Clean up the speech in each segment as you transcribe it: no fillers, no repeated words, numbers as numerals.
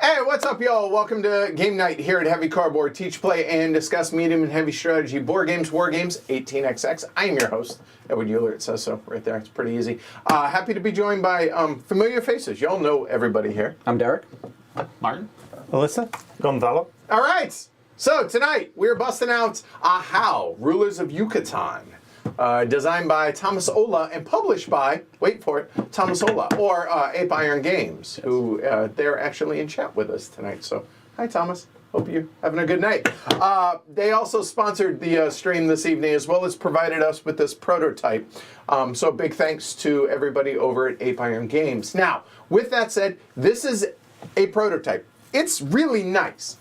Hey, what's up, y'all? Welcome to Game Night here at Heavy Cardboard. Teach, play, and discuss medium and heavy strategy, board games, war games, 18xx. I am your host, Edward Euler. It says so right there. It's pretty easy. Happy to be joined by familiar faces. Y'all know everybody here. I'm Derek. Martin. Alyssa. Gonzalo. All right. So tonight we're busting out Ahau, Rulers of Yucatán. Designed by Tamás Oláh and published by, wait for it, Tamás Oláh, or Apeiron Games, who they're actually in chat with us tonight. So, hi, Thomas. Hope you're having a good night. They also sponsored the stream this evening, as well as provided us with this prototype. So, big thanks to everybody over at Apeiron Games. Now, with that said, this is a prototype. It's really nice.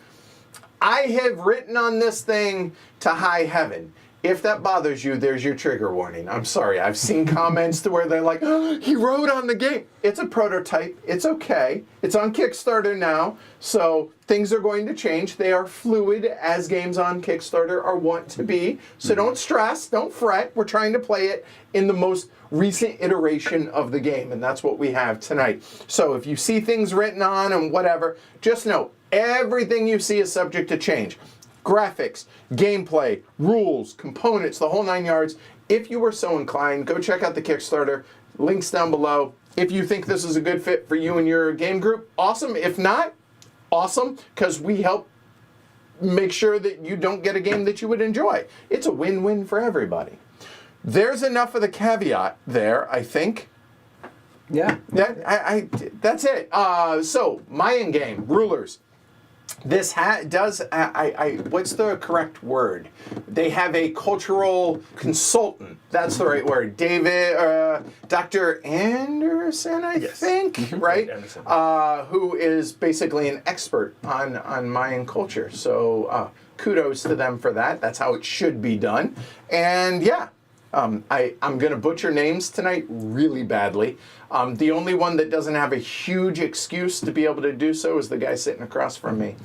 I have written on this thing to high heaven. If that bothers you, there's your trigger warning. I'm sorry. I've seen comments to where they're like, oh, he wrote on the game. It's a prototype. It's okay. It's on Kickstarter now, so things are going to change. They are fluid, as games on Kickstarter are wont to be. So don't stress. Don't fret. We're trying to play it in the most recent iteration of the game, and that's what we have tonight. So if you see things written on and whatever, just know everything you see is subject to change. Graphics, gameplay, rules, components, the whole 9 yards. If you were so inclined, go check out the Kickstarter. Links down below. If you think this is a good fit for you and your game group, awesome. If not, awesome, because we help make sure that you don't get a game that you would enjoy. It's a win-win for everybody. There's enough of the caveat there, I think. Yeah. That's it. So, Mayan game, Rulers. This does, what's the correct word? They have a cultural consultant. That's the right word. Dr. Anderson, I think, right? Anderson. Who is basically an expert on Mayan culture. So kudos to them for that. That's how it should be done. And yeah, I'm going to butcher names tonight really badly. The only one that doesn't have a huge excuse to be able to do so is the guy sitting across from me.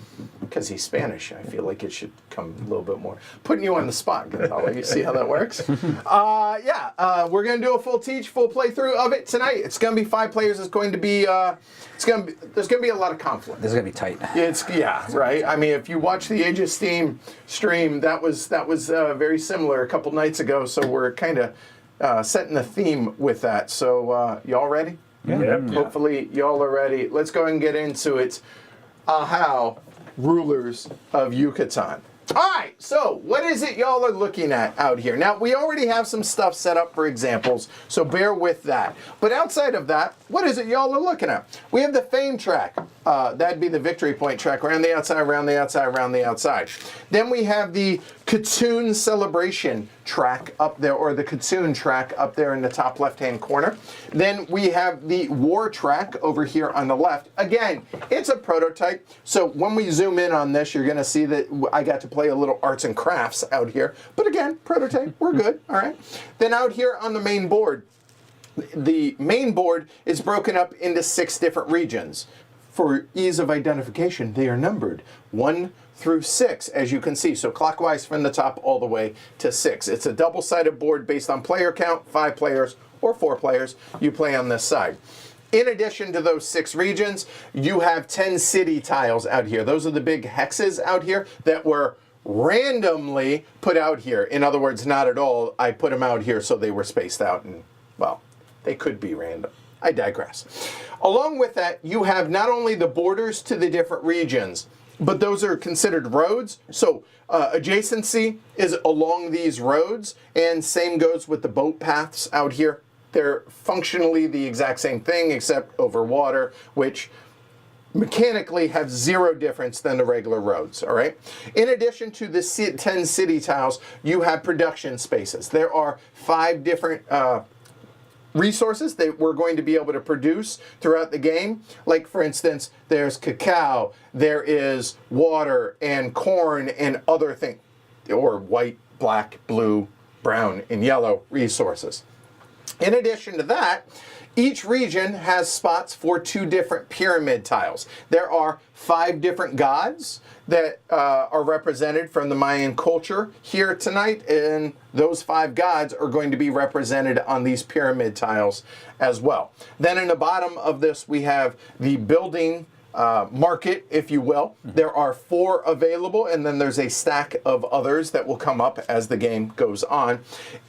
Because he's Spanish, I feel like it should come a little bit more. Putting you on the spot, Gonzalo. You see how that works? We're going to do a full playthrough of it tonight. It's going to be 5 players. It's going to be, there's going to be a lot of conflict. This is going to be tight. Right? I mean, if you watch the Age of Steam stream, that was very similar a couple nights ago, so we're kind of setting the theme with that. So, y'all ready? Yeah. Hopefully, y'all are ready. Let's go ahead and get into it. Ahau, Rulers of Yucatán. All right, so what is it y'all are looking at out here? Now, we already have some stuff set up for examples, so bear with that. But outside of that, what is it y'all are looking at? We have the fame track. That'd be the victory point track, around the outside, around the outside, around the outside. Then we have the Catoon celebration track up there, or the Catoon track up there in the top left-hand corner. Then we have the war track over here on the left. Again, it's a prototype, so when we zoom in on this, you're going to see that I got to play a little arts and crafts out here. But again, prototype, we're good, all right? Then out here on the main board, the main board is broken up into 6 different regions. For ease of identification, they are numbered 1 through 6, as you can see. So clockwise from the top all the way to 6. It's a double-sided board based on player count, 5 players or 4 players. You play on this side. In addition to those 6 regions, you have 10 city tiles out here. Those are the big hexes out here that were randomly put out here. In other words, not at all. I put them out here so they were spaced out, and, well, they could be random. I digress. Along with that, you have not only the borders to the different regions, but those are considered roads. So adjacency is along these roads, and same goes with the boat paths out here. They're functionally the exact same thing, except over water, which mechanically have zero difference than the regular roads, all right? In addition to the 10 city tiles, you have production spaces. There are 5 different resources that we're going to be able to produce throughout the game. Like, for instance, there's cacao, there is water and corn and other things, or white, black, blue, brown, and yellow resources. In addition to that, each region has spots for 2 different pyramid tiles. There are 5 different gods that are represented from the Mayan culture here tonight, and those 5 gods are going to be represented on these pyramid tiles as well. Then in the bottom of this, we have the building market, if you will. There are 4 available, and then there's a stack of others that will come up as the game goes on.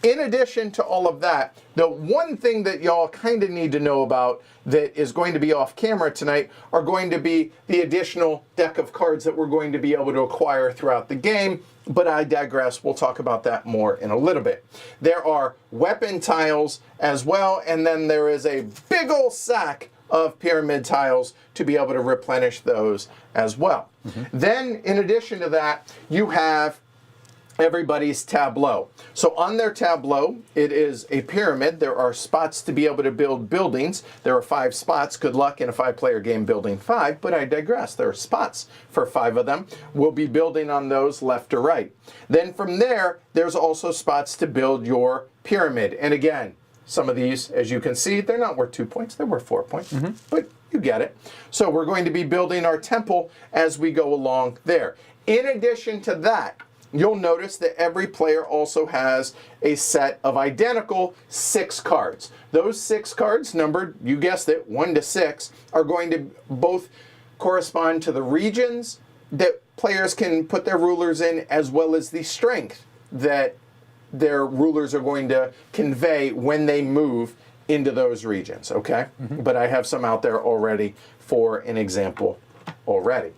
In addition to all of that, the one thing that y'all kind of need to know about that is going to be off camera tonight are going to be the additional deck of cards that we're going to be able to acquire throughout the game, but I digress. We'll talk about that more in a little bit. There are weapon tiles as well, and then there is a big old sack of pyramid tiles to be able to replenish those as well. Then, in addition to that, you have everybody's tableau. So on their tableau, it is a pyramid. There are spots to be able to build buildings. There are 5 spots. Good luck in a 5-player game building 5, but I digress. There are spots for 5 of them. We'll be building on those left to right. Then from there, there's also spots to build your pyramid. And again, some of these, as you can see, they're not worth 2 points, they're worth 4 points, but you get it. So we're going to be building our temple as we go along there. In addition to that, you'll notice that every player also has a set of identical 6 cards. Those 6 cards, numbered, you guessed it, 1 to 6, are going to both correspond to the regions that players can put their rulers in, as well as the strength that their rulers are going to convey when they move into those regions, okay? But I have some out there already for an example already.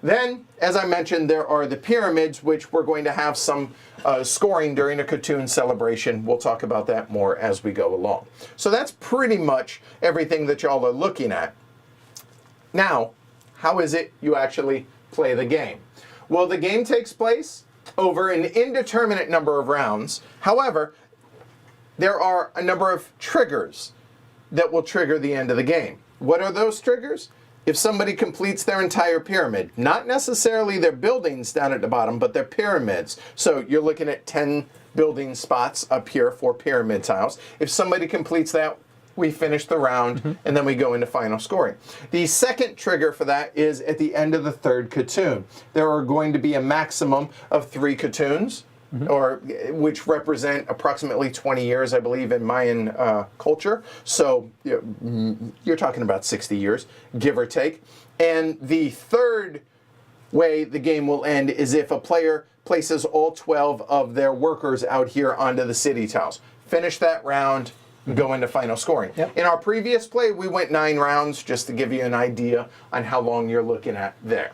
Then, as I mentioned, there are the pyramids, which we're going to have some scoring during a Catoon celebration. We'll talk about that more as we go along. So that's pretty much everything that y'all are looking at. Now, how is it you actually play the game? Well, the game takes place over an indeterminate number of rounds. However, there are a number of triggers that will trigger the end of the game. What are those triggers? If somebody completes their entire pyramid, not necessarily their buildings down at the bottom, but their pyramids. So you're looking at 10 building spots up here for pyramid tiles. If somebody completes that, we finish the round, and then we go into final scoring. The second trigger for that is at the end of the 3rd Catoon. There are going to be a maximum of 3 Catoons, or which represent approximately 20 years, I believe, in Mayan culture. So you're talking about 60 years, give or take. And the third way the game will end is if a player places all 12 of their workers out here onto the city tiles. Finish that round, go into final scoring. In our previous play, we went 9 rounds, just to give you an idea on how long you're looking at there.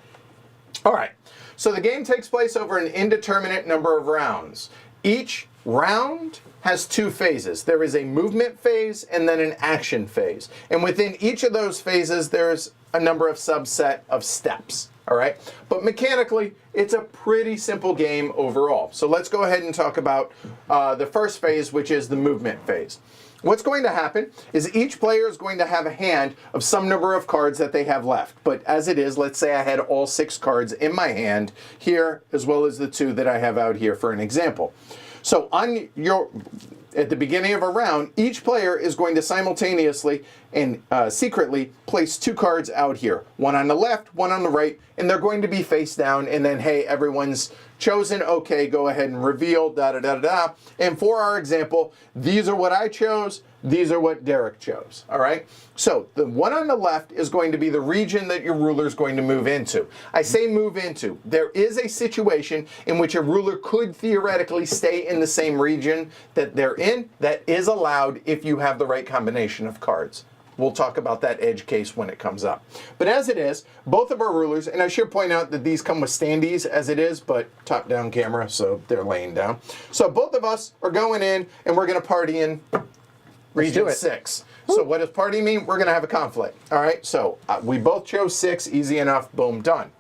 All right, so the game takes place over an indeterminate number of rounds. Each round has 2 phases. There is a movement phase and then an action phase. And within each of those phases, there's a number of subset of steps. All right, but mechanically, it's a pretty simple game overall. So let's go ahead and talk about the first phase, which is the movement phase. What's going to happen is each player is going to have a hand of some number of cards that they have left. But as it is, let's say I had all 6 cards in my hand here, as well as the 2 that I have out here for an example. So at the beginning of a round, each player is going to simultaneously and secretly place 2 cards out here. One on the left, one on the right, and they're going to be face down, and then, hey, everyone's chosen, okay, go ahead and reveal, da-da-da-da-da. And for our example, these are what I chose, these are what Derek chose, all right? So the one on the left is going to be the region that your ruler is going to move into. I say move into. There is a situation in which a ruler could theoretically stay in the same region that they're in. That is allowed if you have the right combination of cards. We'll talk about that edge case when it comes up. But as it is, both of our rulers, and I should point out that these come with standees as it is, but top-down camera, so they're laying down. So both of us are going in, and we're going to party in Region do it. 6. So what does party mean? We're going to have a conflict. All right, so we both chose 6. Easy enough. Boom, done.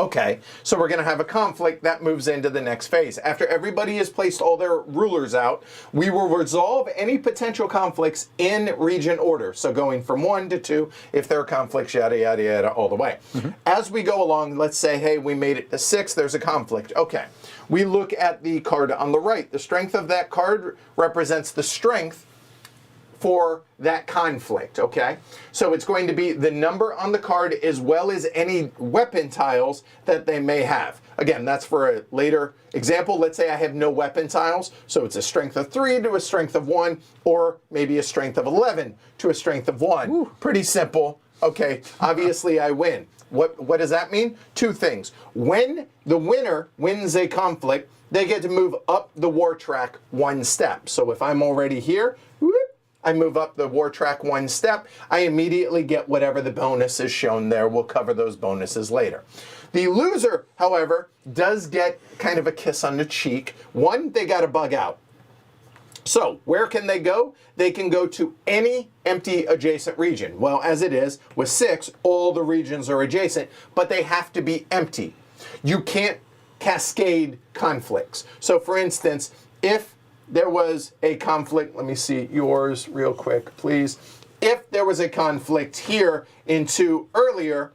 Okay, so we're going to have a conflict that moves into the next phase. After everybody has placed all their rulers out, we will resolve any potential conflicts in region order. So going from 1 to 2, if there are conflicts, yada, yada, yada, all the way. As we go along, let's say, hey, we made it to 6, there's a conflict. Okay, we look at the card on the right. The strength of that card represents the strength for that conflict, okay? So it's going to be the number on the card as well as any weapon tiles that they may have. Again, that's for a later example. Let's say I have no weapon tiles, so it's a strength of 3 to a strength of 1, or maybe a strength of 11 to a strength of 1. Ooh. Pretty simple. Okay, obviously I win. What does that mean? 2 things. When the winner wins a conflict, they get to move up the war track 1 step. So if I'm already here, whoop, I move up the war track 1 step, I immediately get whatever the bonus is shown there. We'll cover those bonuses later. The loser, however, does get kind of a kiss on the cheek. 1, they got to bug out. So where can they go? They can go to any empty adjacent region. Well, as it is, with 6, all the regions are adjacent, but they have to be empty. You can't cascade conflicts. So for instance, if there was a conflict, let me see yours real quick, please. If there was a conflict here in 2 earlier,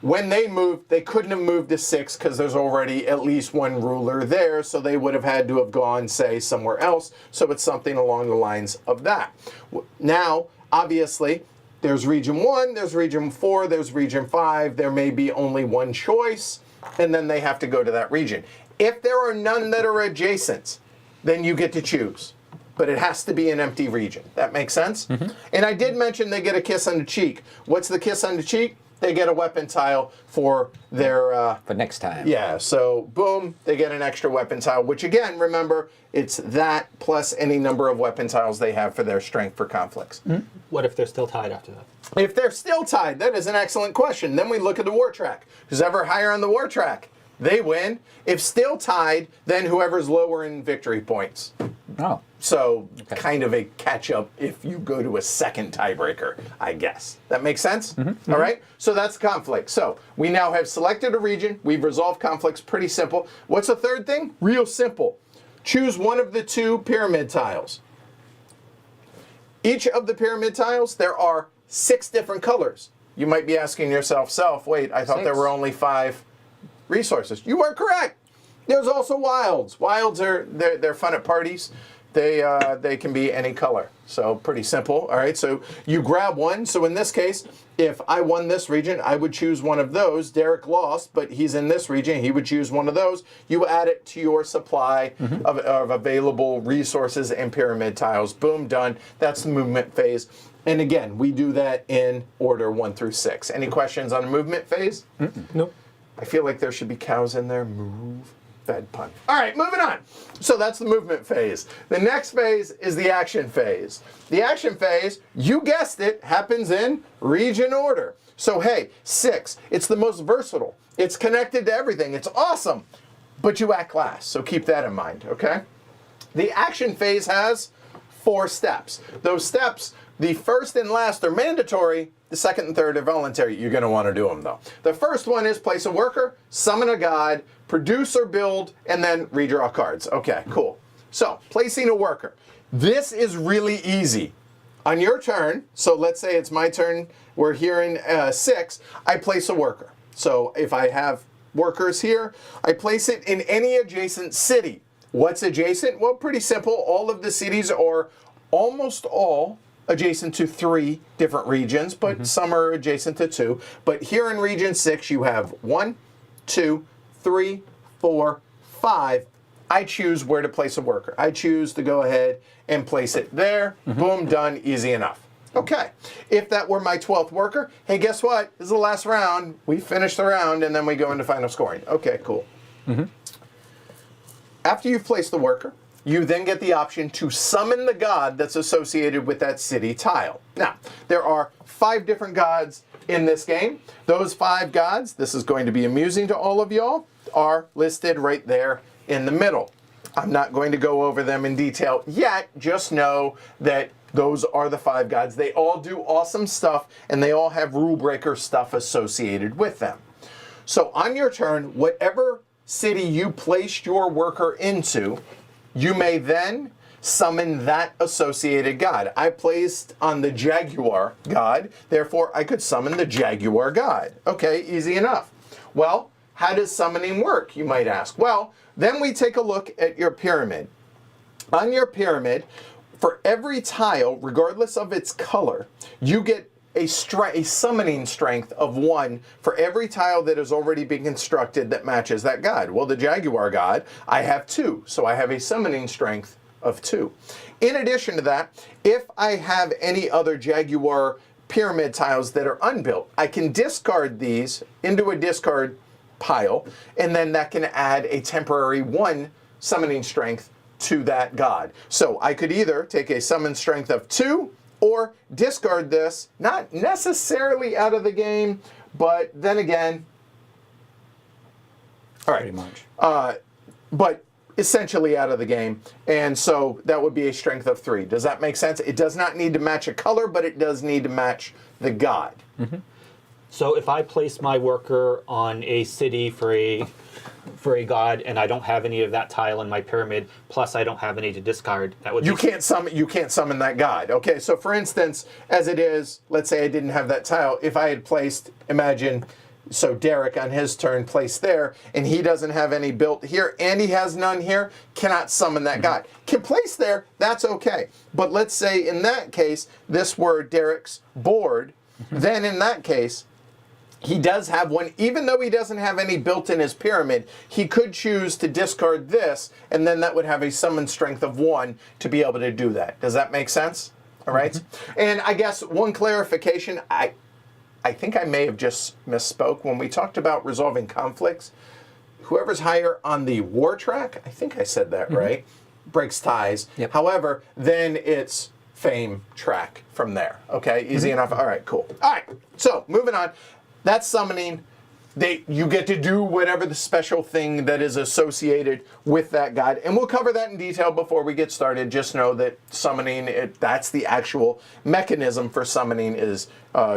when they moved, they couldn't have moved to 6 because there's already at least 1 ruler there, so they would have had to have gone, say, somewhere else. So it's something along the lines of that. Now, obviously, there's region 1, there's region 4, there's region 5. There may be only 1 choice, and then they have to go to that region. If there are none that are adjacent, then you get to choose. But it has to be an empty region. That makes sense? And I did mention they get a kiss on the cheek. What's the kiss on the cheek? They get a weapon tile for their... for next time. Yeah, so boom, they get an extra weapon tile, which again, remember, it's that plus any number of weapon tiles they have for their strength for conflicts. What if they're still tied after that? If they're still tied, that is an excellent question. Then we look at the war track. Who's ever higher on the war track? They win. If still tied, then whoever's lower in victory points. Oh. So kind of a catch-up if you go to a second tiebreaker, I guess. That makes sense? All right? So that's conflict. So we now have selected a region. We've resolved conflicts. Pretty simple. What's the third thing? Real simple. Choose one of the 2 pyramid tiles. Each of the pyramid tiles, there are 6 different colors. You might be asking yourself, wait, I thought there were only 5 resources. You are correct. There's also wilds. Wilds are they're fun at parties. They can be any color. So pretty simple. All right. So you grab one. So in this case, if I won this region, I would choose one of those. Derek lost, but he's in this region. He would choose one of those. You add it to your supply of available resources and pyramid tiles. Boom, done. That's the movement phase. And again, we do that in order 1 through 6. Any questions on the movement phase? Nope. I feel like there should be cows in there. Move. Bad pun. All right, moving on. So that's the movement phase. The next phase is the action phase. The action phase, you guessed it, happens in region order. So hey, 6, it's the most versatile. It's connected to everything. It's awesome. But you act last, so keep that in mind, okay? The action phase has 4 steps. Those steps, the first and last are mandatory. The second and third are voluntary. You're going to want to do them, though. The first one is place a worker, summon a god, produce or build, and then redraw cards. Okay, cool. So, placing a worker. This is really easy. On your turn, so let's say it's my turn, we're here in 6, I place a worker. So, if I have workers here, I place it in any adjacent city. What's adjacent? Well, pretty simple. All of the cities are almost all adjacent to 3 different regions, but some are adjacent to 2. But here in region 6, you have 1, 2, 3, 4, 5. I choose where to place a worker. I choose to go ahead and place it there. Boom, done, easy enough. Okay, if that were my 12th worker, hey, guess what? This is the last round. We finish the round, and then we go into final scoring. Okay, cool. After you've placed the worker, you then get the option to summon the god that's associated with that city tile. Now, there are 5 different gods in this game. Those 5 gods, this is going to be amusing to all of y'all, are listed right there in the middle. I'm not going to go over them in detail yet. Just know that Those are the 5 gods. They all do awesome stuff, and they all have rule breaker stuff associated with them. So on your turn, whatever city you placed your worker into, you may then summon that associated god. I placed on the jaguar god, therefore I could summon the jaguar god. Okay, easy enough. Well, how does summoning work, you might ask? Well, then we take a look at your pyramid. On your pyramid, for every tile, regardless of its color, you get a summoning strength of 1 for every tile that has already been constructed that matches that god. Well, the jaguar god, I have 2, so I have a summoning strength of 2. In addition to that, if I have any other jaguar pyramid tiles that are unbuilt, I can discard these into a discard pile, and then that can add a temporary 1 summoning strength to that god. So I could either take a summon strength of 2 or discard this, not necessarily out of the game, but then again, all right, Pretty much. but essentially out of the game, and so that would be a strength of 3. Does that make sense? It does not need to match a color, but it does need to match the god. Mm-hmm. So if I place my worker on a city for a god, and I don't have any of that tile in my pyramid, plus I don't have any to discard, that would You can't summon that god. Okay, so for instance, as it is, let's say I didn't have that tile. If I had placed, imagine, so Derek on his turn placed there, and he doesn't have any built here, and he has none here, cannot summon that god. Can place there, that's okay. But let's say in that case, this were Derek's board, then in that case, he does have one, even though he doesn't have any built in his pyramid, he could choose to discard this, and then that would have a summon strength of 1 to be able to do that. Does that make sense? All right. And I guess one clarification, I think I may have just misspoke. When we talked about resolving conflicts, whoever's higher on the war track, I think I said that right, breaks ties. Yep. However, then it's fame track from there. Okay, easy enough. All right, cool. All right, so moving on. That's summoning. You get to do whatever the special thing that is associated with that god. And we'll cover that in detail before we get started. Just know that summoning, that's the actual mechanism for summoning is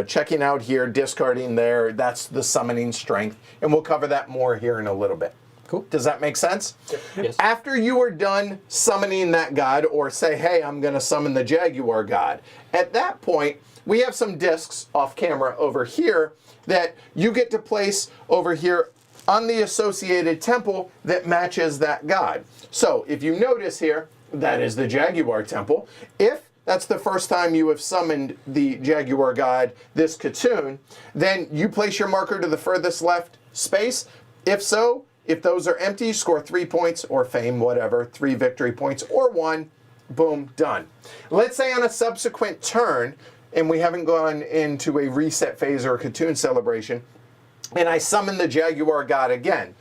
checking out here, discarding there. That's the summoning strength. And we'll cover that more here in a little bit. Cool. Does that make sense? Yes. After you are done summoning that god, or say, hey, I'm going to summon the jaguar god, at that point, we have some discs off camera over here that you get to place over here on the associated temple that matches that god. So if you notice here, that is the jaguar temple. If that's the first time you have summoned the jaguar god, this Catoon, then you place your marker to the furthest left space. If so, if those are empty, score 3 points, or fame, whatever, 3 victory points, or 1, boom, done. Let's say on a subsequent turn, and we haven't gone into a reset phase or a Catoon celebration, and I summon the jaguar god again.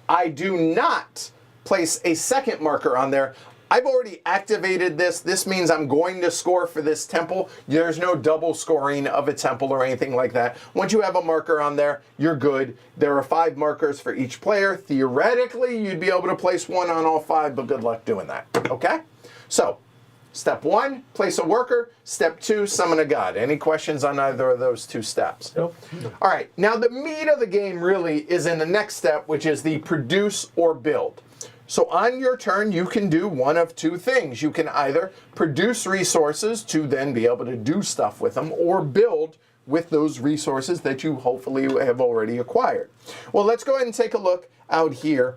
I do not place a second marker on there. I've already activated this. This means I'm going to score for this temple. There's no double scoring of a temple or anything like that. Once you have a marker on there, you're good. There are 5 markers for each player. Theoretically, you'd be able to place 1 on all 5, but good luck doing that. Okay? So, step 1, place a worker. Step 2, summon a god. Any questions on either of those 2 steps? Nope. All right, now the meat of the game really is in the next step, which is the produce or build. So on your turn, you can do one of 2 things. You can either produce resources to then be able to do stuff with them, or build with those resources that you hopefully have already acquired. Well, let's go ahead and take a look out here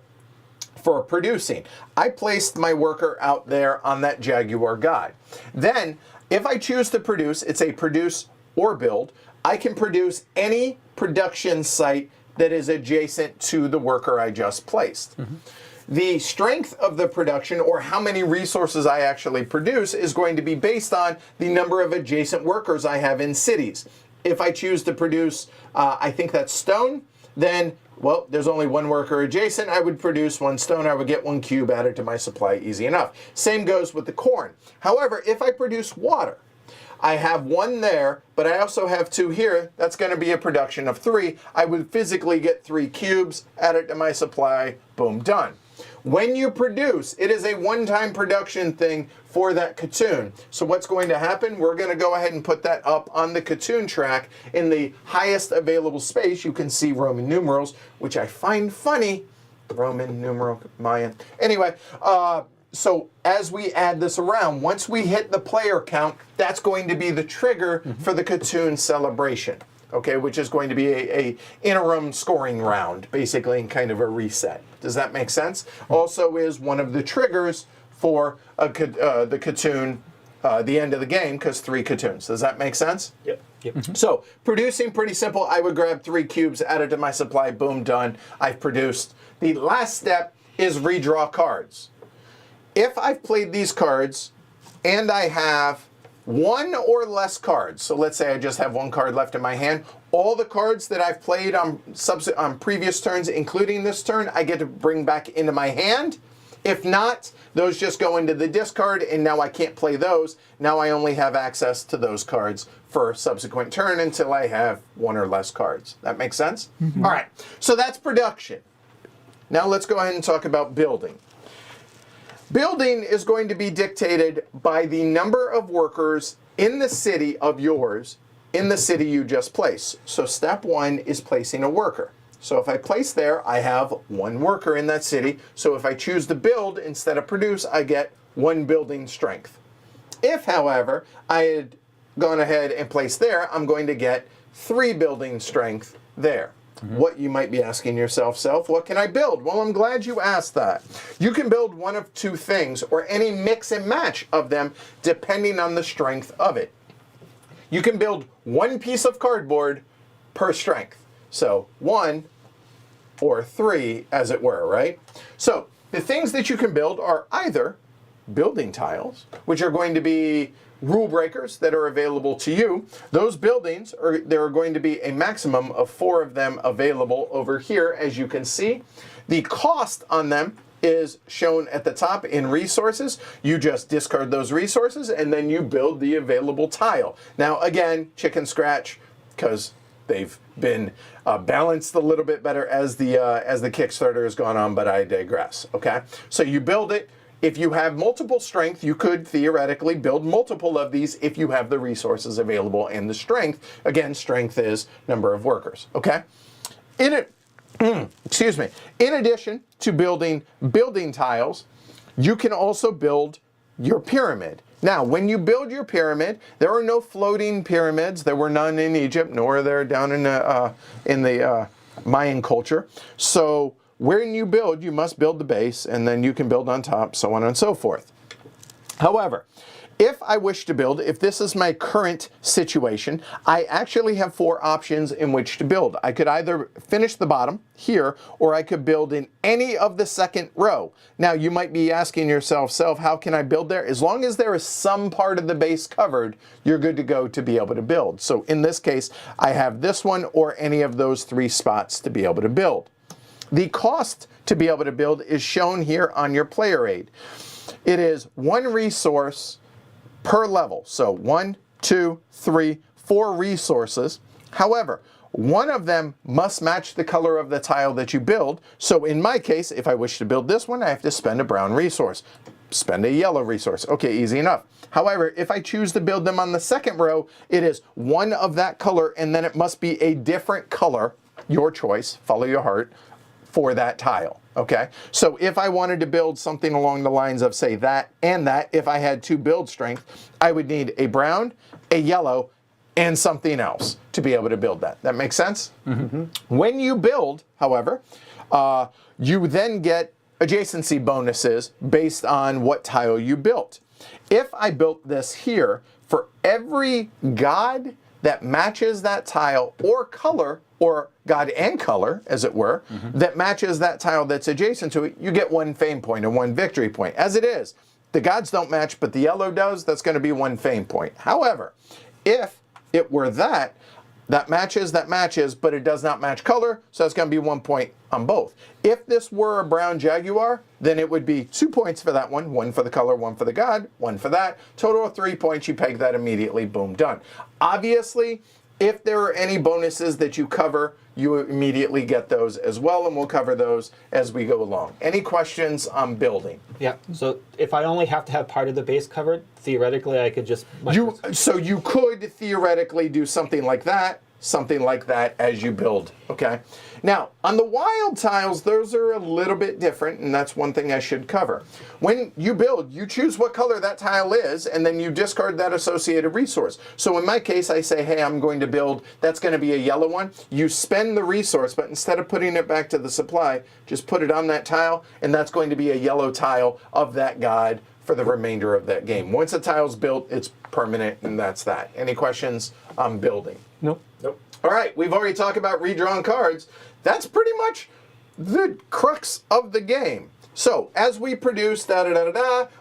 for producing. I placed my worker out there on that jaguar god. Then, if I choose to produce, it's a produce or build, I can produce any production site that is adjacent to the worker I just placed. The strength of the production, or how many resources I actually produce, is going to be based on the number of adjacent workers I have in cities. If I choose to produce, I think that's stone, then, well, there's only 1 worker adjacent. I would produce 1 stone. I would get 1 cube added to my supply, easy enough. Same goes with the corn. However, if I produce water, I have 1 there, but I also have 2 here. That's going to be a production of 3. I would physically get 3 cubes, add it to my supply, boom, done. When you produce, it is a one-time production thing for that Catoon. So what's going to happen, we're going to go ahead and put that up on the Catoon track in the highest available space. You can see Roman numerals, which I find funny. Roman numeral, Mayan. Anyway, so as we add this around, once we hit the player count, that's going to be the trigger for the Catoon celebration. Okay, which is going to be a interim scoring round, basically, and kind of a reset. Does that make sense? Also is one of the triggers for the Catoon, the end of the game, because 3 Catoons. Does that make sense? Yep. So, producing, pretty simple. I would grab 3 cubes, add it to my supply, boom, done. I've produced. The last step is redraw cards. If I've played these cards, and I have 1 or less cards. So let's say I just have 1 card left in my hand. All the cards that I've played on previous turns, including this turn, I get to bring back into my hand. If not, those just go into the discard, and now I can't play those. Now I only have access to those cards for a subsequent turn until I have 1 or less cards. That makes sense? All right, so that's production. Now let's go ahead and talk about building. Building is going to be dictated by the number of workers in the city of yours, in the city you just placed. So step 1 is placing a worker. So if I place there, I have 1 worker in that city. So if I choose to build instead of produce, I get 1 building strength. If, however, I had gone ahead and placed there, I'm going to get 3 building strength there. What you might be asking yourself, what can I build? Well, I'm glad you asked that. You can build one of 2 things, or any mix and match of them, depending on the strength of it. You can build 1 piece of cardboard per strength. So 1 or 3, as it were, right? So the things that you can build are either building tiles, which are going to be rule breakers that are available to you. Those buildings, there are going to be a maximum of 4 of them available over here, as you can see. The cost on them is shown at the top in resources. You just discard those resources and then you build the available tile. Now again, chicken scratch, because they've been balanced a little bit better as the Kickstarter has gone on, but I digress. Okay, so you build it. If you have multiple strength, you could theoretically build multiple of these if you have the resources available and the strength. Again, strength is number of workers, okay? Excuse me. In addition to building tiles, you can also build your pyramid. Now, when you build your pyramid, there are no floating pyramids. There were none in Egypt, nor are there down in the Mayan culture. So when you build, you must build the base, and then you can build on top, so on and so forth. However, if I wish to build, if this is my current situation, I actually have 4 options in which to build. I could either finish the bottom here, or I could build in any of the second row. Now, you might be asking yourself, how can I build there? As long as there is some part of the base covered, you're good to go to be able to build. So in this case, I have this one or any of those 3 spots to be able to build. The cost to be able to build is shown here on your player aid. It is 1 resource per level. So 1, 2, 3, 4 resources. However, one of them must match the color of the tile that you build. So in my case, if I wish to build this one, I have to spend a brown resource. Spend a yellow resource. Okay, easy enough. However, if I choose to build them on the second row, it is 1 of that color, and then it must be a different color, your choice, follow your heart, for that tile, okay? So if I wanted to build something along the lines of, say, that and that, if I had 2 build strength, I would need a brown, a yellow, and something else to be able to build that. That makes sense? Mm-hmm. When you build, however, you then get adjacency bonuses based on what tile you built. If I built this here, for every god that matches that tile or color, or god and color, as it were, that matches that tile that's adjacent to it, you get 1 fame point and 1 victory point. As it is, the gods don't match, but the yellow does, that's going to be 1 fame point. However, if it were that matches, but it does not match color, so that's going to be 1 point on both. If this were a brown jaguar, then it would be 2 points for that one, 1 for the color, 1 for the god, 1 for that. Total of 3 points, you peg that immediately, boom, done. Obviously, if there are any bonuses that you cover, you immediately get those as well, and we'll cover those as we go along. Any questions on building? Yeah. So if I only have to have part of the base covered, theoretically I could just. So you could theoretically do something like that as you build, okay? Now, on the wild tiles, those are a little bit different, and that's one thing I should cover. When you build, you choose what color that tile is, and then you discard that associated resource. So in my case, I say, hey, I'm going to build, that's going to be a yellow one. You spend the resource, but instead of putting it back to the supply, just put it on that tile, and that's going to be a yellow tile of that god for the remainder of that game. Once a tile's built, it's permanent, and that's that. Any questions on building? Nope. Nope. All right, we've already talked about redrawn cards. That's pretty much the crux of the game. So as we produce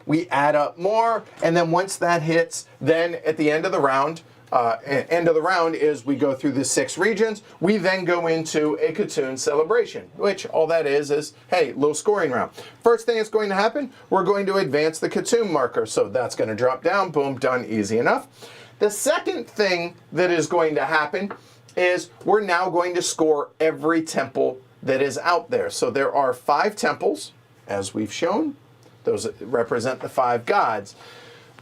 we add up more, and then once that hits, then at the end of the round, is we go through the 6 regions. We then go into a Catoon celebration, which all that is, hey, little scoring round. First thing that's going to happen, we're going to advance the Catoon marker. So that's going to drop down, boom, done, easy enough. The second thing that is going to happen is we're now going to score every temple that is out there. So there are 5 temples, as we've shown. Those represent the 5 gods.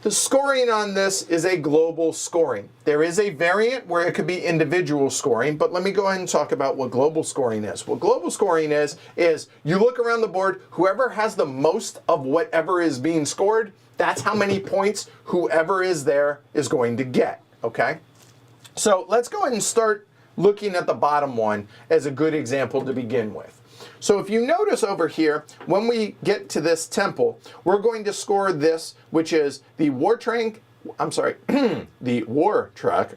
The scoring on this is a global scoring. There is a variant where it could be individual scoring, but let me go ahead and talk about what global scoring is. What global scoring is you look around the board, whoever has the most of whatever is being scored, that's how many points whoever is there is going to get, okay? So let's go ahead and start looking at the bottom one as a good example to begin with. So if you notice over here, when we get to this temple, we're going to score this, which is the the war truck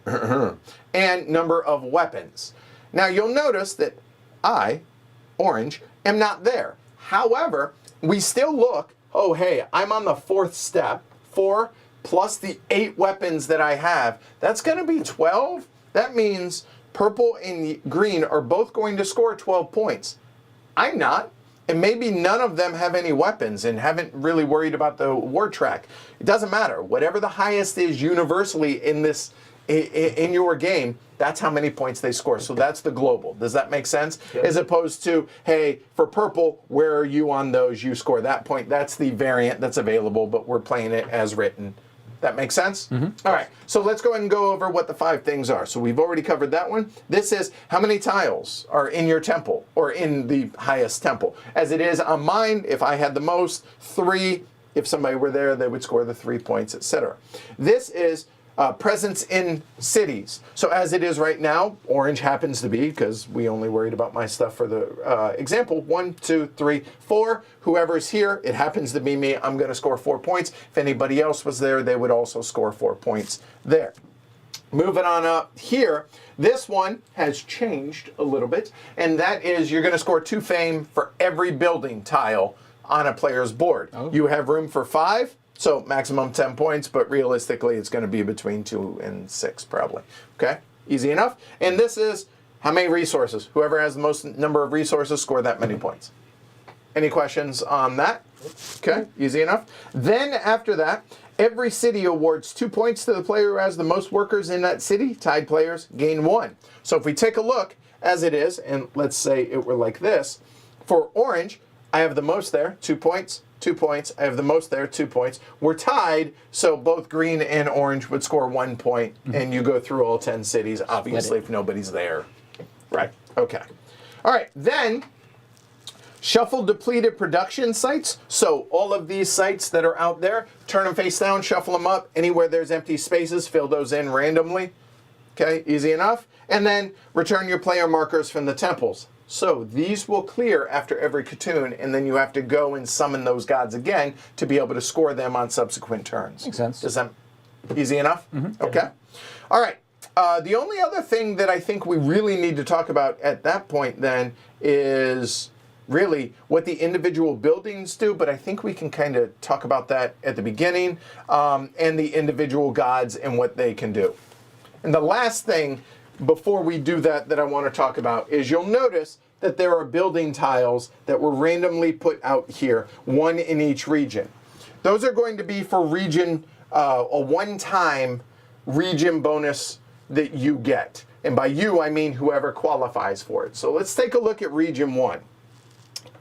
and number of weapons. Now you'll notice that I, orange, am not there. However, we still look, oh hey, I'm on the 4th step, 4 plus the 8 weapons that I have. That's going to be 12. That means purple and green are both going to score 12 points. I'm not, and maybe none of them have any weapons and haven't really worried about the war track. It doesn't matter. Whatever the highest is universally in this in your game, that's how many points they score. So that's the global. Does that make sense? Yep. As opposed to, hey, for purple, where are you on those? You score that point. That's the variant that's available, but we're playing it as written. That makes sense? Mm-hmm. All right, so let's go ahead and go over what the 5 things are. So we've already covered that one. This is how many tiles are in your temple or in the highest temple. As it is on mine, if I had the most, 3. If somebody were there, they would score the 3 points, etc. This is presence in cities. So as it is right now, orange happens to be, because we only worried about my stuff for the example, 1, 2, 3, 4. Whoever's here, it happens to be me, I'm going to score 4 points. If anybody else was there, they would also score 4 points there. Moving on up here, this one has changed a little bit, and that is you're going to score 2 fame for every building tile on a player's board. Oh. You have room for 5. So maximum 10 points, but realistically it's going to be between 2 and 6 probably. Okay, easy enough. And this is how many resources. Whoever has the most number of resources score that many points. Any questions on that? Okay, easy enough. Then after that, every city awards 2 points to the player who has the most workers in that city. Tied players gain 1. So if we take a look as it is, and let's say it were like this, for orange, I have the most there, 2 points. 2 points. I have the most there, 2 points. We're tied, so both green and orange would score 1 point, and you go through all 10 cities, obviously, if nobody's there. Right, okay. All right, then, shuffle depleted production sites. So all of these sites that are out there, turn them face down, shuffle them up. Anywhere there's empty spaces, fill those in randomly. Okay, easy enough. And then return your player markers from the temples. So these will clear after every Catoon, and then you have to go and summon those gods again to be able to score them on subsequent turns. Makes sense. Is that easy enough? Mm-hmm. Okay. All right. The only other thing that I think we really need to talk about at that point then is really what the individual buildings do, but I think we can kind of talk about that at the beginning, and the individual gods and what they can do. And the last thing before we do that I want to talk about is you'll notice that there are building tiles that were randomly put out here, 1 in each region. Those are going to be for region, a one-time region bonus that you get. And by you, I mean whoever qualifies for it. So let's take a look at Region 1.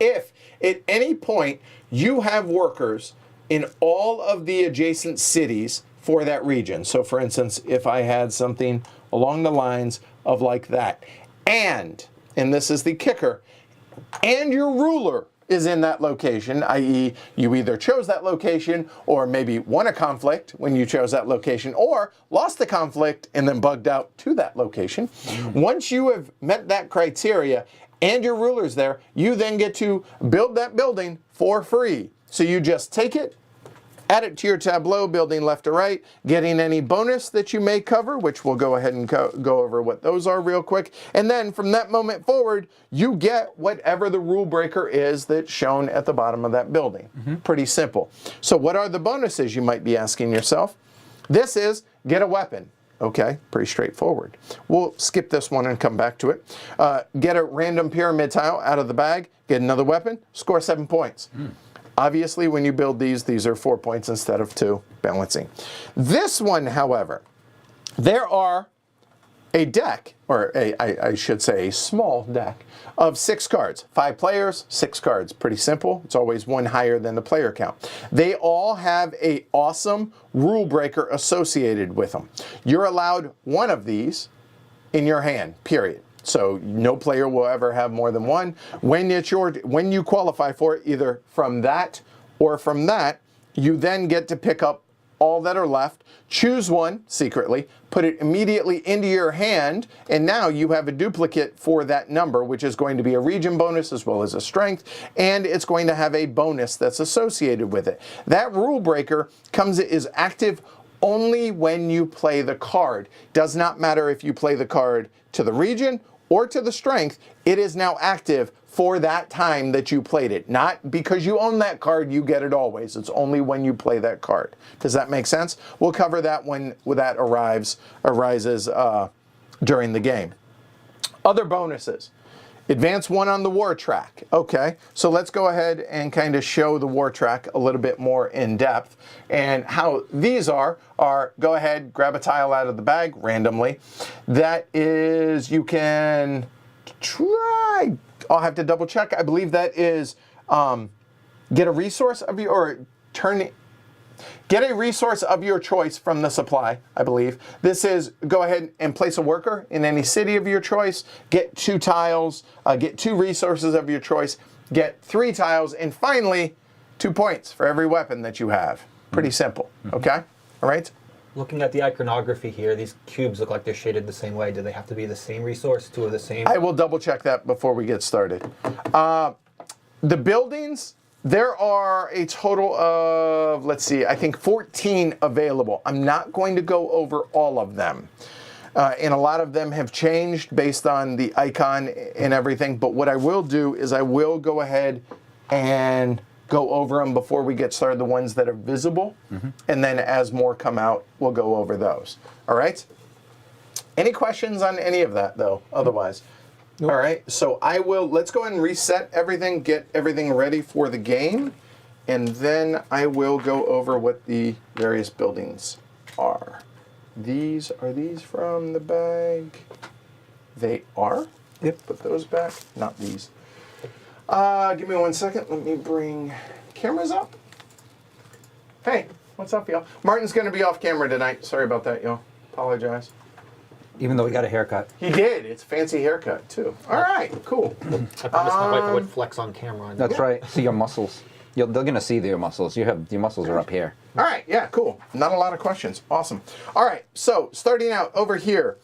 If at any point you have workers in all of the adjacent cities for that region, so for instance, if I had something along the lines of like that, and this is the kicker, and your ruler is in that location, i.e. you either chose that location or maybe won a conflict when you chose that location or lost the conflict and then bugged out to that location. Once you have met that criteria and your ruler's there, you then get to build that building for free. So you just take it, add it to your tableau, building left to right, getting any bonus that you may cover, which we'll go ahead and go over what those are real quick. And then from that moment forward, you get whatever the rule breaker is that's shown at the bottom of that building. Pretty simple. So what are the bonuses, you might be asking yourself? This is get a weapon. Okay, pretty straightforward. We'll skip this one and come back to it. Get a random pyramid tile out of the bag, get another weapon, score 7 points. Obviously, when you build these are 4 points instead of 2, balancing. This one, however, there are a deck, or I should say a small deck, of 6 cards. 5 players, 6 cards. Pretty simple. It's always one higher than the player count. They all have an awesome rule breaker associated with them. You're allowed one of these in your hand, period. So no player will ever have more than one. When you qualify for it, either from that or from that, you then get to pick up all that are left, choose one secretly, put it immediately into your hand, and now you have a duplicate for that number, which is going to be a region bonus as well as a strength, and it's going to have a bonus that's associated with it. That rule breaker is active only when you play the card. Does not matter if you play the card to the region or to the strength, it is now active for that time that you played it. Not because you own that card, you get it always. It's only when you play that card. Does that make sense? We'll cover that when that arises during the game. Other bonuses. Advance 1 on the war track. Okay, so let's go ahead and kind of show the war track a little bit more in depth. And how these are go ahead, grab a tile out of the bag randomly. That is, you can try, I'll have to double check. I believe that is get a resource of your, or get a resource of your choice from the supply, I believe. This is go ahead and place a worker in any city of your choice, get 2 tiles, get 2 resources of your choice, get 3 tiles, and finally 2 points for every weapon that you have. Pretty simple, okay? All right? Looking at the iconography here, these cubes look like they're shaded the same way. Do they have to be the same resource, 2 of the same? I will double check that before we get started. The buildings, there are a total of, let's see, I think 14 available. I'm not going to go over all of them. And a lot of them have changed based on the icon and everything. But what I will do is I will go ahead and go over them before we get started, the ones that are visible. And then as more come out, we'll go over those. All right? Any questions on any of that, though, otherwise? Nope. All right, so let's go ahead and reset everything, get everything ready for the game, and then I will go over what the various buildings are. Are these from the bag? They are. Yep. Put those back, not these. Give me 1 second, let me bring cameras up. Hey, what's up, y'all? Martin's gonna be off camera tonight. Sorry about that, y'all. Apologize. Even though he got a haircut. He did. It's a fancy haircut, too. All right, cool. I promised my wife I would flex on camera. That's right. See your muscles. They're gonna see your muscles. Your muscles are up here. All right, yeah, cool. Not a lot of questions. Awesome. All right, so starting out over here.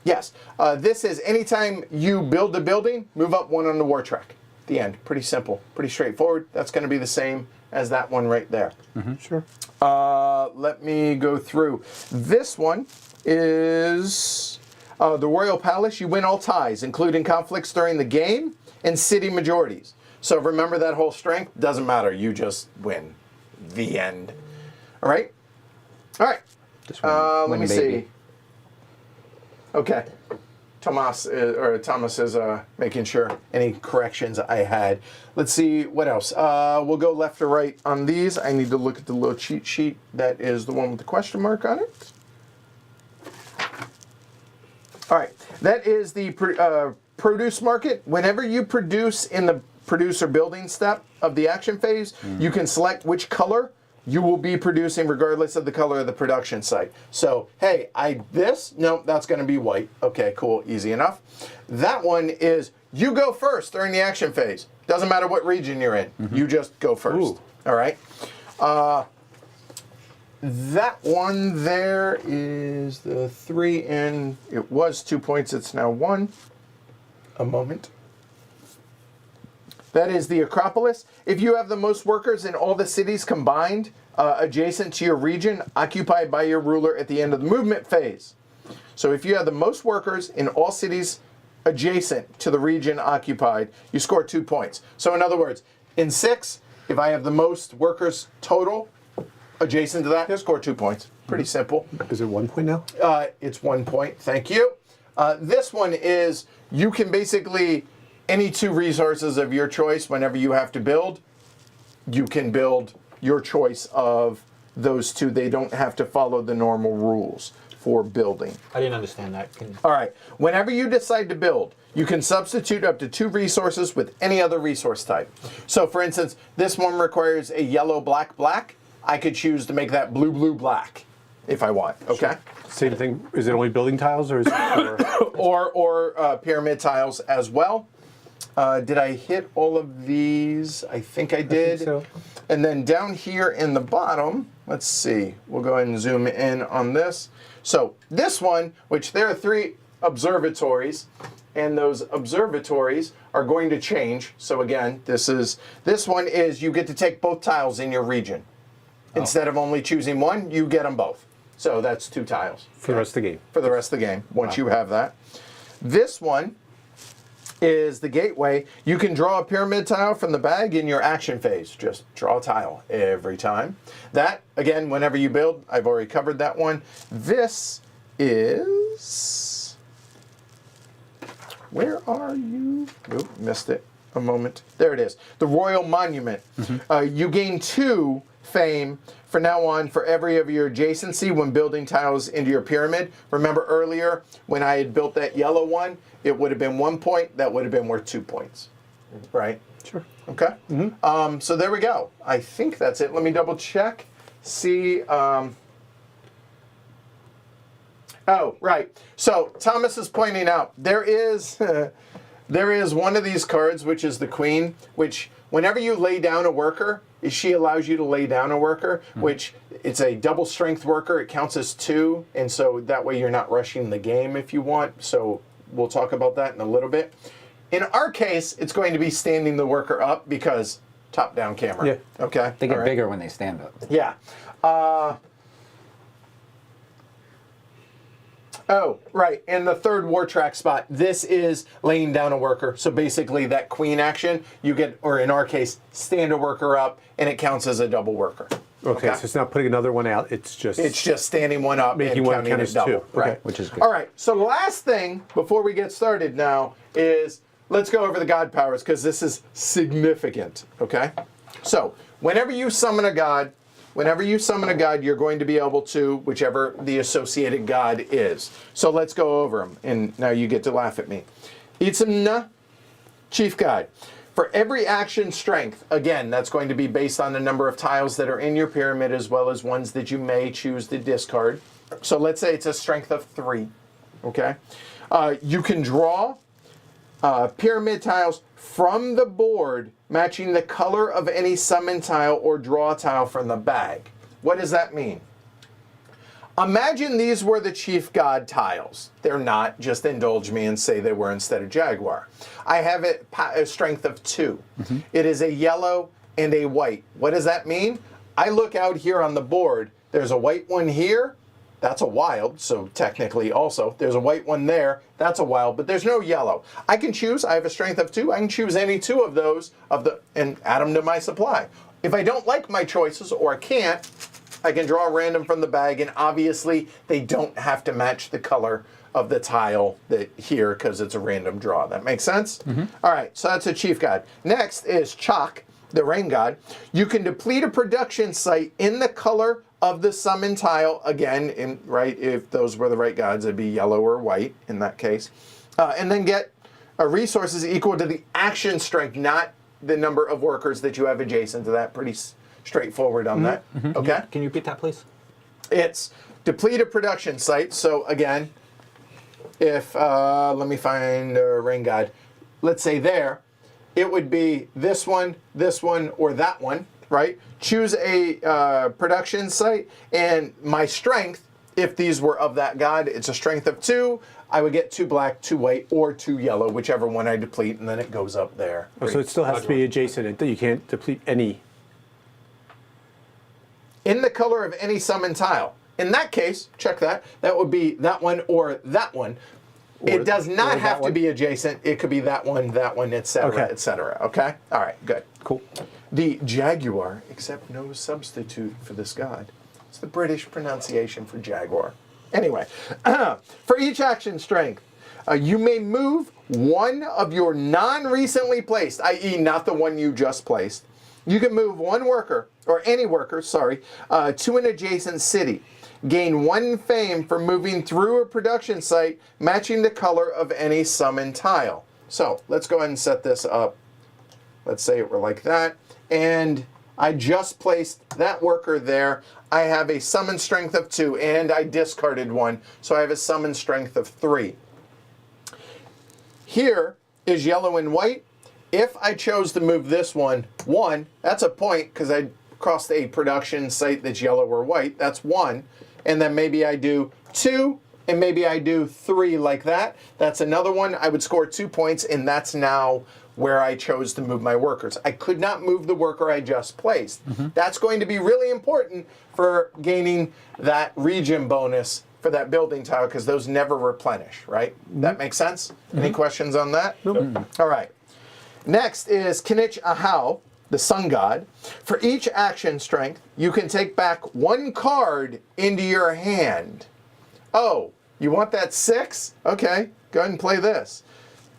Yes, this is anytime you build a building, move up 1 on the war track. The end. Pretty simple. Pretty straightforward. That's going to be the same as that one right there. Sure. Let me go through. This one is the Royal Palace. You win all ties, including conflicts during the game and city majorities. So remember that whole strength. Doesn't matter. You just win. The end. All right? All right. Let me see. Okay. Tamás is making sure any corrections I had. Let's see what else. We'll go left to right on these. I need to look at the little cheat sheet. That is the one with the question mark on it. All right, that is the produce market. Whenever you produce in the produce or building step of the action phase, you can select which color you will be producing regardless of the color of the production site. So, hey, no, that's going to be white. Okay, cool, easy enough. That one is you go first during the action phase. Doesn't matter what region you're in. You just go first. Ooh. All right. That one there is the 3, and it was 2 points. It's now 1. A moment. That is the Acropolis. If you have the most workers in all the cities combined adjacent to your region occupied by your ruler at the end of the movement phase. So if you have the most workers in all cities adjacent to the region occupied, you score 2 points. So in other words, in 6, if I have the most workers total adjacent to that, score 2 points. Pretty simple. Is it 1 point now? It's 1 point. Thank you. This one is you can basically any 2 resources of your choice whenever you have to build. You can build your choice of those 2. They don't have to follow the normal rules for building. I didn't understand that. All right. Whenever you decide to build, you can substitute up to 2 resources with any other resource type. So, for instance, this one requires a yellow, black, black. I could choose to make that blue, blue, black if I want. Okay. Same thing. Is it only building tiles or is it or pyramid tiles as well. Did I hit all of these? I think I did. so. And then down here in the bottom, let's see. We'll go ahead and zoom in on this. So this one, which there are 3 observatories, and those observatories are going to change. So again, this one is you get to take both tiles in your region. Instead of only choosing one, you get them both. So that's 2 tiles. for the rest of the game? For the rest of the game, once you have that. This one is the gateway. You can draw a pyramid tile from the bag in your action phase. Just draw a tile every time. That, again, whenever you build, I've already covered that one. This is... Where are you? Oop, missed it a moment. There it is. The Royal Monument. You gain 2 fame for now on for every of your adjacency when building tiles into your pyramid. Remember earlier when I had built that yellow one, it would have been 1 point. That would have been worth 2 points, right? Sure. Okay. So there we go. I think that's it. Let me double check. See. Oh, right. So Thomas is pointing out there is one of these cards, which is the Queen, which whenever you lay down a worker, she allows you to lay down a worker, which it's a double strength worker. It counts as 2, and so that way you're not rushing the game if you want. So we'll talk about that in a little bit. In our case, it's going to be standing the worker up because top-down camera. Yeah. Okay. They get All right. bigger when they stand up. Yeah. Oh, right. And the third war track spot, this is laying down a worker. So basically that queen action, you get, or in our case, stand a worker up, and it counts as a double worker. Okay, so it's not putting another one out. It's just standing one up making and one counting count it as double. 2. Okay. Right. Which is good. All right. So the last thing before we get started now is let's go over the god powers because this is significant. Okay. So whenever you summon a god, you're going to be able to, whichever the associated god is. So let's go over them, and now you get to laugh at me. Itzamna, chief god. For every action strength, again, that's going to be based on the number of tiles that are in your pyramid as well as ones that you may choose to discard. So let's say it's a strength of 3, okay? You can draw pyramid tiles from the board matching the color of any summon tile or draw tile from the bag. What does that mean? Imagine these were the chief god tiles. They're not. Just indulge me and say they were instead of jaguar. I have a strength of 2. It is a yellow and a white. What does that mean? I look out here on the board. There's a white one here. That's a wild, so technically also. There's a white one there. That's a wild, but there's no yellow. I can choose. I have a strength of 2. I can choose any 2 of those and add them to my supply. If I don't like my choices or I can't, I can draw random from the bag, and obviously they don't have to match the color of the tile that here because it's a random draw. That makes sense? All right, so that's a chief god. Next is Chak, the rain god. You can deplete a production site in the color of the summon tile, again, if those were the right gods, it'd be yellow or white in that case. And then get resources equal to the action strength, not the number of workers that you have adjacent to that. Pretty straightforward on that. Okay? Can you repeat that, please? It's deplete a production site. So again, if, let me find a rain god. Let's say there, it would be this one, or that one, right? Choose a production site, and my strength, if these were of that god, it's a strength of 2. I would get 2 black, 2 white, or 2 yellow, whichever one I deplete, and then it goes up there. Oh, so it still has to be adjacent. You can't deplete any. In the color of any summon tile. In that case, check that. That would be that one or that one. It does not have to be adjacent. It could be that one, etc., etc. Okay? All right, good. Cool. The jaguar, except no substitute for this god. It's the British pronunciation for jaguar. Anyway, for each action strength, you may move one of your non-recently placed, i.e. not the one you just placed. You can move one worker, or any worker, sorry, to an adjacent city. Gain 1 fame for moving through a production site matching the color of any summon tile. So let's go ahead and set this up. Let's say it were like that. And I just placed that worker there. I have a summon strength of 2, and I discarded 1, so I have a summon strength of 3. Here is yellow and white. If I chose to move this one, that's a point because I crossed a production site that's yellow or white. That's 1. And then maybe I do 2, and maybe I do 3 like that. That's another one. I would score 2 points, and that's now where I chose to move my workers. I could not move the worker I just placed. That's going to be really important for gaining that region bonus for that building tile because those never replenish, right? That makes sense? Any questions on that? Nope. All right. Next is Kinich Ahau, the sun god. For each action strength, you can take back 1 card into your hand. Oh, you want that 6? Okay, go ahead and play this.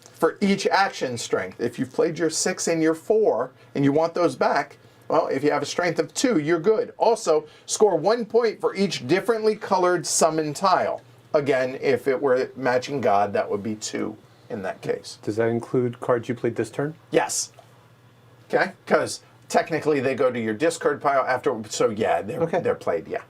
For each action strength, if you've played your 6 and your 4 and you want those back, well, if you have a strength of 2, you're good. Also, score 1 point for each differently colored summon tile. Again, if it were matching god, that would be 2 in that case. Does that include cards you played this turn? Yes. Okay, because technically they go to your discard pile after, so yeah, they're played, yeah.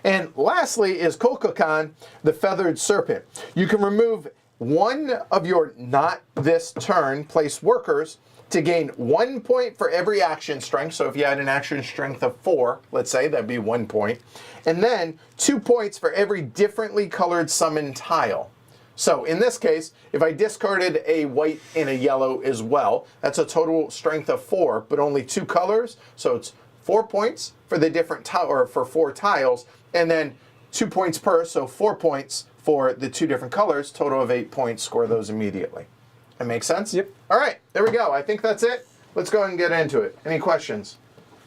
And lastly is Kolkokan, the feathered serpent. You can remove 1 of your not this turn place workers to gain 1 point for every action strength. So if you had an action strength of 4, let's say, that'd be 1 point. And then 2 points for every differently colored summon tile. So in this case, if I discarded a white and a yellow as well, that's a total strength of 4, but only 2 colors. So it's 4 points for the different tile, or for 4 tiles, and then 2 points per, so 4 points for the 2 different colors, total of 8 points, score those immediately. That makes sense? Yep. All right, there we go. I think that's it. Let's go ahead and get into it. Any questions?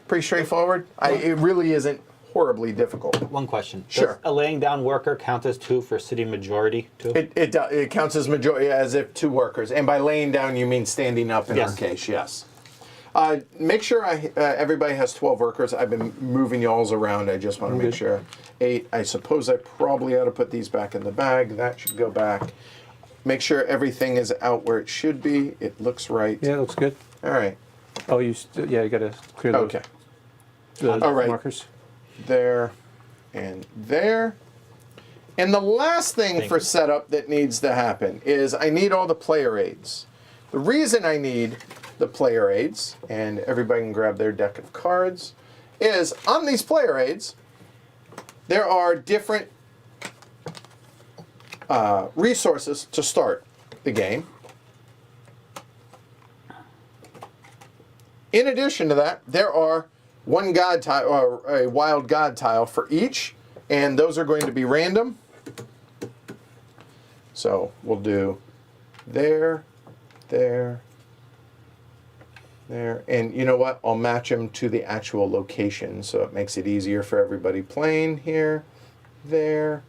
Pretty straightforward. It really isn't horribly difficult. One question. Sure. Does a laying down worker count as 2 for city majority too? It counts as majority, as if 2 workers. And by laying down, you mean standing up in our Yes. case, yes. Make sure everybody has 12 workers. I've been moving y'all's around. I just want to make sure. 8. I suppose I probably ought to put these back in the bag. That should go back. Make sure everything is out where it should be. It looks right. Yeah, it looks good. All right. Oh, you got to clear those Okay. the All right. markers. There and there. And the last thing for setup that needs to happen is I need all the player aids. The reason I need the player aids, and everybody can grab their deck of cards, is on these player aids, there are different resources to start the game. In addition to that, there are 1 god tile, or a wild god tile for each, and those are going to be random. So we'll do there, there, there, and you know what? I'll match them to the actual location, so it makes it easier for everybody playing here, there,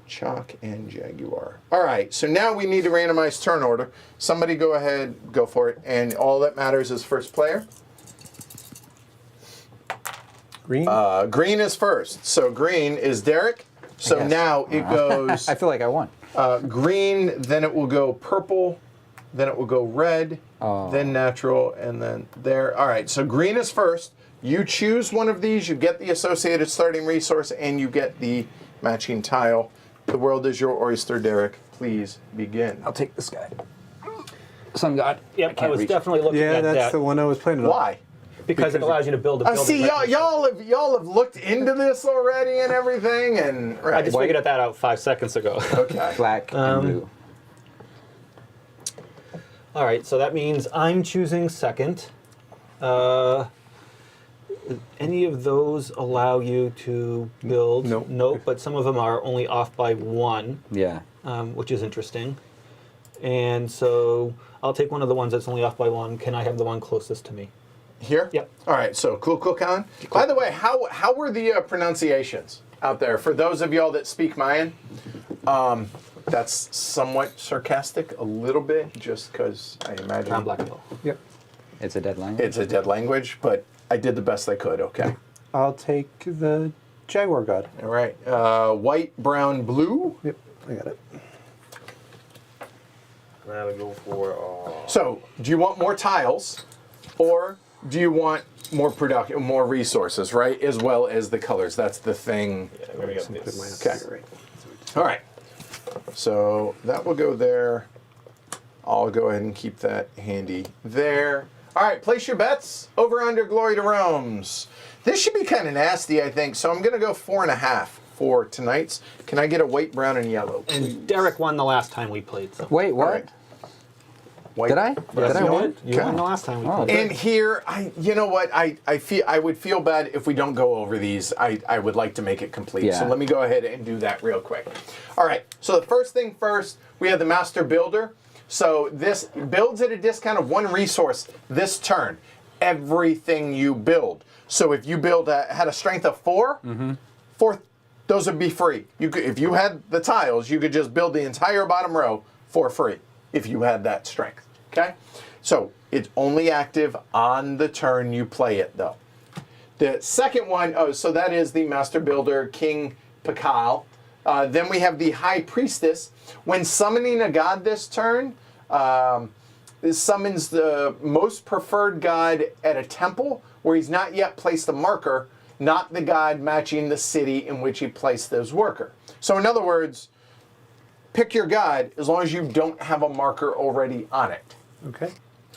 Chalk, and Jaguar. All right, so now we need to randomize turn order. Somebody go ahead, go for it, and all that matters is first player. Green? Green is first. So green is Derek. So guess. now it goes I feel like I won. green, then it will go purple, then it will go red, then natural, and then there. All right, so green is first. You choose one of these, you get the associated starting resource, and you get the matching tile. The world is your oyster, Derek. Please begin. I'll take this guy. Sun God. Yep, I can't was reach definitely looking Yeah, at that's that the one I was planning on. Why? because it allows you to build a building. See, right y'all have looked into this already and everything, and I just figured that out 5 seconds ago. okay. Black and blue. All right, so that means I'm choosing second. Any of those allow you to build? Nope. Nope, but some of them are only off by one, Yeah. which is interesting. And so I'll take one of the ones that's only off by one. Can I have the one closest to me? Here? Yep. All right, so Kukulkan. By the way, how were the pronunciations out there? For those of y'all that speak Mayan, that's somewhat sarcastic, a little bit, just because I imagine Brown, black, and yellow. Yep. It's a dead line. it's a dead language, but I did the best I could, okay. I'll take the Jaguar God. All right, white, brown, blue. Yep, I got it. I'm gonna go for So, do you want more tiles, or do you want more production, more resources, right? As well as the colors. That's the thing. I'm gonna get this. Okay. All right. So that will go there. I'll go ahead and keep that handy there. All right, place your bets. Over under Glory to Rome's. This should be kind of nasty, I think. So I'm going to go 4.5 for tonight's. Can I get a white, brown, and yellow, please? And Derek won the last time we played. So. Wait, what? All right. White. Did I? Yes, Did I you win? did. You won the last time we Oh, played. And here, you know what? I would feel bad if we don't go over these. I would like to make it complete. Yeah. So let me go ahead and do that real quick. All right. So the first thing first, we have the Master Builder. So this builds at a discount of 1 resource this turn. Everything you build. So if you had a strength of 4, 4, those would be free. You could, if you had the tiles, you could just build the entire bottom row for free if you had that strength. Okay? So it's only active on the turn you play it, though. The second one, so that is the Master Builder, King Pakal. Then we have the High Priestess. When summoning a god this turn, this summons the most preferred god at a temple where he's not yet placed a marker, not the god matching the city in which he placed his worker. So in other words, pick your god as long as you don't have a marker already on it. Okay.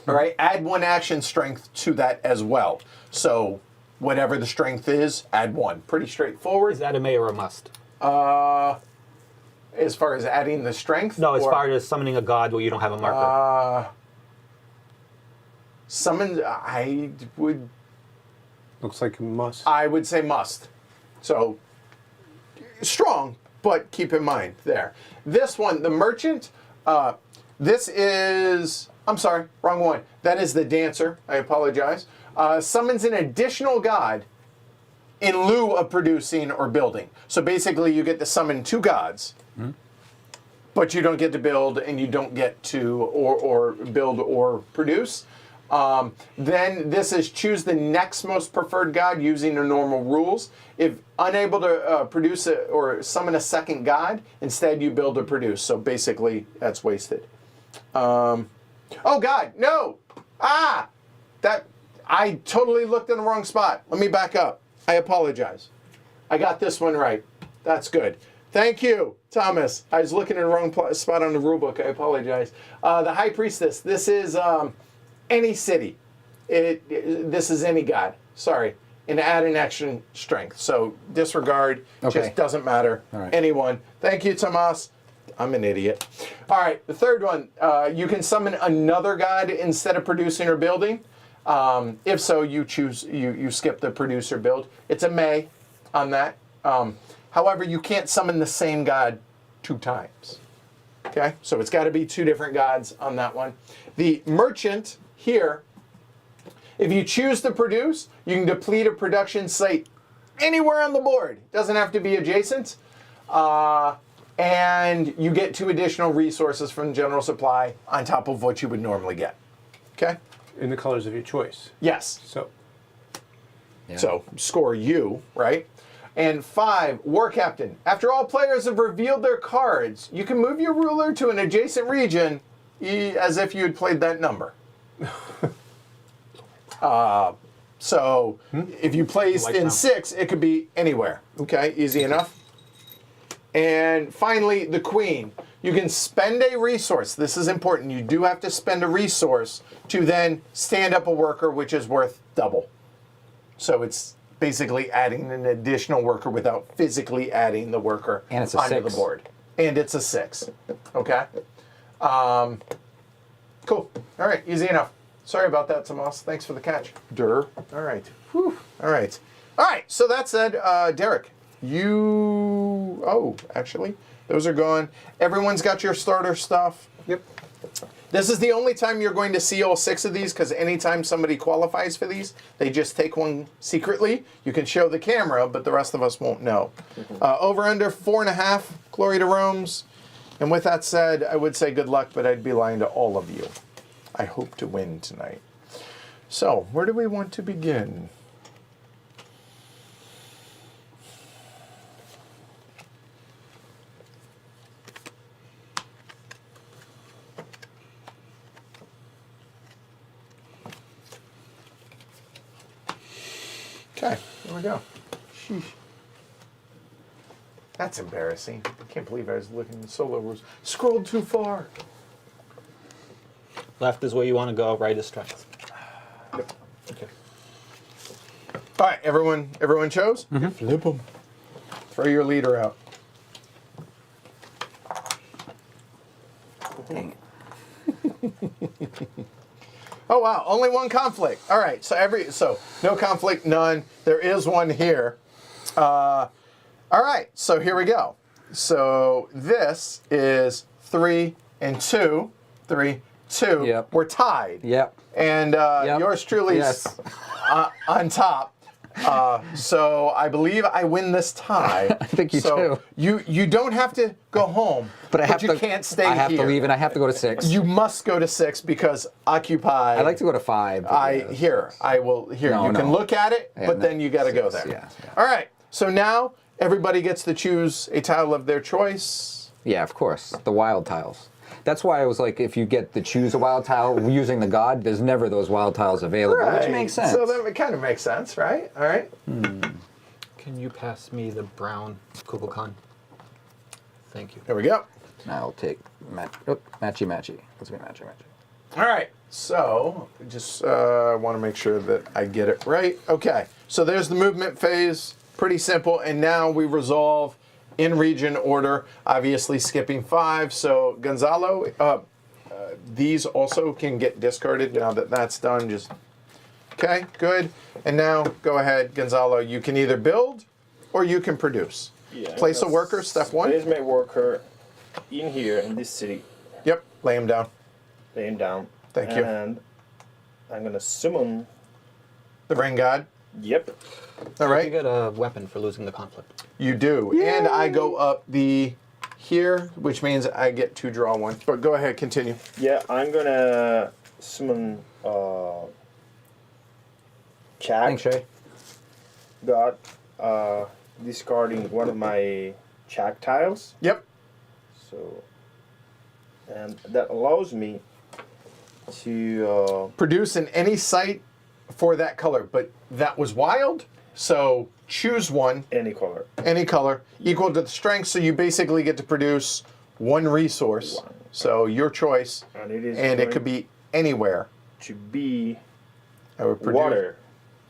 All right, add 1 action strength to that as well. So whatever the strength is, add 1. Pretty straightforward. Is that a may or a must? As far as adding the strength? No, as or- far as summoning a god where you don't have a marker. Summon, I would Looks like a must. say must. So, strong, but keep in mind there. This one, the merchant, this is, I'm sorry, wrong one. That is the dancer, I apologize. Summons an additional god in lieu of producing or building. So basically you get to summon 2 gods, but you don't get to build and you don't get to or build or produce. Then this is choose the next most preferred god using the normal rules. If unable to produce or summon a second god, instead you build or produce. So basically that's wasted. Oh God, no! That I totally looked in the wrong spot. Let me back up. I apologize. I got this one right. That's good. Thank you, Thomas. I was looking in the wrong spot on the rulebook. I apologize. The High Priestess. This is any city. This is any god. Sorry. And add an action strength. So disregard. Okay. Just doesn't matter. All right. Anyone. Thank you, Tamás. I'm an idiot. All right. The third one. You can summon another god instead of producing or building. If so, you choose, you skip the producer build. It's a may on that. However, you can't summon the same god 2 times. Okay, so it's got to be 2 different gods on that one. The merchant here, if you choose to produce, you can deplete a production site anywhere on the board. It doesn't have to be adjacent. And you get 2 additional resources from general supply on top of what you would normally get. Okay? In the colors of your choice. Yes. So, Yeah. So score U, right? And 5, War Captain. After all players have revealed their cards, you can move your ruler to an adjacent region as if you had played that number. So if you placed in 6, it could be anywhere. Okay, easy enough. And finally, the Queen. You can spend a resource. This is important. You do have to spend a resource to then stand up a worker, which is worth double. So it's basically adding an additional worker without physically adding the worker And it's a onto 6. the board. And it's a 6. Okay? Cool. All right, easy enough. Sorry about that, Tamás. Thanks for the catch. All right. Whew. All right. All right, so that said, Derek, you... Oh, actually, those are gone. Everyone's got your starter stuff. Yep. This is the only time you're going to see all 6 of these, because anytime somebody qualifies for these, they just take one secretly. You can show the camera, but the rest of us won't know. Over under 4.5 Glory to Rome's. And with that said, I would say good luck, but I'd be lying to all of you. I hope to win tonight. So, where do we want to begin? Okay, here we go. Sheesh. That's embarrassing. I can't believe I was looking at solo rules. Scrolled too far. Left is where you want to go. Right is strength. Okay. All right, everyone chose? Flip them. Throw your leader out. Dang it. Oh wow, only one conflict. All right, so no conflict, none. There is one here. All right, so here we go. So this is 3 and 2. 3, 2. Yep. We're tied. Yep. And Yep. yours truly's Yes. on top. So I believe I win this tie. I think you so do. You don't have to go home, But I have you to. can't stay I have here. to leave, and I have to go to 6. You must go to 6 because occupy. I like to go to 5. but I yeah. here. I will here. No, you can no. look at it, Yeah, but no, then you got to go 6, there. yeah. All right. So now everybody gets to choose a tile of their choice. Yeah, of course. The wild tiles. That's why I was like, if you get to choose a wild tile using the god, there's never those wild tiles available, which makes sense. So that kind of makes sense, right? All right. Can you pass me the brown Kukulkan? Thank you. Here we go. Now I'll take matchy. Let's be matchy. All right. So just want to make sure that I get it right. Okay. So there's the movement phase. Pretty simple. And now we resolve in region order, obviously skipping 5. So Gonzalo, these also can get discarded now that that's done. Just okay, good. And now go ahead, Gonzalo. You can either build or you can produce. Yeah, Place a worker, step 1. Place my worker in here in this city. Yep, lay him down. Lay him down. Thank you. And I'm gonna summon. The rain god. Yep. All You right, get a weapon for losing the conflict. you do. And I go up the here, which means I get to draw 1. But go ahead, continue. Yeah, I'm gonna summon. Chak Thanks, Shay. God. Discarding one of my Chak tiles. Yep. So, and that allows me to Produce in any site for that color, but that was wild. So choose one, any color. any color, equal to the strength. So you basically get to produce 1 resource. One. So your choice, And it is and it going could be anywhere. to be I would produce. water.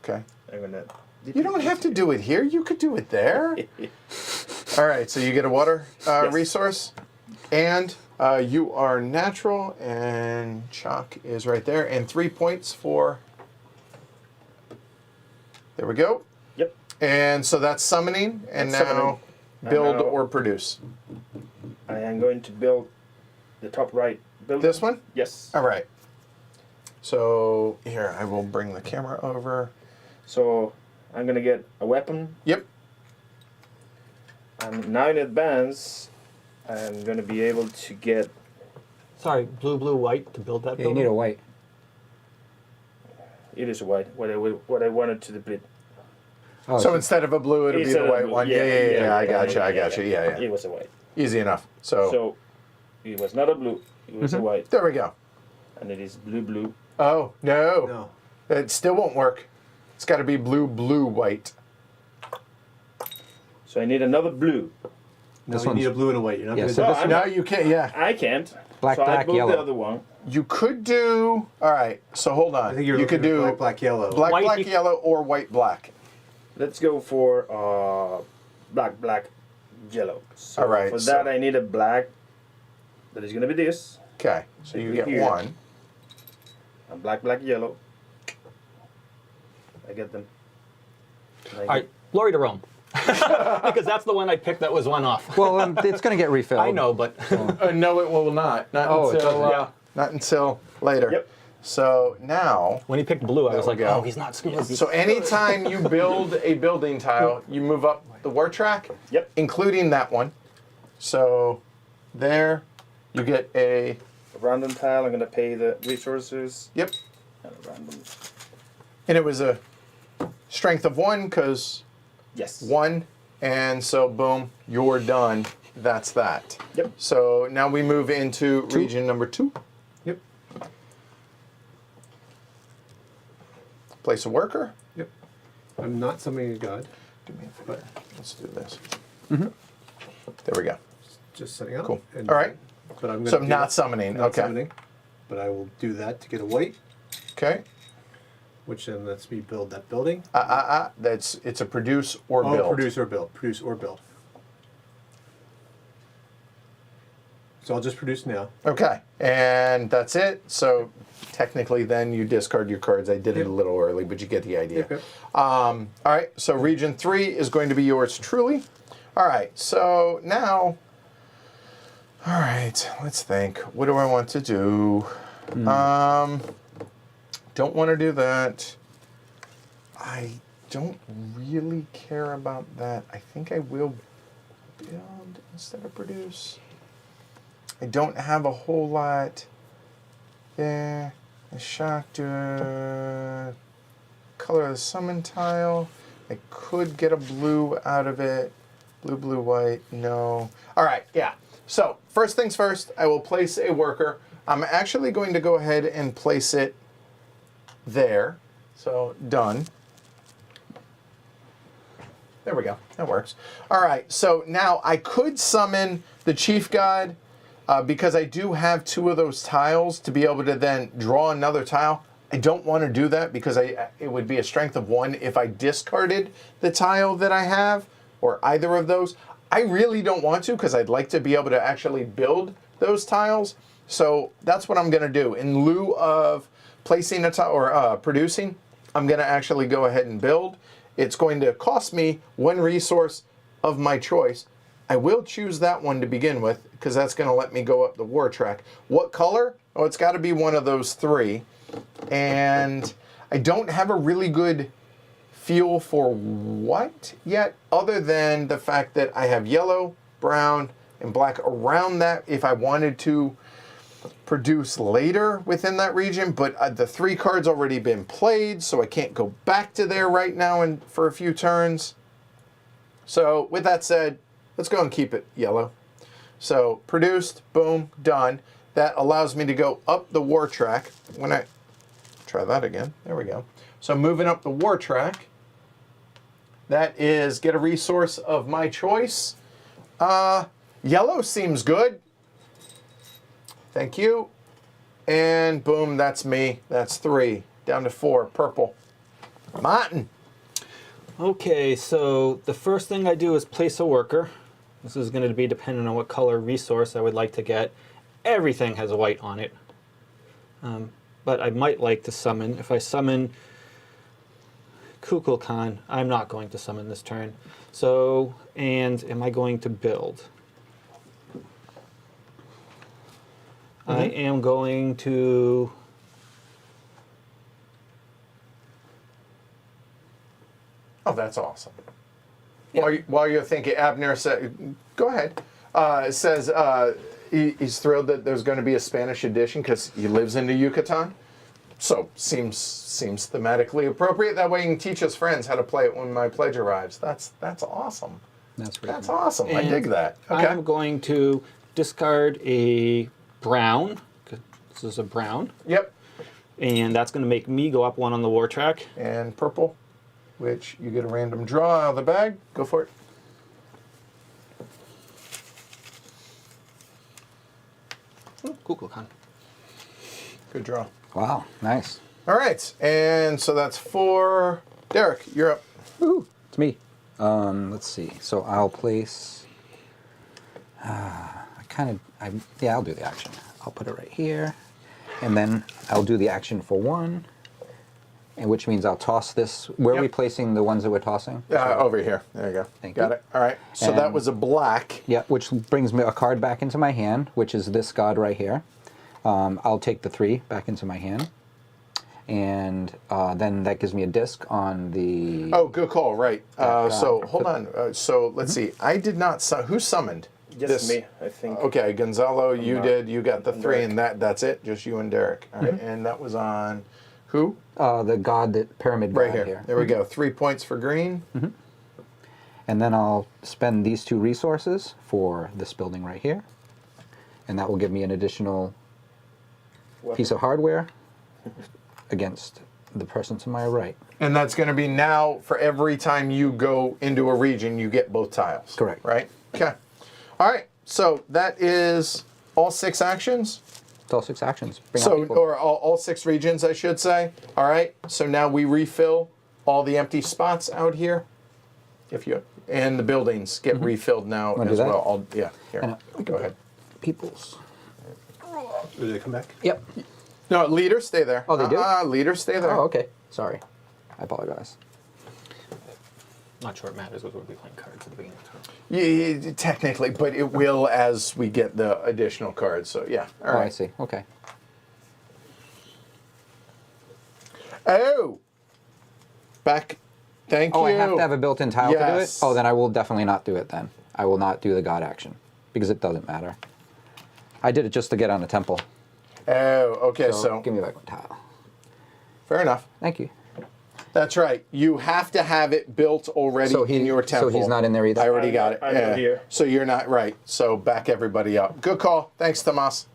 Okay. I'm gonna. You don't have to do it here. You could do it there. All right. So you get a water Yes. resource, and you are natural, and Chalk is right there, and 3 points for. There we go. Yep. And so that's summoning, and That's now summoning. build And now- or produce. I am going to build the top right building. This one? Yes. All right. So here, I will bring the camera over. So I'm gonna get a weapon, Yep. and now in advance, I'm gonna be able to get. Sorry, blue, white to build that Yeah, you building? need a white. It is white. What I wanted to deplete. Oh, So instead of a blue, it'll be Instead the of white blue. one. Yeah, I got you. Yeah. It was a white. Easy enough. So, So it was not a blue. It was a white, there we go. and it is blue. Oh, no. No. It still won't work. It's got to be blue, white. So I need another blue. No, This you need one's- a blue and a white. You're not Yeah, going so to this do No, you can't. Yeah. I can't. Black, so I black, moved yellow. the other one. You could do. All right. So hold on. I think you're you looking could at do black, black, yellow. black, White, black, you- yellow, or white, black. Let's go for black, yellow. So All right, for so- that I need a black. That is gonna be this. Okay. So you get Here. one. And black, yellow. I get them. And I All right, glory to Rome. Because that's the one I picked that was one off. Well, it's going to get refilled. I know, but No, it will not. Not Oh, it until. doesn't. Yeah. Not until later. Yep. So now. when he picked blue, I was There like, we go. oh, he's not scuba. So anytime you build a building tile, you move up the war track, Yep. including that one. So there, you get a. A random tile. I'm gonna pay the resources. Yep. And a random. And it was a strength of 1 because Yes. 1, and so boom, you're done. That's that. Yep. So now we move into region number 2. Yep. Place a worker. Yep. I'm not summoning a god. Do me a favor. Let's do this. There we go. Just setting up. Cool. And- All right. But I'm going So not summoning. Not Okay. summoning. But I will do that to get a white, Okay. which then lets me build that building. It's a produce or build. Produce or build. Produce or build. So I'll just produce now. Okay, and that's it. So technically, then you discard your cards. I did it Yep. a little early, but you get the idea. Okay. All right, so region 3 is going to be yours truly. All right, so now, all right, let's think. What do I want to do? Don't want to do that. I don't really care about that. I think I will build instead of produce. I don't have a whole lot there. A shot color of the summon tile. I could get a blue out of it. Blue, white, no. All right, yeah. So first things first, I will place a worker. I'm actually going to go ahead and place it there. So done. There we go. That works. All right. So now I could summon the chief god because I do have 2 of those tiles to be able to then draw another tile. I don't want to do that because it would be a strength of 1 if I discarded the tile that I have or either of those. I really don't want to because I'd like to be able to actually build those tiles. So that's what I'm going to do. In lieu of placing a tile or producing, I'm going to actually go ahead and build. It's going to cost me 1 resource of my choice. I will choose that one to begin with because that's going to let me go up the war track. What color? Oh, it's got to be one of those 3. And I don't have a really good feel for what yet, other than the fact that I have yellow, brown, and black around that if I wanted to produce later within that region, but the 3 cards already been played, so I can't go back to there right now and for a few turns. So with that said, let's go and keep it yellow. So produced, boom, done. That allows me to go up the war track. When I try that again, there we go. So moving up the war track, that is get a resource of my choice. Yellow seems good. Thank you. And boom, that's me. That's 3. Down to 4. Purple. Martin. Okay, so the first thing I do is place a worker. This is going to be dependent on what color resource I would like to get. Everything has a white on it. But I might like to summon. If I summon Kukulkan, I'm not going to summon this turn. So, and am I going to build? I am going to... Oh, that's awesome. While you're thinking, Abner said, go ahead. Says he's thrilled that there's going to be a Spanish edition because he lives in the Yucatán. So seems thematically appropriate. That way you can teach us friends how to play it when my pledge arrives. That's awesome. That's pretty That's cool. awesome. I And dig that. Okay. I'm going to discard a brown. 'Cause this is a brown. Yep. And that's going to make me go up one on the war track. And purple, which you get a random draw out of the bag. Go for it. Kukulkan. Good draw. Wow, nice. All right, and so that's 4. Derek, you're up. Woohoo, it's me. Let's see. So I'll place. I'll do the action. I'll put it right here, and then I'll do the action for 1, and which means I'll toss this. Where are we Yep. placing the ones that we're tossing? Over here. There you go. Thank Got you. it. All right. So that And- was a black. Yeah, which brings me a card back into my hand, which is this god right here. I'll take the 3 back into my hand, and then that gives me a disc on the. Oh, good call. Right. So God. hold on. So let's see. I did not. Who summoned? Just this? me, I think. Okay, Gonzalo, you not- did. You got the I'm 3, Derek. and that's it. Just you and Derek. All right. And that was on who? The god, that pyramid Right god here. There we go. 3 points for green. And then I'll spend these 2 resources for this building right here. And that will give me an additional piece of hardware against the person to my right. And that's going to be now for every time you go into a region, you get both tiles. Correct. Right? Okay. All right. So that is all 6 actions. It's all 6 actions. Bring out So, people. or all 6 regions, I should say. All right. So now we refill all the empty spots out here. And the buildings get refilled now Wanna do as that? well. Here. And, Go ahead. Peoples. Did they come back? Yep. No, leaders, stay there. Oh, they do? Leaders, stay there. Oh, okay. Sorry. I apologize. Not sure it matters because we'll be playing cards at the beginning of the turn. Yeah, technically, but it will as we get the additional cards. So yeah. All Oh, right. I see. Okay. Oh. Back. Thank you. Oh, I have to have a built-in tile to do it? Yes. Oh, then I will definitely not do it then. I will not do the god action because it doesn't matter. I did it just to get on a temple. Oh, okay. So give me back my tile. fair enough. Thank you. That's right. You have to have it built already So in your temple. So he's not in there either? I already got it. I'm not here. So you're not right. So back everybody up. Good call. Thanks, Tamás.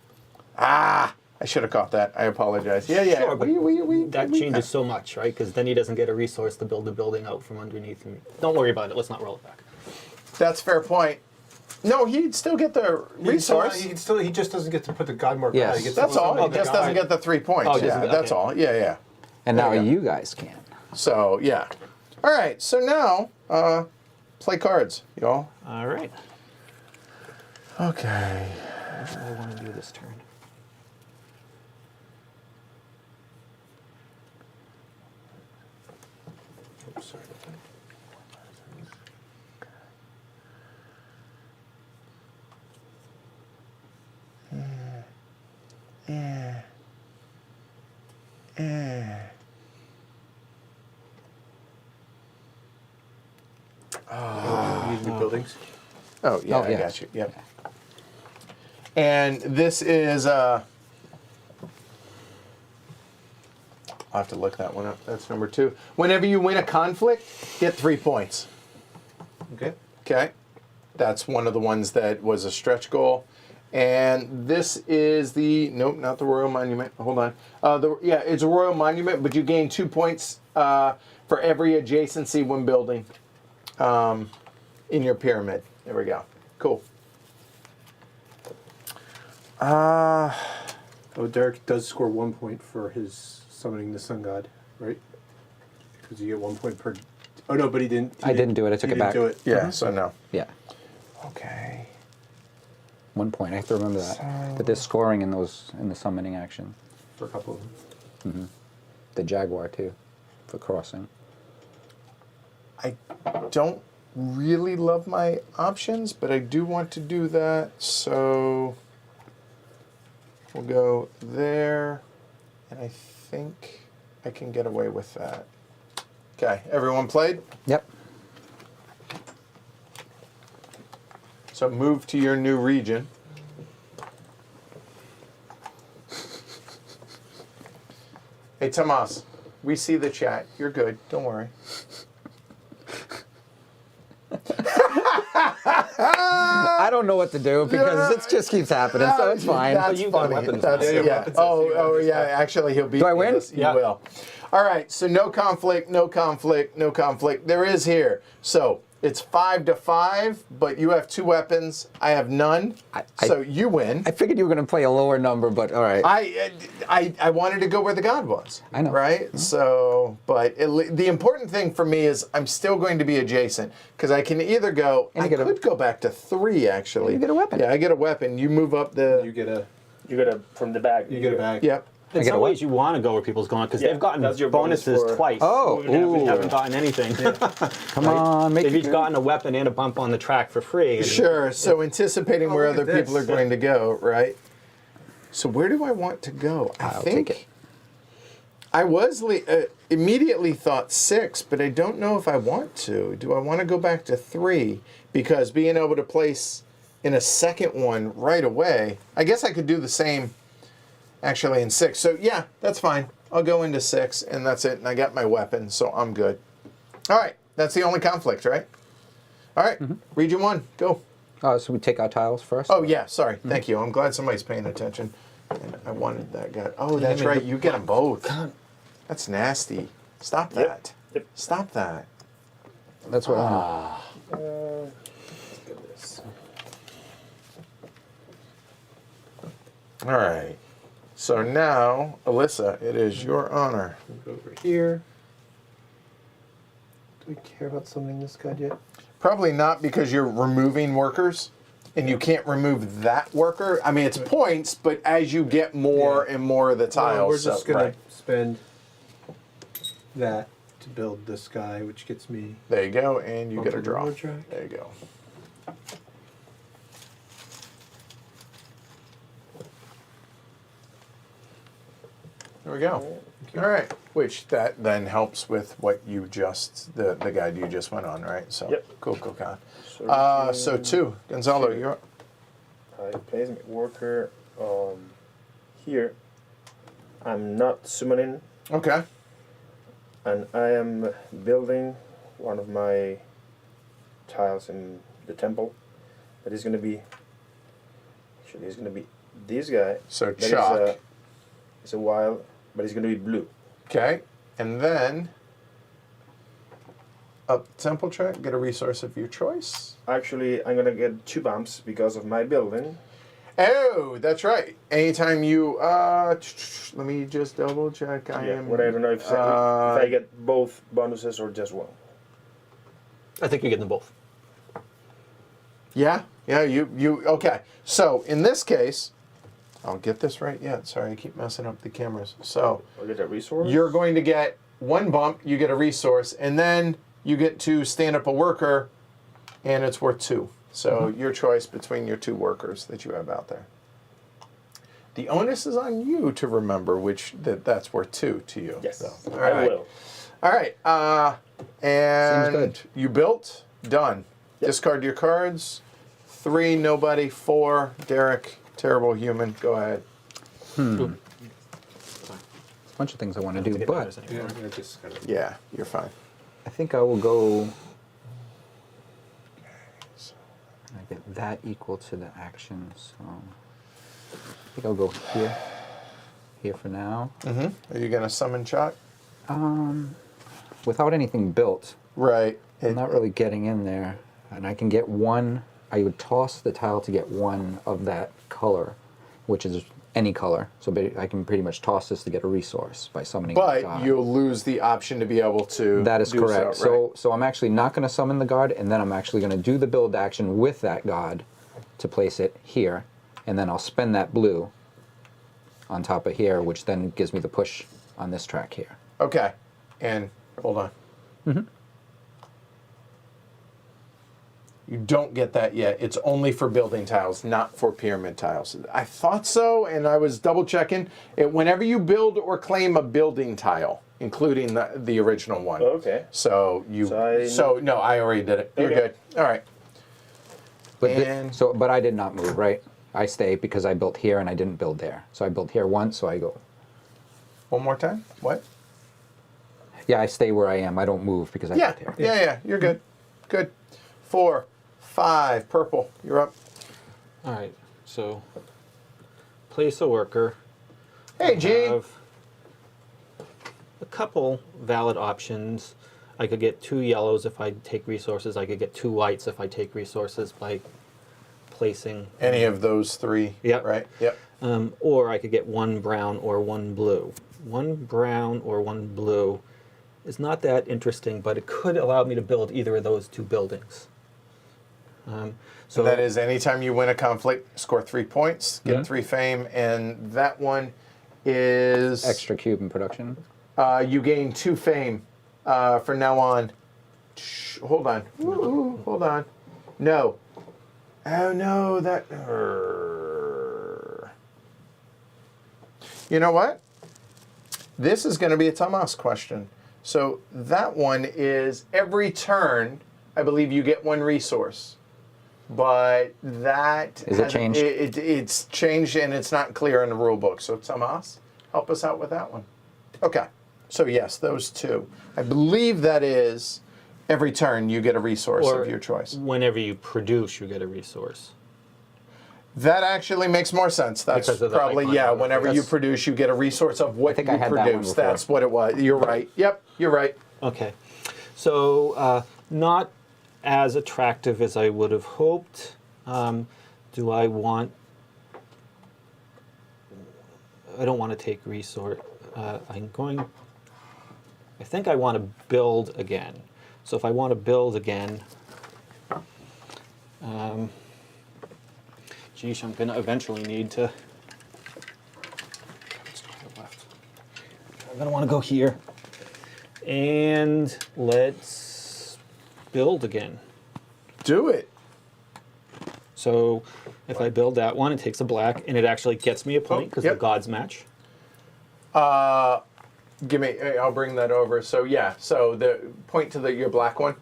I should have caught that. I apologize. Yeah. Sure, but that we- changes so much, right? Because then he doesn't get a resource to build the building out from underneath him. Don't worry about it. Let's not roll it back. That's a fair point. No, he'd still get the resource. He just doesn't get to put the god mark. Yes. He gets That's to put all. the He just god. doesn't get the 3 points. Oh, just- yeah, that's okay. all. Yeah. And There now you go. you guys can. So yeah. All right. So now, play cards, y'all. All right. Okay. What do I want to do this turn? Oops, sorry. Use new buildings. Oh yeah, Oh, I yeah. got you. Yep. And this is I'll have to look that one up. That's number 2. Whenever you win a conflict, get 3 points. Okay. Okay. That's one of the ones that was a stretch goal. And this is nope, not the Royal Monument. Hold on. It's a Royal Monument, but you gain 2 points for every adjacency when building in your pyramid. There we go. Cool. Oh, Derek does score 1 point for his summoning the sun god, right? Because you get 1 point per. Oh no, but he didn't. I didn't do it. I took he it back. Didn't do it. Yeah, so no. Yeah. Okay. 1 point. I have to remember that. But there's scoring in the summoning action. For a couple of them. The jaguar too, for crossing. I don't really love my options, but I do want to do that, so we'll go there, and I think I can get away with that. Okay, everyone played? Yep. So move to your new region. Hey, Tamás, we see the chat. You're good. Don't worry. I don't know what to do because it just keeps happening, so it's fine. That's you got funny. weapons That's, now. Yeah, yeah. weapons. Oh, yeah. Actually, he'll beat Do I me win? this- You Yeah. will. All right. So no conflict. No conflict. No conflict. There is here. So it's 5-5, but you have 2 weapons. I have none. So you win. I figured you were going to play a lower number, but all right. I wanted to go where the god was. I know. Right? So, but the important thing for me is I'm still going to be adjacent because I can either go. And I you get could go back to 3 actually. You get a weapon. Yeah, I get a weapon. You move up the. You get a from the bag. you get a bag. Yep. In get a some what? ways, you want to go where people's going because Yeah, they've gotten that's your bonus bonuses for- twice. Oh, we haven't ooh. gotten anything. Come on, make They've it each good. gotten a weapon and a bump on the track for free. and- Sure. So anticipating where look other at people are this. going to go, right? So where do I want to go? I I'll think take it. I was immediately thought 6, but I don't know if I want to. Do I want to go back to 3? Because being able to place in a second one right away, I guess I could do the same actually in 6. So yeah, that's fine. I'll go into 6 and that's it. And I got my weapon, so I'm good. All right. That's the only conflict, right? All right. Region 1, go. So we take our tiles first? Oh, yeah, sorry. Thank you. I'm glad somebody's paying attention. And I wanted that guy. Oh, that's right. You get them both. That's nasty. Stop that. Yep. Stop that. That's what All right. So now, Alyssa, it is your honor. Go over here. Do we care about summoning this god yet? Probably not because you're removing workers and you can't remove that worker. I mean, it's points, but as you get more and more of the tiles. We're just so, gonna right. spend that to build this guy, which gets me. There you go, and you get a Bumper draw. reward track. There you go. There we go. All right. Which that then helps with what you just the guide you just went on, right? So Yep. cool, cool, cool. So So 2, Gonzalo, you're up. I place my worker here. I'm not summoning, Okay. and I am building one of my tiles in the temple. That is going to be. Actually, it's going to be this guy. So That is chalk. it's a wild, but it's going to be blue. Okay. And then up the temple track, get a resource of your choice. Actually, I'm going to get 2 bumps because of my building. Oh, that's right. Anytime you let me just double check. I am What I don't know if I get both bonuses or just one. I think you get them both. Yeah, you okay. So in this case, I'll get this right yet. Sorry, I keep messing up the cameras. So I'll get a resource. you're going to get 1 bump, you get a resource, and then you get to stand up a worker, and it's worth 2. So your choice between your 2 workers that you have out there. The onus is on you to remember which that's worth 2 to you. Yes, So, all I right. will. All right. And good. you built. Done. Yep. Discard your cards. 3, nobody. 4, Derek. Terrible human. Go ahead. a bunch of things I want to do, Get but bonus Yeah, anymore. I'm gonna just kind of. Yeah, you're fine. I think I will go. I get that equal to the action, so I think I'll go here. Here for now. Are you going to summon Chalk? Without anything built, Right. I'm not really getting in there. And I can get 1. I would toss the tile to get 1 of that color, which is any color. So I can pretty much toss this to get a resource by summoning the But god. you'll lose the option to be able to. That is do correct. So, right. So I'm actually not going to summon the god, and then I'm actually going to do the build action with that god to place it here, and then I'll spend that blue on top of here, which then gives me the push on this track here. Okay. And hold on. You don't get that yet. It's only for building tiles, not for pyramid tiles. I thought so, and I was double checking. Whenever you build or claim a building tile, including the original one. Okay. So you. So no, I already did it. You're Okay. good. All right. But And- but I did not move, right? I stay because I built here and I didn't build there. So I built here once, so I go. One more time. What? Yeah, I stay where I am. I don't move because I Yeah, get here. yeah. You're good. Good. 4, 5, purple. You're up. All right, so place a worker. Hey, I G. have a couple valid options. I could get 2 yellows if I take resources. I could get 2 whites if I take resources by placing. Any of those 3. Yep. Right. Yep. Or I could get 1 brown or 1 blue. 1 brown or 1 blue is not that interesting, but it could allow me to build either of those 2 buildings. So That is anytime you win a conflict, score 3 points, get Yeah. 3 fame, and that one is Extra cube in production. you gain 2 fame from now on. Hold on. Ooh, hold on. No. Oh no, that. You know what? This is going to be a Tamás question. So that one is every turn, I believe you get 1 resource. But that Is it changed? It's changed and it's not clear in the rule book. So Tamás, help us out with that one. Okay. So yes, those 2. I believe that is every turn you get a resource or of your choice. whenever you produce, you get a resource. That actually makes more sense. That's Because of the probably, icon. yeah, whenever you That's- produce, you get a resource of what think you I had that one produce. before. That's what it was. You're right. Yep, you're right. Okay, so not as attractive as I would have hoped. Do I want? I don't want to take resource. I'm going. I think I want to build again. So if I want to build again, geesh, I'm gonna eventually need to. I'm gonna want to go here, and let's build again. Do it. So if I build that one, it takes a black, and it actually gets me a point because yep. the gods match. Give me. I'll bring that over. So yeah. So the point to your black one.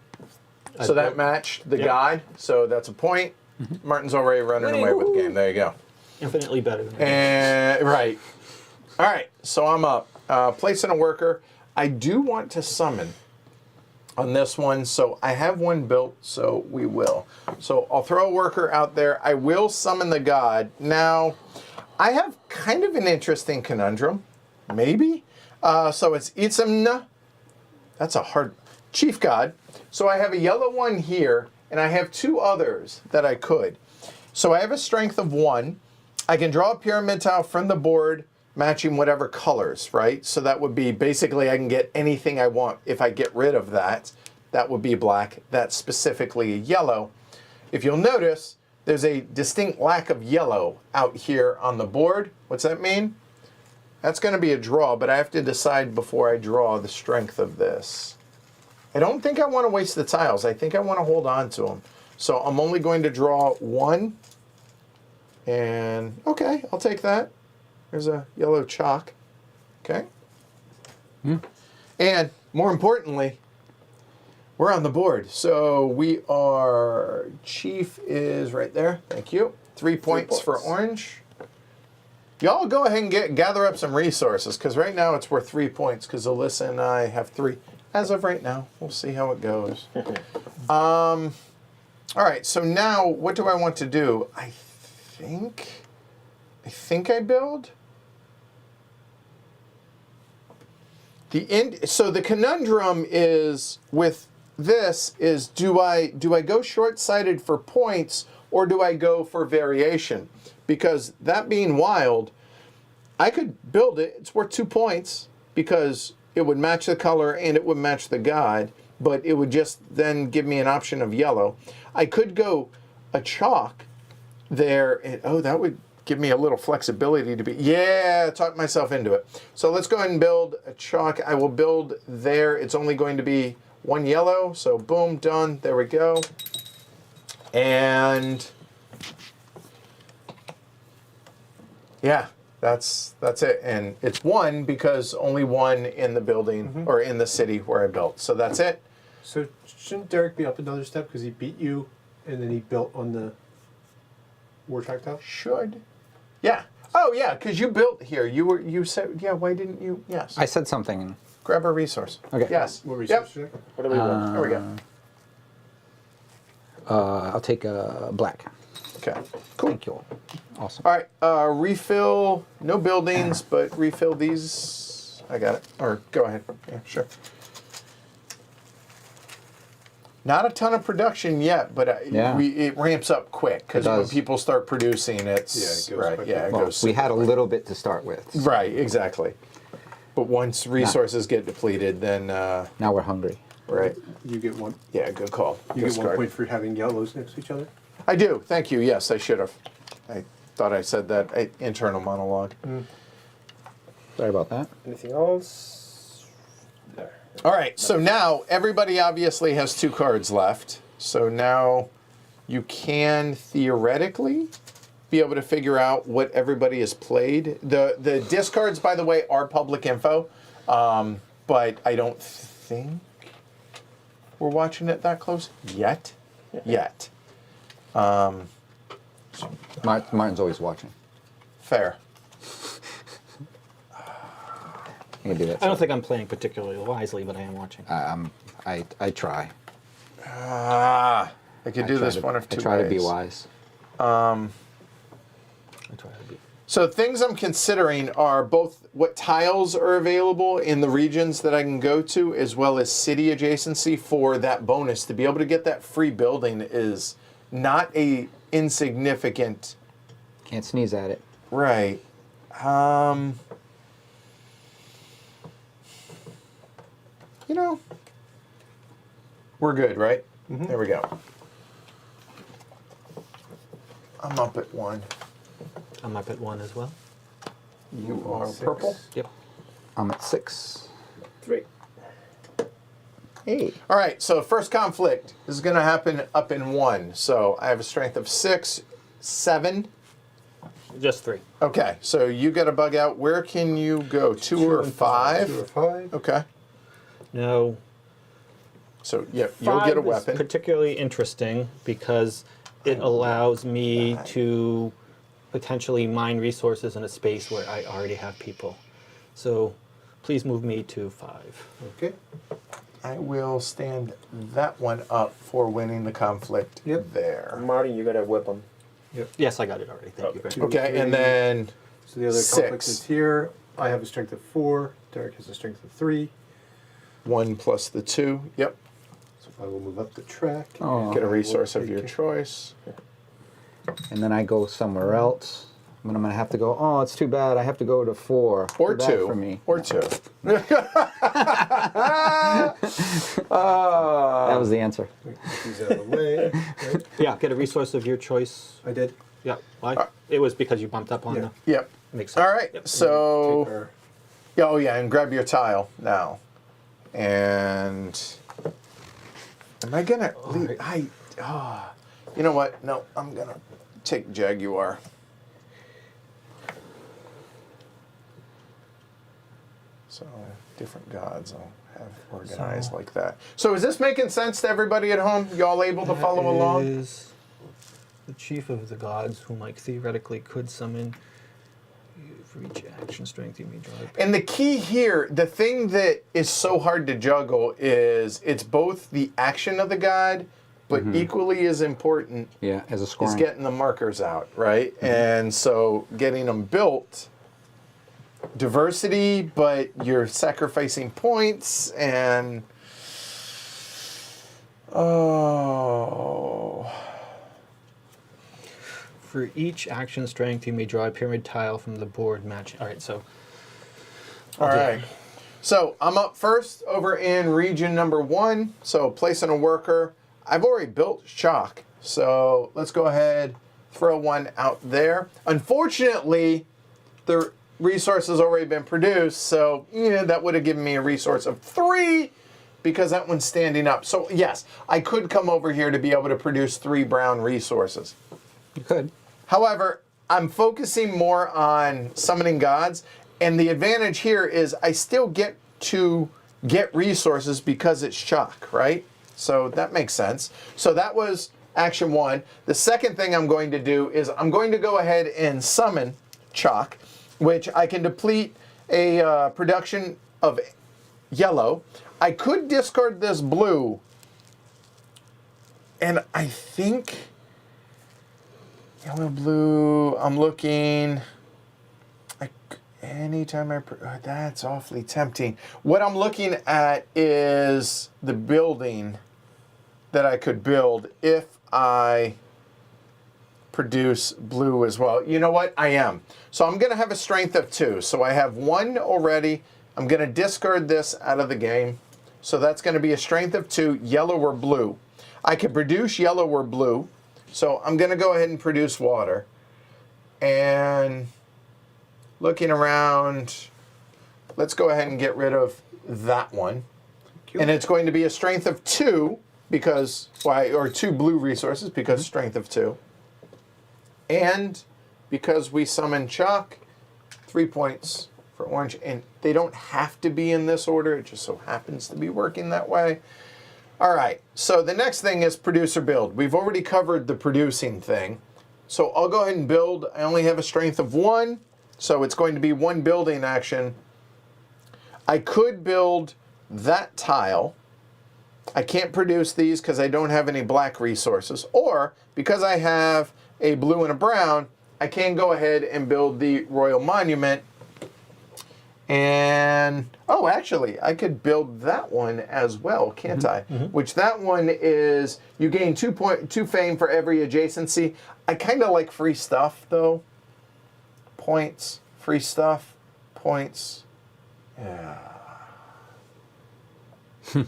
So that built- matched the Yep. guide. So that's a point. Martin's already running away with the game. There you go. Infinitely better than that. And right. All right. So I'm up. Placing a worker. I do want to summon on this one. So I have one built. So we will. So I'll throw a worker out there. I will summon the god. Now, I have kind of an interesting conundrum. Maybe. So it's Itzamna. That's a hard chief god. So I have a yellow one here, and I have 2 others that I could. So I have a strength of 1. I can draw a pyramid tile from the board, matching whatever colors, right? So that would be basically I can get anything I want. If I get rid of that, that would be black. That's specifically a yellow. If you'll notice, there's a distinct lack of yellow out here on the board. What's that mean? That's going to be a draw, but I have to decide before I draw the strength of this. I don't think I want to waste the tiles. I think I want to hold on to them. So I'm only going to draw 1. And, okay, I'll take that. There's a yellow chalk. Okay. And, more importantly, we're on the board. So we are, chief is right there. Thank you. 3 points for points. orange. Y'all go ahead and gather up some resources, because right now it's worth 3 points, because Alyssa and I have 3. As of right now, we'll see how it goes. All right, so now what do I want to do? I think I build. So the conundrum is with this is do I go short-sighted for points or do I go for variation? Because that being wild, I could build it. It's worth 2 points because it would match the color and it would match the god, but it would just then give me an option of yellow. I could go a chalk there. And, oh, that would give me a little flexibility to be, yeah, talk myself into it. So let's go ahead and build a chalk. I will build there. It's only going to be 1 yellow. So boom, done. There we go. And yeah, that's it. And it's 1 because only 1 in the building or in the city where I built. So that's it. So shouldn't Derek be up another step because he beat you and then he built on the war tactile? Should. Yeah. Oh yeah, because you built here. You said yeah. Why didn't you? Yes. I said something. Grab a resource. Okay. Yes. What Yep. resource check? What do we want? There we go. I'll take a black. Okay. Cool. Thank you. Awesome. All right. Refill. No buildings, but refill these. I got it. Or go ahead. Yeah. Sure. Not a ton of production yet, but Yeah. it ramps up quick because It when does. people start producing, it's Yeah, it goes right. quickly. Yeah, it Well, goes. we had a little bit to start with. Right, exactly. But once resources get depleted, then Now we're hungry. right. You get one. Yeah, good call. You get 1 Discard. point for having yellows next to each other. I do. Thank you. Yes, I should have. I thought I said that internal monologue. Sorry about that. Anything else? There. All right. So now everybody obviously has 2 cards left. So now you can theoretically be able to figure out what everybody has played. The discards, by the way, are public info, but I don't think we're watching it that close yet. Yet. Martin's always watching. Fair. I can do that. I don't think I'm playing particularly wisely, but I am watching. I try. I could do this one of 2 I try ways. to be wise. I try to be. So things I'm considering are both what tiles are available in the regions that I can go to, as well as city adjacency for that bonus. To be able to get that free building is not a insignificant. Can't sneeze at it. Right. You know, we're good, right? There we go. I'm up at 1. I'm up at 1 as well. You are 6. purple. Yep. I'm at 6. 3. Hey. All right, so first conflict is going to happen up in 1. So I have a strength of 6, 7. Just 3. Okay, so you got to bug out. Where can you go? 2 or 5? 2 or 5. Okay. No. So yeah, you'll get a 5 is weapon. particularly interesting because it allows me to potentially mine resources in a space where I already have people. So please move me to 5. Okay. I will stand that one up for winning the conflict Yep. there. Martin, you got a weapon. Yes, I got it already. Thank you very much. Okay, and then So the other conflict 6. is here. I have a strength of 4. Derek has a strength of 3. 1 plus the 2. Yep. So I will move up the track. Oh. Get a I will resource of take your it. choice. And then I go somewhere else. But I'm going to have to go, oh, it's too bad. I have to go to 4. Or Too bad 2. for me. Or 2. That was the answer. These out of the way. Right? Yeah, get a resource of your choice. I did. Yeah. Why? It was because you bumped up on Yeah. the. Yep. Makes sense. All right, Yep. so... Take our- Oh yeah, and grab your tile now. And am I gonna leave? You know what? No, I'm gonna take Jaguar. So different gods I'll have organized like that. So is this making sense to everybody at home? Y'all able to follow along? Is the chief of the gods, whom I theoretically could summon. For each action strength you may draw. And the key here, the thing that is so hard to juggle is it's both the action of the god, but equally as important Yeah, as a is scoring. getting the markers out, right? And so getting them built, diversity, but you're sacrificing points and For each action strength, you may draw a pyramid tile from the board matching. All right, so. all right. So I'm up first over in region number 1. So placing a worker. I've already built shock. So let's go ahead, throw one out there. Unfortunately, the resource has already been produced. So yeah, that would have given me a resource of 3 because that one's standing up. So yes, I could come over here to be able to produce 3 brown resources. You could. However, I'm focusing more on summoning gods, and the advantage here is I still get to get resources because it's shock, right? So that makes sense. So that was action 1. The second thing I'm going to do is I'm going to go ahead and summon chalk, which I can deplete a production of yellow. I could discard this blue, and I think yellow, blue, I'm looking, anytime that's awfully tempting. What I'm looking at is the building that I could build if I produce blue as well. You know what? I am. So I'm going to have a strength of 2. So I have 1 already. I'm going to discard this out of the game. So that's going to be a strength of 2, yellow or blue. I can produce yellow or blue. So I'm going to go ahead and produce water. And looking around, let's go ahead and get rid of that one. And it's going to be a strength of 2 because, or 2 blue resources because strength of 2. And because we summon chalk, 3 points for orange. And they don't have to be in this order. It just so happens to be working that way. All right, so the next thing is producer build. We've already covered the producing thing. So I'll go ahead and build. I only have a strength of 1, so it's going to be 1 building action. I could build that tile. I can't produce these because I don't have any black resources. Or, because I have a blue and a brown, I can go ahead and build the Royal Monument. And, oh, actually, I could build that one as well, can't I? Which that one is, you gain 2 fame for every adjacency. I kind of like free stuff, though. Points, free stuff, points. Yeah. I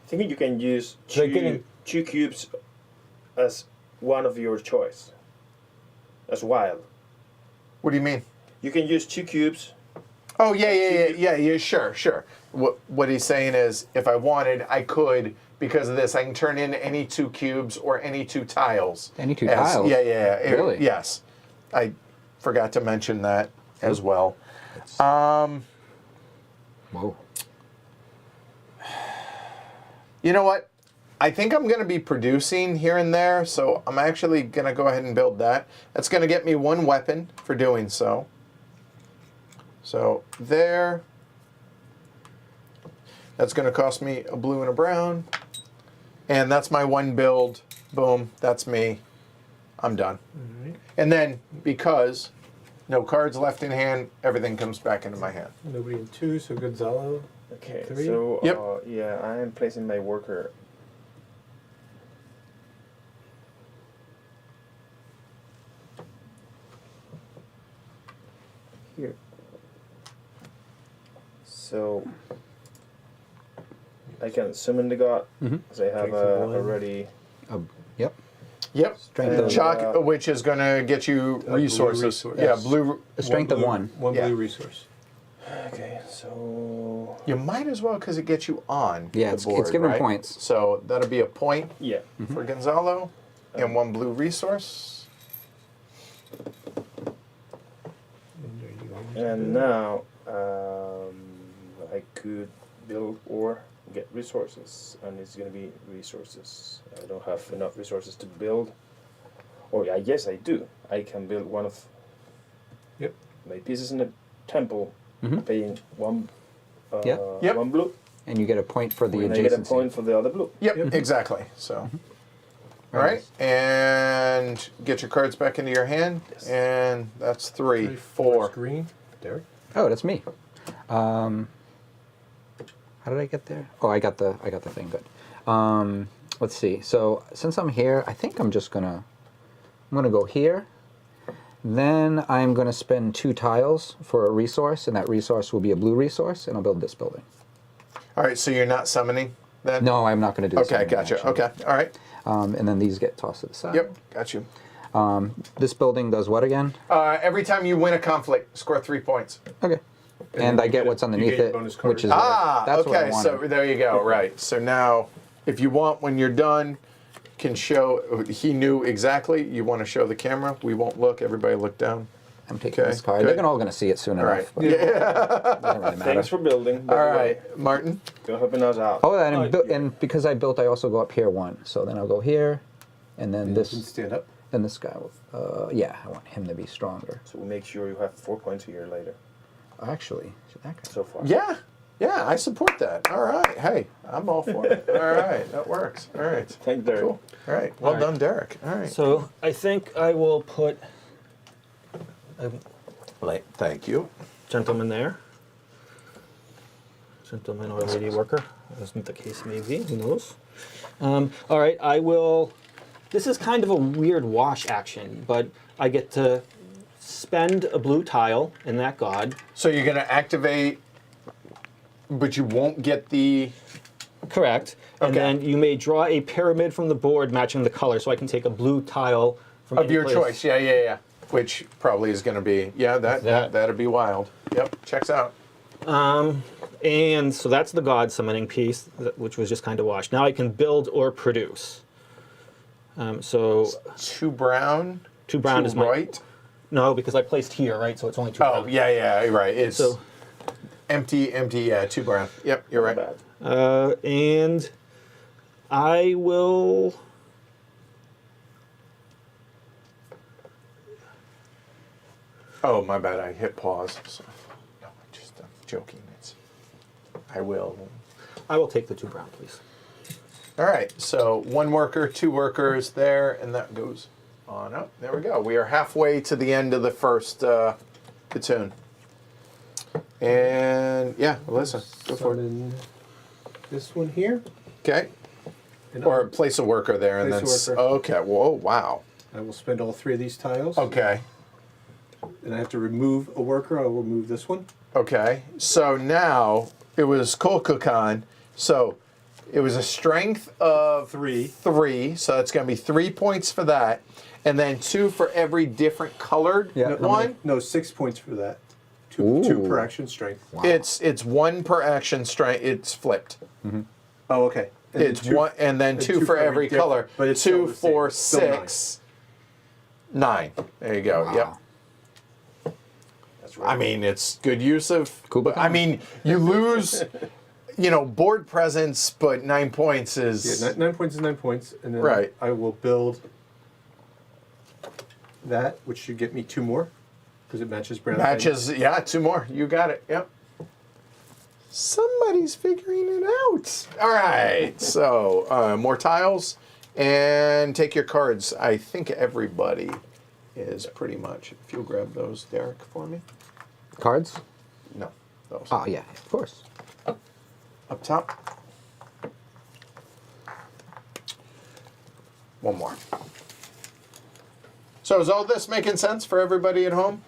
think you can use two cubes as one of your choice. As wild. What do you mean? You can use 2 cubes. Oh, yeah, sure. What he's saying is, if I wanted, I could, because of this, I can turn in any 2 cubes or any 2 tiles. Any 2 tiles? Yeah. Really? Yes. I forgot to mention that as well. Whoa. You know what? I think I'm going to be producing here and there, so I'm actually going to go ahead and build that. That's going to get me 1 weapon for doing so. So there. That's going to cost me a blue and a brown. And that's my 1 build. Boom. That's me. I'm done. And then, because no cards left in hand, everything comes back into my hand. Nobody in 2, so Gonzalo. Okay, 3. so Yep. yeah, I am placing my worker. Here. So I can summon the god, because I have Strength of 1. already. Yep. Yep. Strength of Chalk, which is going to get you blue resources. resource. Yeah, Yes. blue. A strength of 1. 1 Yeah. blue resource. Okay, so You might as well, because it gets you on Yeah, the it's board, giving right? points. So that'll be a point yeah. for Gonzalo and 1 blue resource. And now I could build or get resources, and it's going to be resources. I don't have enough resources to build, or I guess I do. I can build one of my pieces in the temple, paying 1 Yep. 1 blue, And you get a point for the and I get a adjacency. point for the other blue. Yep, exactly. So, all right, and get your cards back into your hand, Yes. and that's 3, 3, 4. green. Derek. Oh, that's me. How did I get there? Oh, I got the thing. Good. Let's see. So since I'm here, I think I'm gonna go here. Then I'm gonna spend 2 tiles for a resource, and that resource will be a blue resource, and I'll build this building. All right, so you're not summoning then? No, I'm not gonna do this. Okay, gotcha. Okay, all right. And then these get tossed to the side. Yep, got you. This building does what again? Every time you win a conflict, score 3 points. Okay. And And then I you get get what's a- you underneath get it, bonus card. which is what that's what I okay, wanted. so there you go. Right. So now, if you want, when you're done, can show. He knew exactly. You want to show the camera. We won't look. Everybody look down. I'm taking Okay, this card. good. They're all going to see it soon All enough. right. But Yeah. it doesn't really matter. Thanks for building. by All the way. right, Martin. You're helping us out. Oh, and because I built, I also go up here 1. So then I'll go here, and then You this, can stand up. Then this guy will, yeah, I want him to be stronger. So we make sure you have 4 points a year later. Actually, should that guy? So far. Yeah, yeah, I support that. All right, hey, I'm all for it. All right, that works. All right, Thank Derek. cool. All right, well All right. done, Derek. All right. So I think I will put a Thank you. gentleman there. Gentleman or lady worker, isn't the case may be, who knows. All right, I will, this is kind of a weird wash action, but I get to spend a blue tile in that god. So you're gonna activate, but you won't get the. Correct. And Okay. then you may draw a pyramid from the board matching the color, so I can take a blue tile from Of any your place. choice, yeah. Which probably is going to be, that'd be wild. Yep, checks out. And so that's the god summoning piece, which was just kind of washed. Now I can build or produce. So 2 brown. 2 brown 2 is my white. no, because I placed here, right? So it's only 2 Oh, brown. yeah, right. It's So empty, yeah, 2 brown. Yep, you're right. Not bad. and I will. Oh, my bad, I hit pause. So, no, I'm joking. I will. I will take the 2 brown, please. All right, so 1 worker, 2 workers there, and that goes on up. There we go. We are halfway to the end of the first Catoon. And yeah, Alyssa, go for it. Summon this one here. Okay. And Or place a worker there, and then. Place a worker. Okay. Whoa! Wow. I will spend all 3 of these tiles. Okay. And I have to remove a worker. I will remove this one. Okay. So now it was Kolkukan. So it was a strength of 3. 3. So that's going to be 3 points for that, and then 2 for every different colored Yeah. one. No, 6 points for that. 2 per Ooh. action strength. Wow. It's 1 per action strength. It's flipped. Oh, okay. And It's then 2 1, and then 2 for every different- color. But it's still 2, the same. 4, Still 9. 6, 9. There you go. Wow. Yep. That's right. I mean, it's good use of. Kublai Khan. I mean, you lose, board presence, but 9 points is. Yeah, 9 points is 9 points. And then Right. I will build that, which should get me 2 more. Because it matches brown. Matches, yeah, 2 more. You got it. Yep. Somebody's figuring it out. All right. So, more tiles and take your cards. I think everybody is pretty much. If you'll grab those, Derek, for me. Cards? No, those. Oh, yeah, of course. Up top. 1 more. So is all this making sense for everybody at home?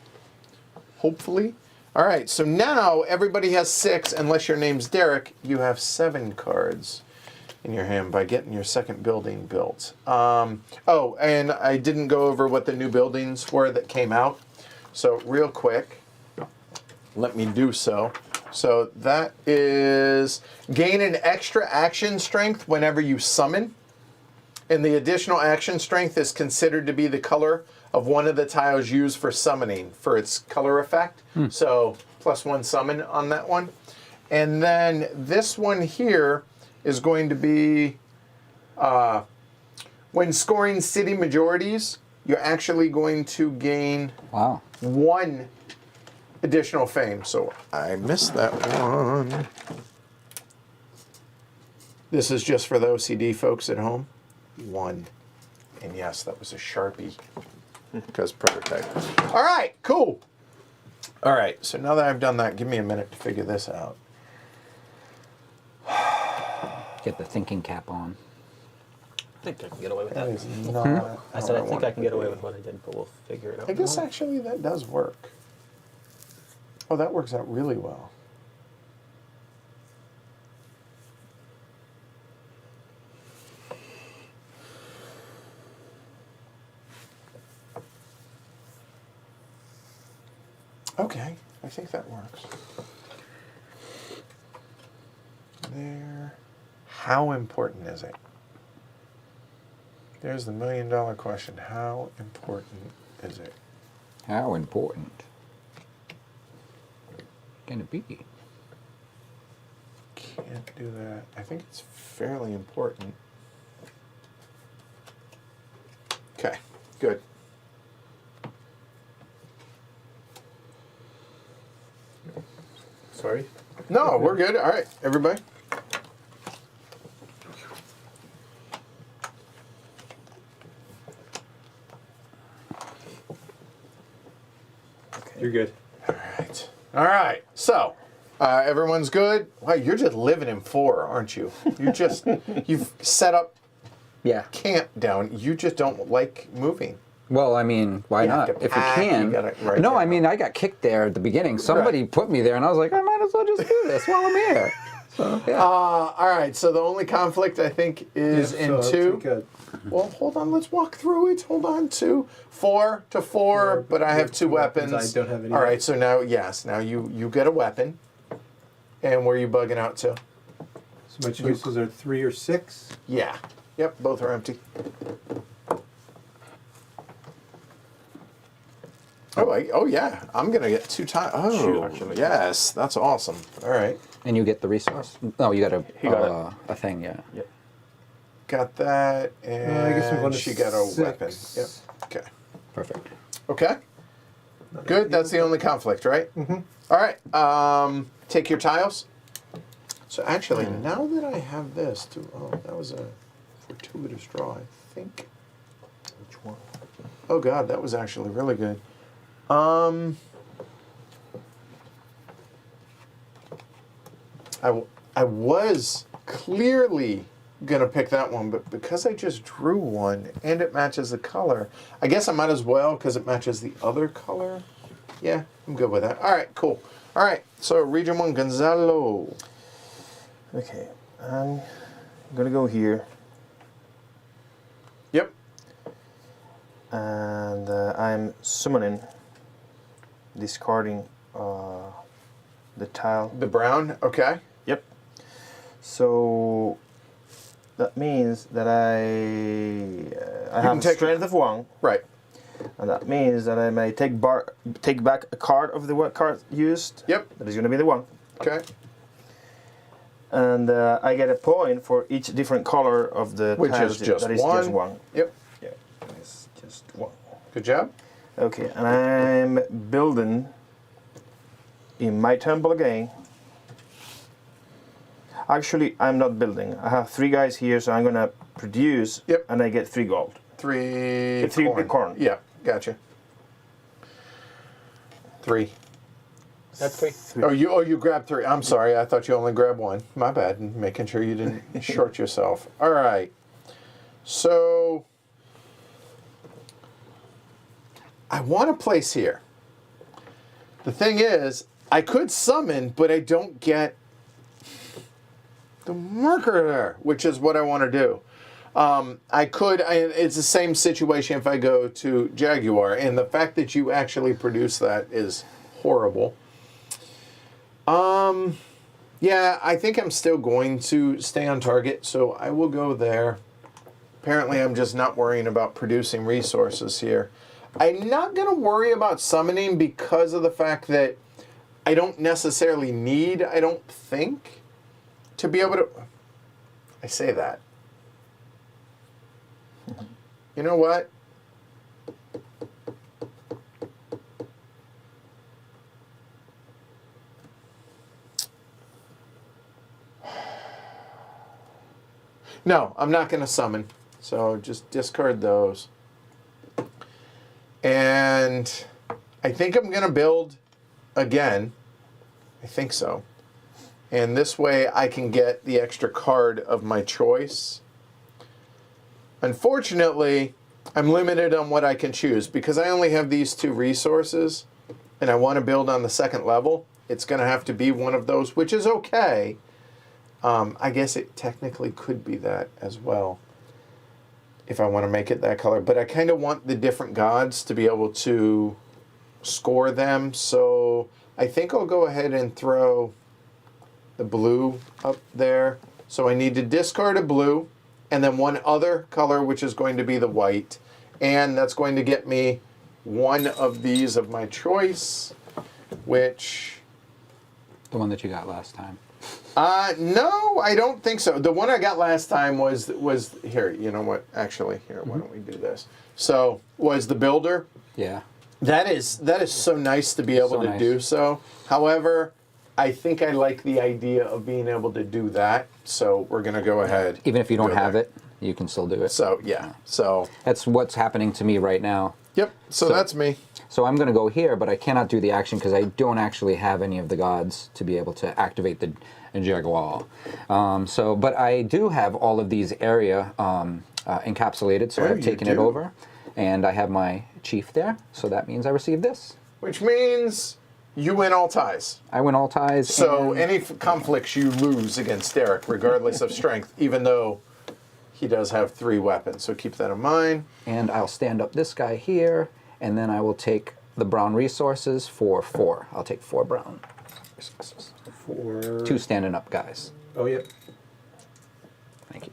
Hopefully. All right, so now everybody has 6, unless your name's Derek, you have 7 cards in your hand by getting your second building built. Oh, and I didn't go over what the new buildings were that came out. So real quick, let me do so. So that is gain an extra action strength whenever you summon. And the additional action strength is considered to be the color of one of the tiles used for summoning for its color effect. So +1 summon on that one. And then this one here is going to be when scoring city majorities, you're actually going to gain Wow. 1 additional fame. So I missed that one. This is just for the OCD folks at home. 1. And yes, that was a Sharpie because prototype. All right, cool. All right, so now that I've done that, give me a minute to figure this out. Get the thinking cap on. I think I can get away with That that. is not. I said I how think want I it can to get away be. with what I did, but we'll figure it out. I guess actually that does work. Oh, that works out really well. Okay, I think that works. There. How important is it? There's the $1 million question. How important is it? How important can it be? Can't do that. I think it's fairly important. Okay. Good. Sorry. No, we're good. All right, everybody. You're good. All right. All right. So, everyone's good. Wow, you're just living in 4, aren't you? You've set up Yeah. camp down. You just don't like moving. Well, I mean, why You have not? to If you pack, can. you gotta- right, No, right. I mean, I got kicked there at the beginning. Somebody put me there, and I was like, I might as well just do this while I'm here. So, yeah. All right. So the only conflict I think is in I'll 2. take a- Well, hold on. Let's walk through it. Hold on. 2, 4 to 4. But I have 2 weapons. I don't have any. All right. So now, yes. Now you get a weapon. And where are you bugging out to? So my choices are 3 or 6. Yeah. Yep. Both are empty. Oh yeah. I'm gonna get 2 times. Oh, actually. yes. That's awesome. All right. And you get the resource? No, you got He got a thing, yeah. Yeah. Got that. And I guess I'm going to she got a 6. weapon. Yep. Okay. Perfect. Okay. Good. That's the only conflict, right? Mm-hmm. All right. Take your tiles. So actually, now that I have this, that was a fortuitous draw, I think. Which one? Oh God, that was actually really good. I was clearly gonna pick that one, but because I just drew one and it matches the color, I guess I might as well because it matches the other color. Yeah, I'm good with that. All right, cool. All right, so Region 1, Gonzalo. Okay, I'm gonna go here, Yep. and I'm summoning, discarding the tile. The brown, okay. Yep. So that means that I can have a take- strength of 1, Right. and that means that I may take back a card of the card used. Yep. That is going to be the 1. Okay. And I get a point for each different color of the Which tiles. is just that is one. just 1. Yep. Yeah, it's just 1. Good job. Okay, and I'm building in my temple again. Actually, I'm not building. I have 3 guys here, so I'm gonna produce. Yep. And I get 3 gold. 3 Three corn. Yeah, gotcha. 3. That's 3. You grabbed 3. I'm sorry. I thought you only grabbed 1. My bad. Making sure you didn't short yourself. All right. So I want to place here. The thing is, I could summon, but I don't get the marker there, which is what I want to do. It's the same situation if I go to Jaguar, and the fact that you actually produce that is horrible. Yeah, I think I'm still going to stay on target, so I will go there. Apparently, I'm just not worrying about producing resources here. I'm not going to worry about summoning because of the fact that I don't necessarily need, I don't think, to be able to... I say that. You know what? No, I'm not going to summon. So just discard those. And I think I'm going to build again. I think so. And this way I can get the extra card of my choice. Unfortunately, I'm limited on what I can choose because I only have these 2 resources and I want to build on the 2nd level. It's going to have to be one of those, which is okay. I guess it technically could be that as well if I want to make it that color. But I kind of want the different gods to be able to score them. So I think I'll go ahead and throw the blue up there. So I need to discard a blue and then one other color, which is going to be the white. And that's going to get me one of these of my choice, which... The one that you got last time. No, I don't think so. The one I got last time was here. You know what? Actually, here. Why don't we do this? So was the builder. Yeah. That is so nice to be able So to nice. do so. However, I think I like the idea of being able to do that. So we're gonna go ahead. Even if you don't go have there. it, you can still do it. So yeah. So That's what's happening to me right now. yep. So that's me. So I'm going to go here, but I cannot do the action because I don't actually have any of the gods to be able to activate the Jaguar. But I do have all of these area encapsulated, so Oh, I've you taken it do. over, and I have my chief there. So that means I receive this. Which means you win all ties. I win all ties. So and any conflicts you lose against Derek, regardless of strength, even though he does have 3 weapons. So keep that in mind. and I'll stand up this guy here, and then I will take the brown resources for 4. I'll take 4 brown resources. For 2 standing up guys. Oh yeah. Thank you.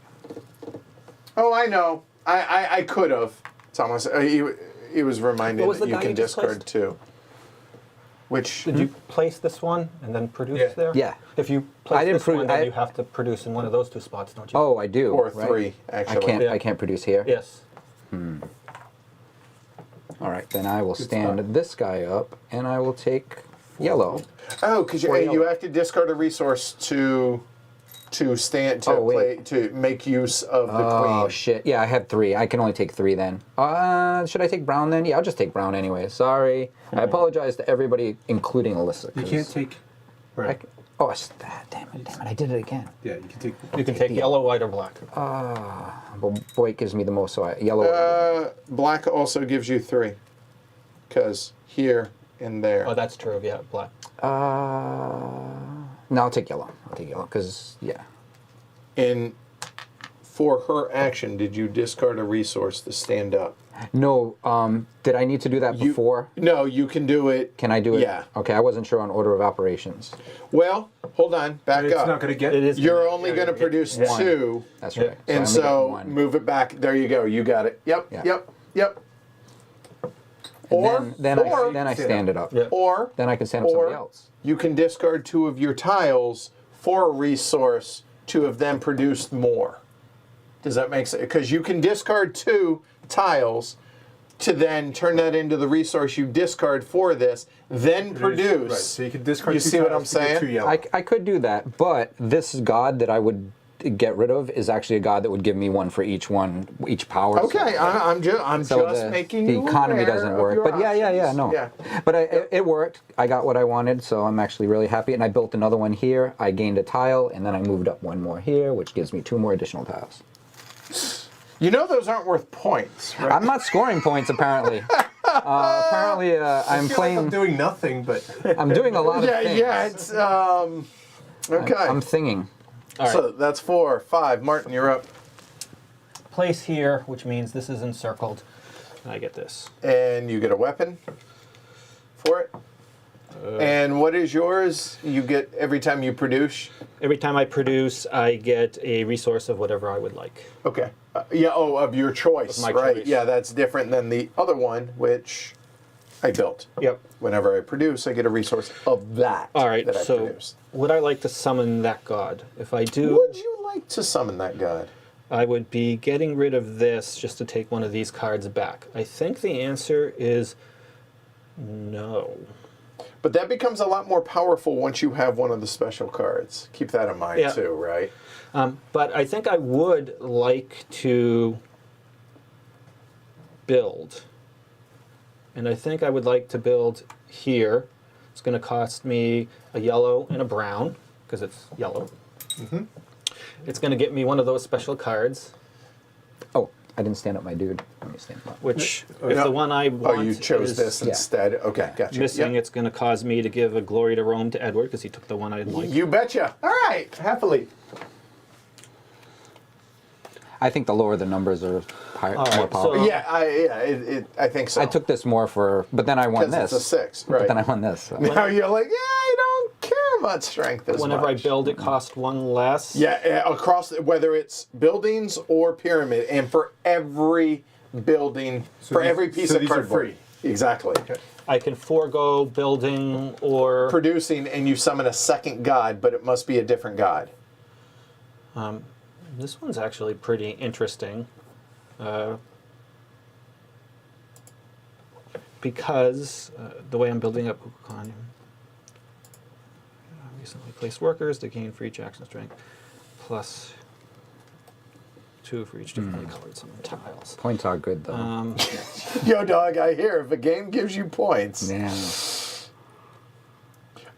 Oh, I know. I could have. Thomas, he was reminded What was that the you guy can you just discard placed? 2. Which Did you place this one and then produce Yeah. there? Yeah. If you I place didn't this one, pro- then I- you have to produce in one of those 2 spots, don't you? Oh, I do. or right? 3 actually. Yeah. I can't produce here. Yes. All right, then I will Good stand spot. this guy up, and I will take yellow. Oh, because you, Or you yellow. have to discard a resource to stand to Oh, wait. play to make use of the Oh queen. shit! Yeah, I had 3. I can only take 3 then. Should I take brown then? Yeah, I'll just take brown anyway. Sorry. I apologize to everybody, including Alyssa. You 'cause can't take. I Right. c- oh, damn it! I did it again. Yeah, you can take. You can take yellow, white, or black. But white gives me the most, so yellow. Black also gives you 3, because here and there. Oh, that's true. Yeah, black. No, I'll take yellow. I'll take yellow because yeah. And for her action, did you discard a resource to stand up? No. Did I need to do that You- before? No, you can do it. Can I do it? Yeah. Okay, I wasn't sure on order of operations. Well, hold on, back It's up. not going to get. It is. You're only going to produce One. 2, That's Yeah. right. and I only got so 1. move it back. There you go. You got it. Yep. Yeah. Yep. And Or then I stand stand it up. Yeah. or Then I can stand up somebody or else. you can discard 2 of your tiles for a resource to have then produced more. Does that make sense? Because you can discard 2 tiles to then turn that into the resource you discard for this, then produce. Right. So you can discard. You 2 see what tiles I'm to get saying? 2 yellow. I could do that, but this god that I would get rid of is actually a god that would give me 1 for each power. Okay, so- I'm just So making the you economy aware doesn't of work. your But yeah, options. no. Yeah. But it worked. I got what I wanted, so I'm actually really happy. And I built another one here. I gained a tile, and then I moved up 1 more here, which gives me 2 more additional tiles. You know those aren't worth points, right? I'm not scoring points, apparently. Apparently, I'm I feel like playing. I'm doing nothing, but I'm doing a lot of Yeah, things. yeah, it's okay. I'm thinking. All right. So that's 4, 5. Martin, you're up. Place here, which means this is encircled. And I get this. And you get a weapon for it. And what is yours? You get every time you produce. Every time I produce, I get a resource of whatever I would like. Okay. Yeah. Oh, of your choice, Of my right? choice. Yeah, that's different than the other one, which I built. Yep. Whenever I produce, I get a resource of that. All right. That I So, produced. would I like to summon that god? If I do, Would you like to summon that god? I would be getting rid of this just to take one of these cards back. I think the answer is no. But that becomes a lot more powerful once you have one of the special cards. Keep that in mind Yeah. too, right? But I think I would like to build. And I think I would like to build here. It's going to cost me a yellow and a brown, because it's yellow. It's going to get me one of those special cards, Oh, I didn't stand up my dude. Let me stand him up. which, Oh, if no. the one I want Oh, you chose is this yeah. instead. Okay, gotcha. missing, Yep. it's going to cause me to give a glory to Rome to Edward, because he took the one I didn't like. You betcha. All right, happily. I think the lower the numbers are All more right, powerful. so- Yeah, I think so. I took this more for, but then I won because this. it's a 6, right? But then I won this. so. Now you're like, yeah, I don't care about strength as Whenever much. I build, it costs 1 less. Yeah, across whether it's buildings or pyramid, and for every building, for these- every piece so of these are cardboard. free? Exactly. I can forego building or Producing, and you summon a second god, but it must be a different god. this one's actually pretty interesting. Because the way I'm building up Yucatán, recently placed workers to gain for each action strength, plus 2 for each differently colored summon tiles. Points are good though. Yo, dog, I hear if a game gives you points. Yeah.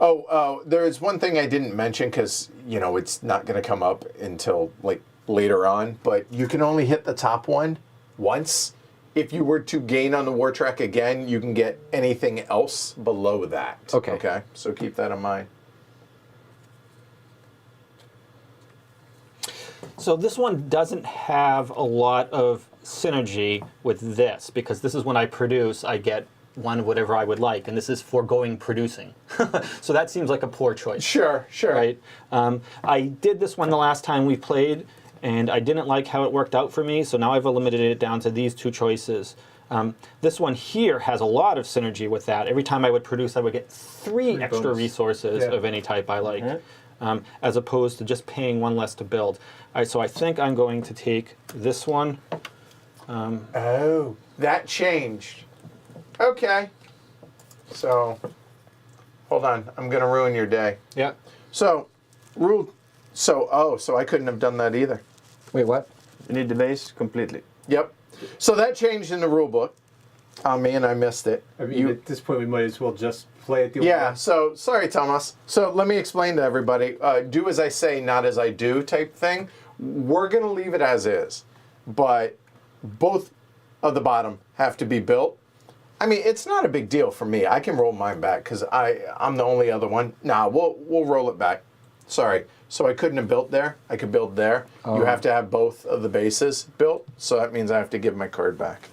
Oh, there is one thing I didn't mention because, you know, it's not going to come up until, like, later on, but you can only hit the top one once. If you were to gain on the war track again, you can get anything else below that. Okay. Okay, so keep that in mind. So this one doesn't have a lot of synergy with this, because this is when I produce, I get one whatever I would like, and this is foregoing producing. So that seems like a poor choice. Sure. Right? I did this one the last time we played, and I didn't like how it worked out for me, so now I've eliminated it down to these 2 choices. This one here has a lot of synergy with that. Every time I would produce, I would get 3 extra bonus. resources Yeah. of any type I like, as opposed to just paying 1 less to build. All right, so I think I'm going to take this one. Oh, that changed. Okay. So, hold on. I'm going to ruin your day. Yeah. So I couldn't have done that either. Wait, what? You need the base completely. Yep. So that changed in the rule book on me, and I missed it. I mean, at this point, we might as well just play it the Yeah, so sorry, Thomas. So let me explain to everybody. Do as I say, not as I do type thing. We're going to leave it as is. But both of the bottom have to be built. I mean, it's not a big deal for me. I can roll mine back because I'm the only other one. Nah, we'll roll it back. Sorry. So I couldn't have built there. I could build there. You have to have both of the bases built. So that means I have to give my card back.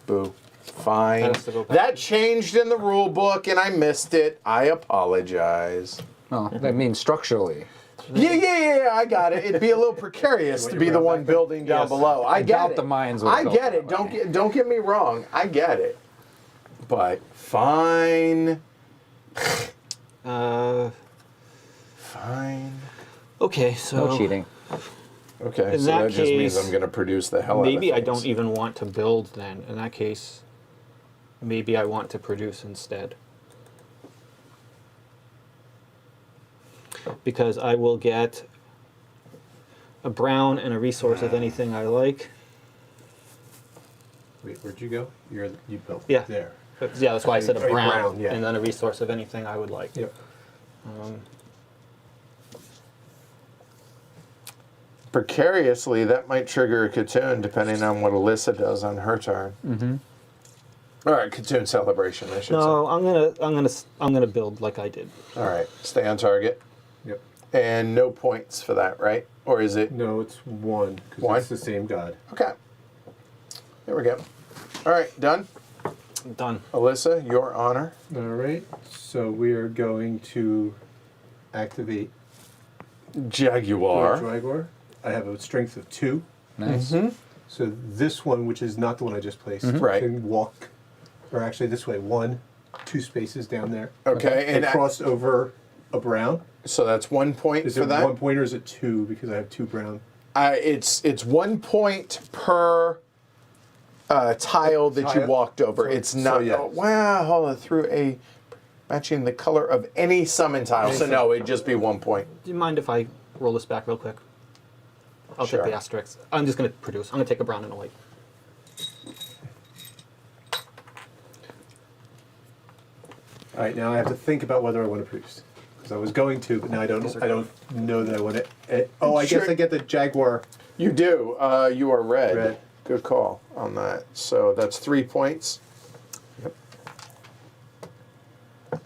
Boo. Fine. That has to go back. That changed in the rule book, and I missed it. I apologize. Oh, that means structurally. Yeah, I got it. It'd be a little precarious to be the one building down Yes. below. I get doubt it. the mines would I built get that it. way. Don't get me wrong. I get it. But fine. Fine. Okay, so No cheating. Okay, In so that that just means case, I'm going to produce the hell out of maybe I things. don't even want to build then. In that case, maybe I want to produce instead. Because I will get a brown and a resource of anything I like. Wait, where'd you go? You built Yeah. there. Yeah, that's why I said a Oh, brown, brown, yeah. and then a resource of anything I would like. Yep. Precariously, that might trigger a Catoon depending on what Alyssa does on her turn. Mm-hmm. All right, Catoon celebration. I should No, I'm gonna build like I did. say. All right, stay on target, Yep. and no points for that, right? Or is it? No, it's 1 because One? it's the same god. Okay. There we go. All right, done. Done. Alyssa, your honor. All right. So we are going to activate Jaguar. Jaguar. I have a strength of 2. Nice. So this one, which is not the one I just placed, Right. can walk, or actually this way, 1, 2 spaces down there. Okay, And and crossed over a brown. so that's 1 point Is for it that. 1 point or is it 2 because I have 2 brown? It's 1 point per tile that you Tile? walked over. So- It's so not. yes. Oh, wow, hold on. Through a matching the color of any summon tile. So no, it'd just be 1 point. Do you mind if I roll this back real quick? I'll Sure. take the asterisk. I'm just gonna produce. I'm gonna take a brown and a white. All right, now I have to think about whether I want to produce. Because I was going to, but now I don't know that I want to. Oh, I guess Sure. I get the Jaguar. You do. You are red. Red. Good call on that. So that's 3 points.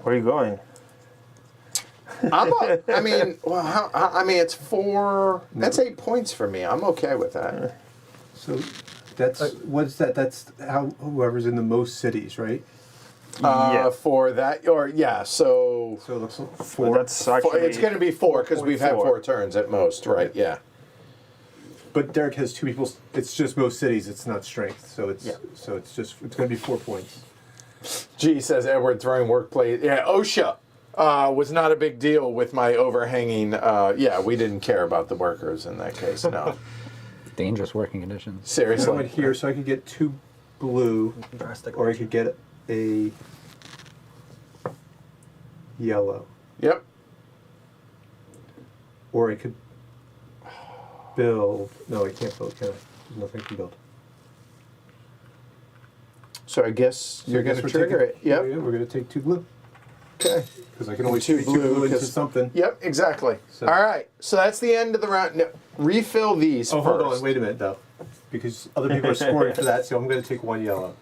Where are you going? I mean, well, I mean, it's 4. That's 8 points for me. I'm okay with that. So that's, what's that? That's how whoever's in the most cities, right? Yeah. For that, or yeah. So So it looks like But 4. that's actually. it's going to be 4 because we've had 4. 4 turns at most, right? Yeah. But Derek has 2 people. It's just most cities. It's not strength. So it's Yeah. so it's going to be 4 points. Gee, says Edward, throwing workplace. Yeah, OSHA was not a big deal with my overhanging. Yeah, we didn't care about the workers in that case, no. Dangerous working conditions. So I Seriously. went here so I could get 2 blue, Drastic. or I could get a yellow, Yep. or I could build. No, I can't build. Can I? There's nothing I can build. So I guess you're going to trigger it. Yeah, Yep. we're going to take 2 blue Okay. because I can only Two shoot 2 blue, blue into 'cause- something. Yep, exactly. So- All right. So that's the end of the round. No, refill these Oh, first. hold on. Wait a minute, though, because other people are scoring for that. So I'm going to take 1 yellow.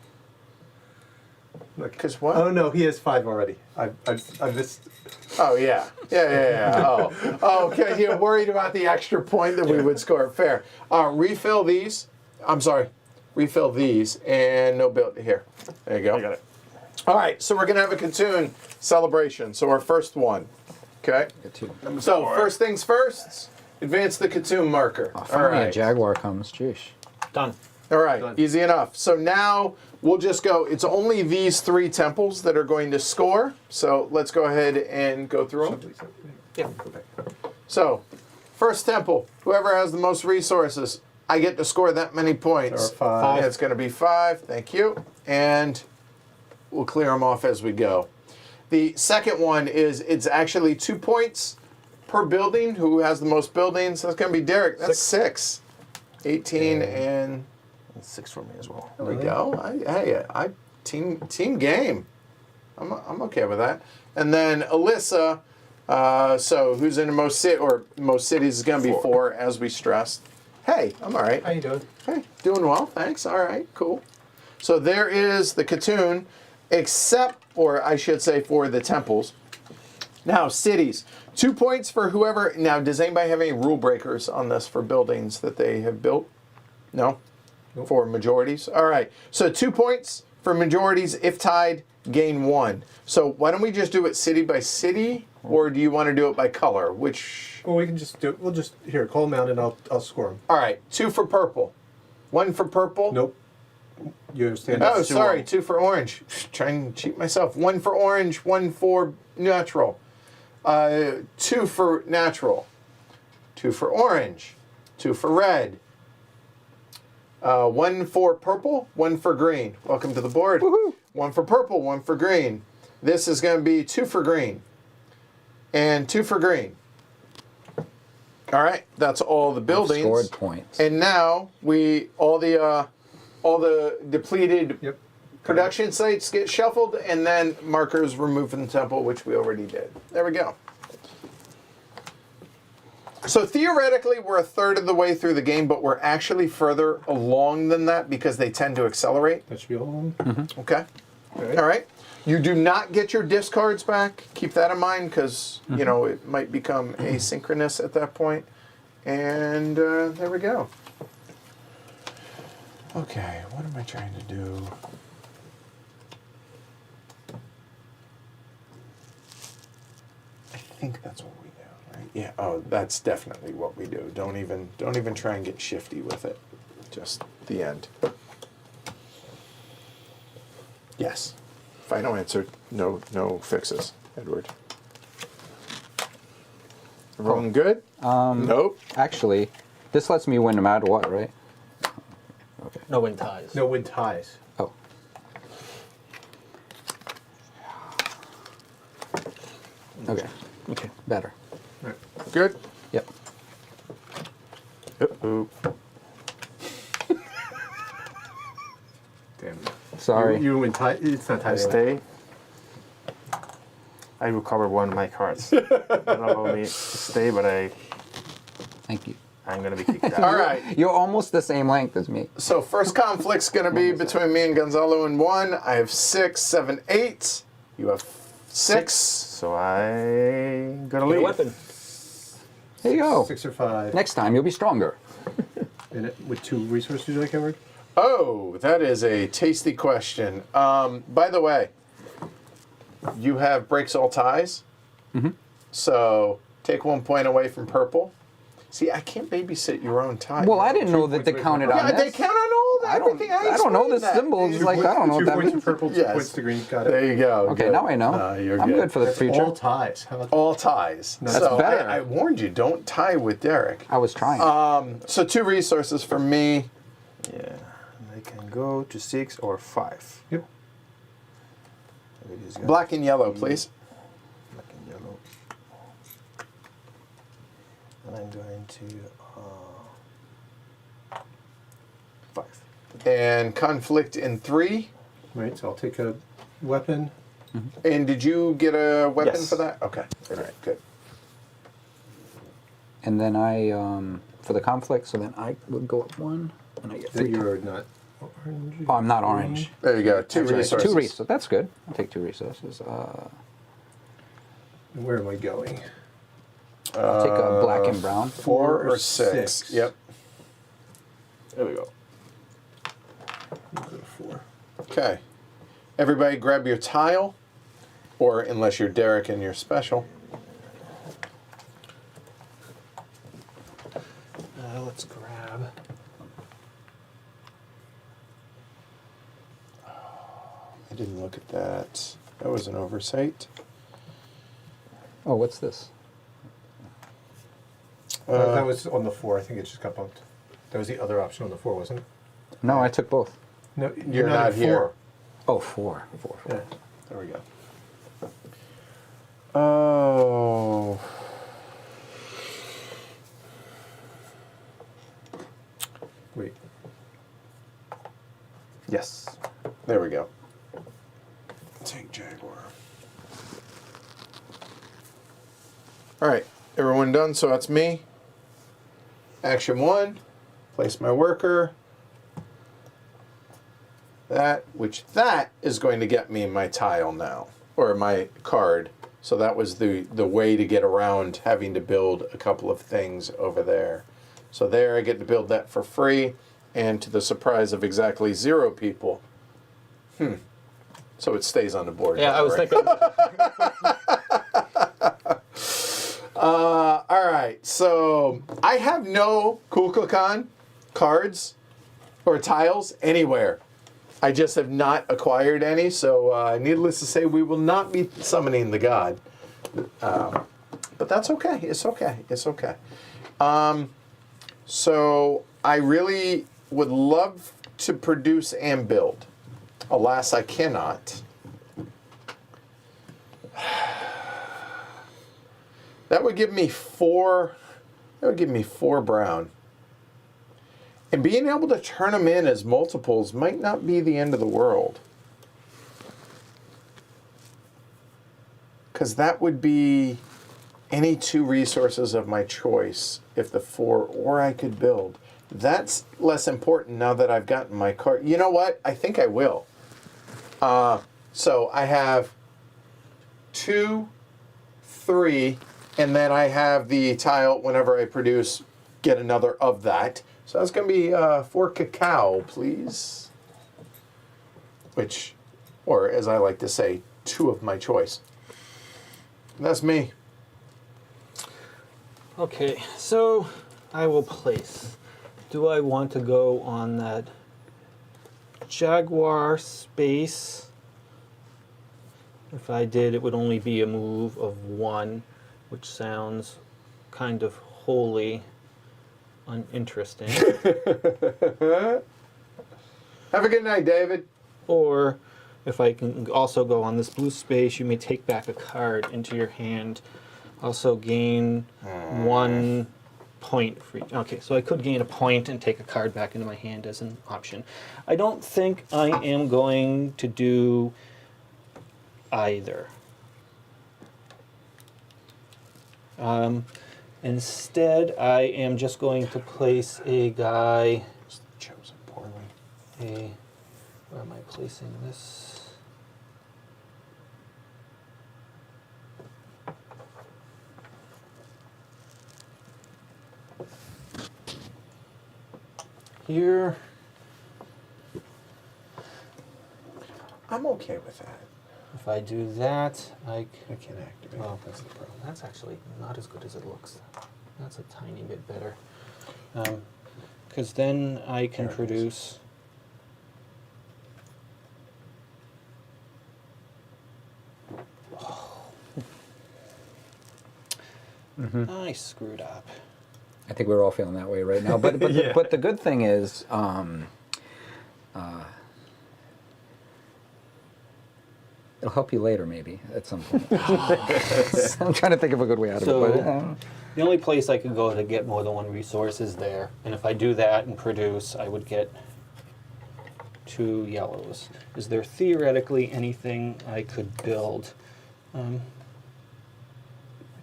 Because what? Oh no, he has 5 already. I missed. Oh, yeah. Yeah. Oh, okay. You're worried about the extra point that we would score. Fair. Refill these. I'm sorry. Refill these and no build here. There you go. I got it. All right. So we're going to have a Catoon celebration. So our first one. Okay. Get 2. So first things first, advance the Catoon marker. Oh, All finally a right. jaguar comes. Jeez. Done. All right. Done. Easy enough. So now we'll just go. It's only these 3 temples that are going to score. So let's go ahead and go through them. Yeah. So, first temple, whoever has the most resources, I get to score that many points. There are 5. And it's going to be 5. Thank you. And we'll clear them off as we go. The second one is it's actually 2 points per building. Who has the most buildings? That's going to be Derek. That's 6. 18 and 6 for me as well. there we go. I team game. I'm okay with that. And then Alyssa. So who's in the most most cities is going to be 4, as we stressed. Hey, I'm all right. How you doing? Hey, doing well, thanks. All right, cool. So there is the Catoon, except, or I should say, for the temples. Now, cities. 2 points for whoever. Now, does anybody have any rule breakers on this for buildings that they have built? No? Nope. For majorities? All right. So 2 points for majorities. If tied, gain 1. So why don't we just do it city by city, or do you want to do it by color? Which? Well, we can just do it. We'll just here call them out and I'll score them. All right. 2 for purple. 1 for purple. Nope. You understand? Oh, That's 2 sorry, wrong. 2 for orange. Trying to cheat myself. 1 for orange, 1 for natural. 2 for natural. 2 for orange. 2 for red. 1 for purple, 1 for green. Welcome to the board. Woohoo. 1 for purple, 1 for green. This is going to be 2 for green. And 2 for green. All right, that's all the buildings. Scored points. And now all the depleted Yep. production sites get shuffled, and then markers removed from the temple, which we already did. There we go. So theoretically, we're a third of the way through the game, but we're actually further along than that because they tend to accelerate. That should be all of them. Okay. Okay. All right. You do not get your discards back. Keep that in mind because, you know, it might become asynchronous at that point. And there we go. Okay, what am I trying to do? I think that's what we do, right? Yeah. Oh, that's definitely what we do. Don't even try and get shifty with it. Just the end. Yes. Final answer. No fixes, Edward. Everyone good? Nope. Actually, this lets me win no matter what, right? Okay. No win ties. No win ties. Oh. Okay. Okay. Better. Right. Good? Yep. Uh-oh. Damn. Sorry. You win ties. It's not I ties. stay. I recover 1 of my cards. Don't allow me to stay, but Thank you. I'm gonna be kicked out. All right. You're almost the same length as me. So first conflict's going to be between me and Gonzalo in 1. I have 6, 7, 8. You have 6. So I gotta Get a leave. weapon. There you go. 6 or 5. Next time you'll be stronger. And with 2 resources like Edward. Oh, that is a tasty question. By the way, you have breaks all ties. Mm-hmm. So take 1 point away from purple. See, I can't babysit your own tie. Well, I didn't know that they points away counted from on Yeah, they this. count on all everything I don't know explained the that. symbols. Like, I don't know what 2 that points means. to purple, 2 Yes. points to green. Got it. There you go. Okay, Good. now I know. You're I'm good for the That's future. all ties. How about that? All ties. That's so better. I warned you, don't tie with Derek. I was trying. So 2 resources for me. Yeah, they can go to 6 or 5. Yep. It is gonna Black and yellow, be please. Black and yellow. And I'm going to 5. And conflict in 3. Right, so I'll take a weapon. And did you get a weapon Yes. for that? Okay. All right. Good. And then I, for the conflict, so then I would go up 1, and I get That 3. you're not orange. Oh, I'm not orange. There you go. 2 That's right. resources. 2 resources. That's good. I'll take 2 resources. Where am I going? I'll take a black and brown. 4 or 6. Yep. There we go. I'll go to 4. Okay. Everybody grab your tile, or unless you're Derek and you're special. Let's grab. I didn't look at that. That was an oversight. Oh, what's this? That was on the 4. I think it just got bumped. That was the other option on the 4, wasn't it? No, I took both. No, You're not at here. 4. Oh, 4. Yeah. There we go. Oh. Wait. Yes. There we go. Take Jaguar. All right, everyone done? So that's me. Action 1. Place my worker. That is going to get me my tile now, or my card. So that was the way to get around having to build a couple of things over there. So there I get to build that for free, and to the surprise of exactly 0 people. So it stays on the board. Yeah, now, I was right? thinking. All right, so I have no Kukulkan cards or tiles anywhere. I just have not acquired any, so needless to say, we will not be summoning the god. But that's okay. It's okay. It's okay. So I really would love to produce and build. Alas, I cannot. That would give me 4. That would give me 4 brown. And being able to turn them in as multiples might not be the end of the world. Because that would be any 2 resources of my choice if the 4, or I could build. That's less important now that I've gotten my card. You know what? I think I will. So I have 2, 3, and then I have the tile whenever I produce, get another of that. So that's going to be 4 cacao, please. Which, or as I like to say, 2 of my choice. And that's me. Okay, so I will place. Do I want to go on that Jaguar space? If I did, it would only be a move of 1, which sounds kind of wholly uninteresting. Have a good night, David. Or if I can also go on this blue space, you may take back a card into your hand. Also gain 1 point for each. Okay, so I could gain a point and take a card back into my hand as an option. I don't think I am going to do either. Instead, I am just going to place a guy. Chosen poorly. Where am I placing this? Here. I'm okay with that. If I do that, I can't activate. Oh. That's the problem. That's actually not as good as it looks. That's a tiny bit better. Because then I can There it is. produce I screwed up. I think we're all feeling that way right now. But Yeah. but the good thing is, it'll help you later, maybe at some point. I'm trying to think of a good way out of So- it. But, The only place I could go to get more than one resource is there. And if I do that and produce, I would get 2 yellows. Is there theoretically anything I could build? I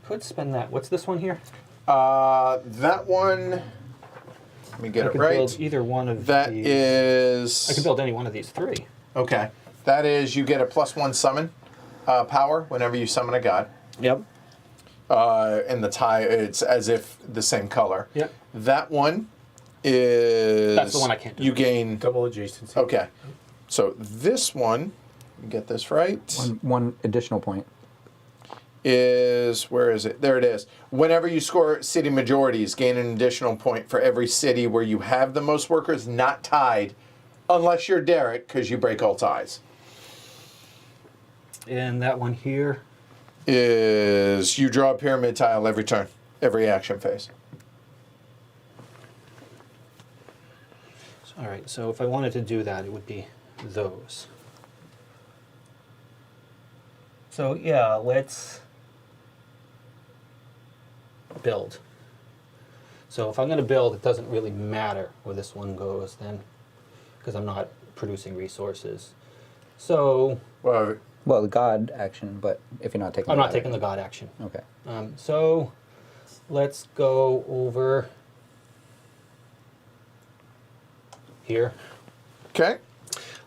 could spend that. What's this one here? That one. Let me get I it could right. build either one of That these. is. I could build any one of these 3. Okay. That is, you get a +1 summon power whenever you summon a god. Yep. And the tie, it's as if the same color. Yep. That one is. That's the one I can't do. You gain. Double adjacency. Okay. So this one, get this right, one additional point. is. Where is it? There it is. Whenever you score city majorities, gain an additional point for every city where you have the most workers not tied, unless you're Derek, because you break all ties. And that one here. Is you draw a pyramid tile every turn, every action phase. All right, so if I wanted to do that, it would be those. So yeah, let's build. So if I'm going to build, it doesn't really matter where this one goes then, because I'm not producing resources. So Well, Well, the god action, but if you're not taking I'm the not god taking the action. god action. Okay. So let's go over here. okay.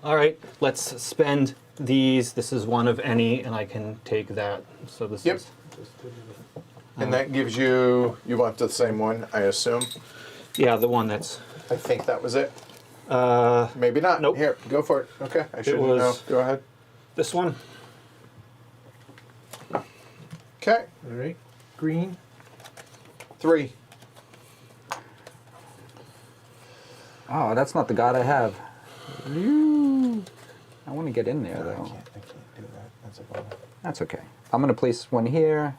All right, let's spend these. This is one of any, and I can take that. So this Yep. is And that gives you. You want the same one, I assume. yeah, the one that's I think that was it. uh, Maybe not. Nope. Here, go for it. Okay, I should was- know. Go ahead. this one. Okay, All right. Green. 3. Oh, that's not the god I have. I want to get in there, I though. can't do that. That's a bummer. That's okay. I'm going to place one here.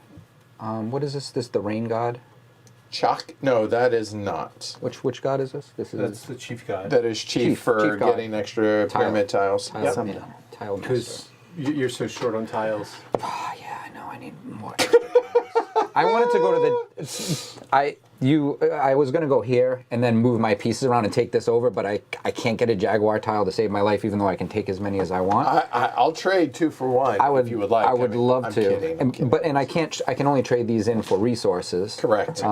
What is this? This the rain god? Chalk? No, that is not. Which god is this? This is That's the chief god. That is chief Chief for god. getting extra Tile. pyramid tiles. tile, Yep. yeah, tile master. Because you're so short on tiles. Oh, yeah, I know. I need more. I wanted to go to the. I was gonna go here and then move my pieces around and take this over, but I can't get a jaguar tile to save my life, even though I can take as many as I want. I'll trade 2 for 1 I would. if you would like. I would love I'm to. Kidding, I'm kidding. But I can't. I can only trade these in for resources. Correct.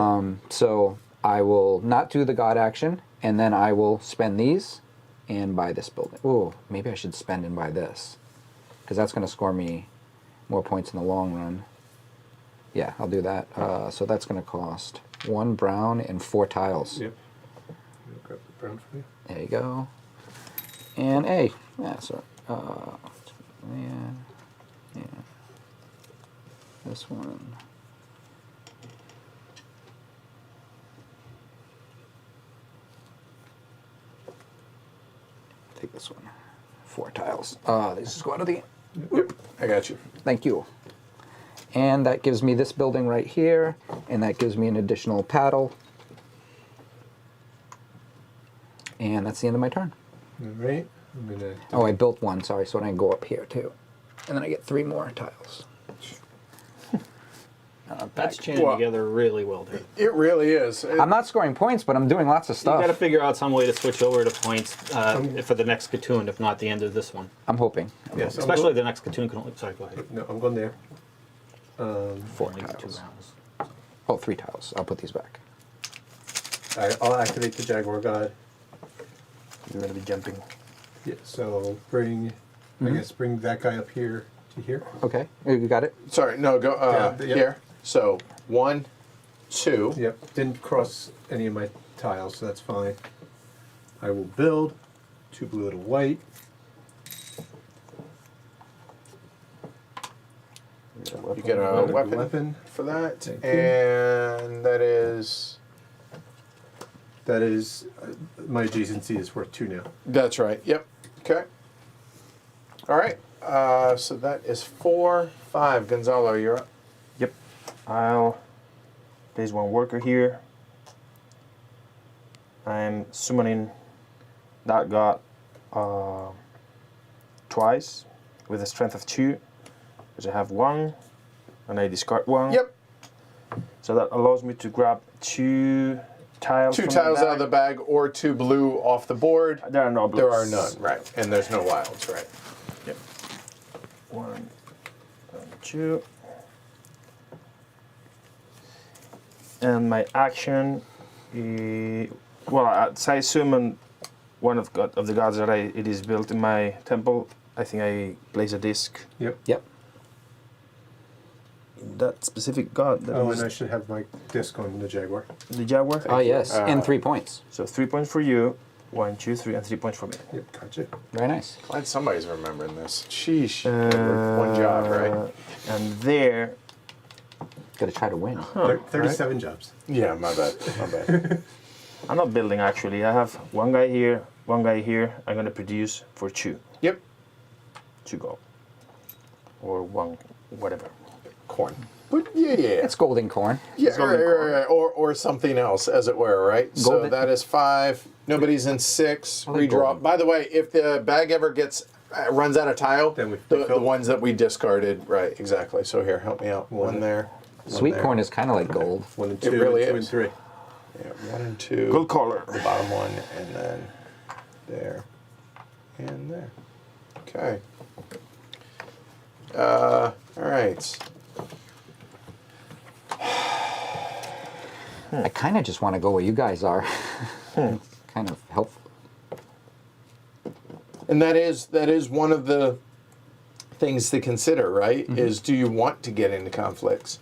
So I will not do the god action, and then I will spend these and buy this building. Ooh, maybe I should spend and buy this, because that's going to score me more points in the long run. Yeah, I'll do that. So that's going to cost 1 brown and 4 tiles. Yep. I'll grab the brown for you. There you go. And A. Yeah, sorry. Yeah. This one. Take this one. 4 tiles. These just go out of the. Yep, I got you. Thank you. And that gives me this building right here, and that gives me an additional paddle. And that's the end of my turn. All right. I'm gonna. Oh, I built one, sorry, so then I go up here too. And then I get 3 more tiles. That's chaining Well- together really well there. It really is. I'm not scoring points, but I'm doing lots of You got to stuff. figure out some way to switch over to points for the next Catoon, if not the end of this one. I'm hoping. Yes. Especially the next Catoon can only. Sorry, go ahead. No, I'm going there. 4 Only 2 tiles. rounds. Oh, 3 tiles. I'll put these back. All right, I'll activate the Jaguar God. You're gonna be jumping. Yeah, so bring, I guess bring that guy up here to here. Okay, you got it? Sorry, no, go Yeah, here. So 1, 2. Yep, didn't cross any of my tiles, so that's fine. I will build 2 blue and a white. You get a weapon, Weapon. for that, Thank you. and that is. That is, my adjacency is worth 2 now. That's right. Yep. Okay. All right. So that is 4, 5. Gonzalo, you're up. Yep. I'll Place one worker here. I'm summoning that god twice with a strength of 2, which I have 1, and I discard 1. Yep. So that allows me to grab 2 tiles. 2 from tiles the out of the bag or 2 blue off the board. There are no blues. There are none, right? And there's no wilds, right? Yep. 1 and 2. And my action, well, as I summon one of the gods that it is built in my temple, I think I place a disc. Yep. Yep. In that specific god. That Oh, is and I should have my disc on the Jaguar. the Jaguar. Oh, yes. And 3 points. So 3 points for you, 1, 2, 3, and 3 points for me. Yep, gotcha. Very nice. Glad somebody's remembering this. Sheesh. Edward, one job, right? And there, Got to try to win. 37 jobs. Yeah, my bad. My bad. I'm not building actually. I have one guy here, one guy here. I'm gonna produce for 2. Yep. 2 gold. Or 1, whatever. Corn. But yeah. It's golden corn. Yeah, golden corn. right. Or something else, as it were, right? So Golden- that is 5. Nobody's in 6. I like Redraw. golden. By the way, if the bag ever runs out of tile, Then we the refill. ones that we discarded, right? Exactly. So here, help me out. One there. one Sweet there. corn is kind of like gold. 1 and It 2, really 2 is. and 3. Yeah, 1 and 2. Gold color. The bottom one, and then there, and there. Okay. All right. I kind of just want to go where you guys are. Kind of helpful. And that is one of the things to consider, right? Is do you want to get into conflicts?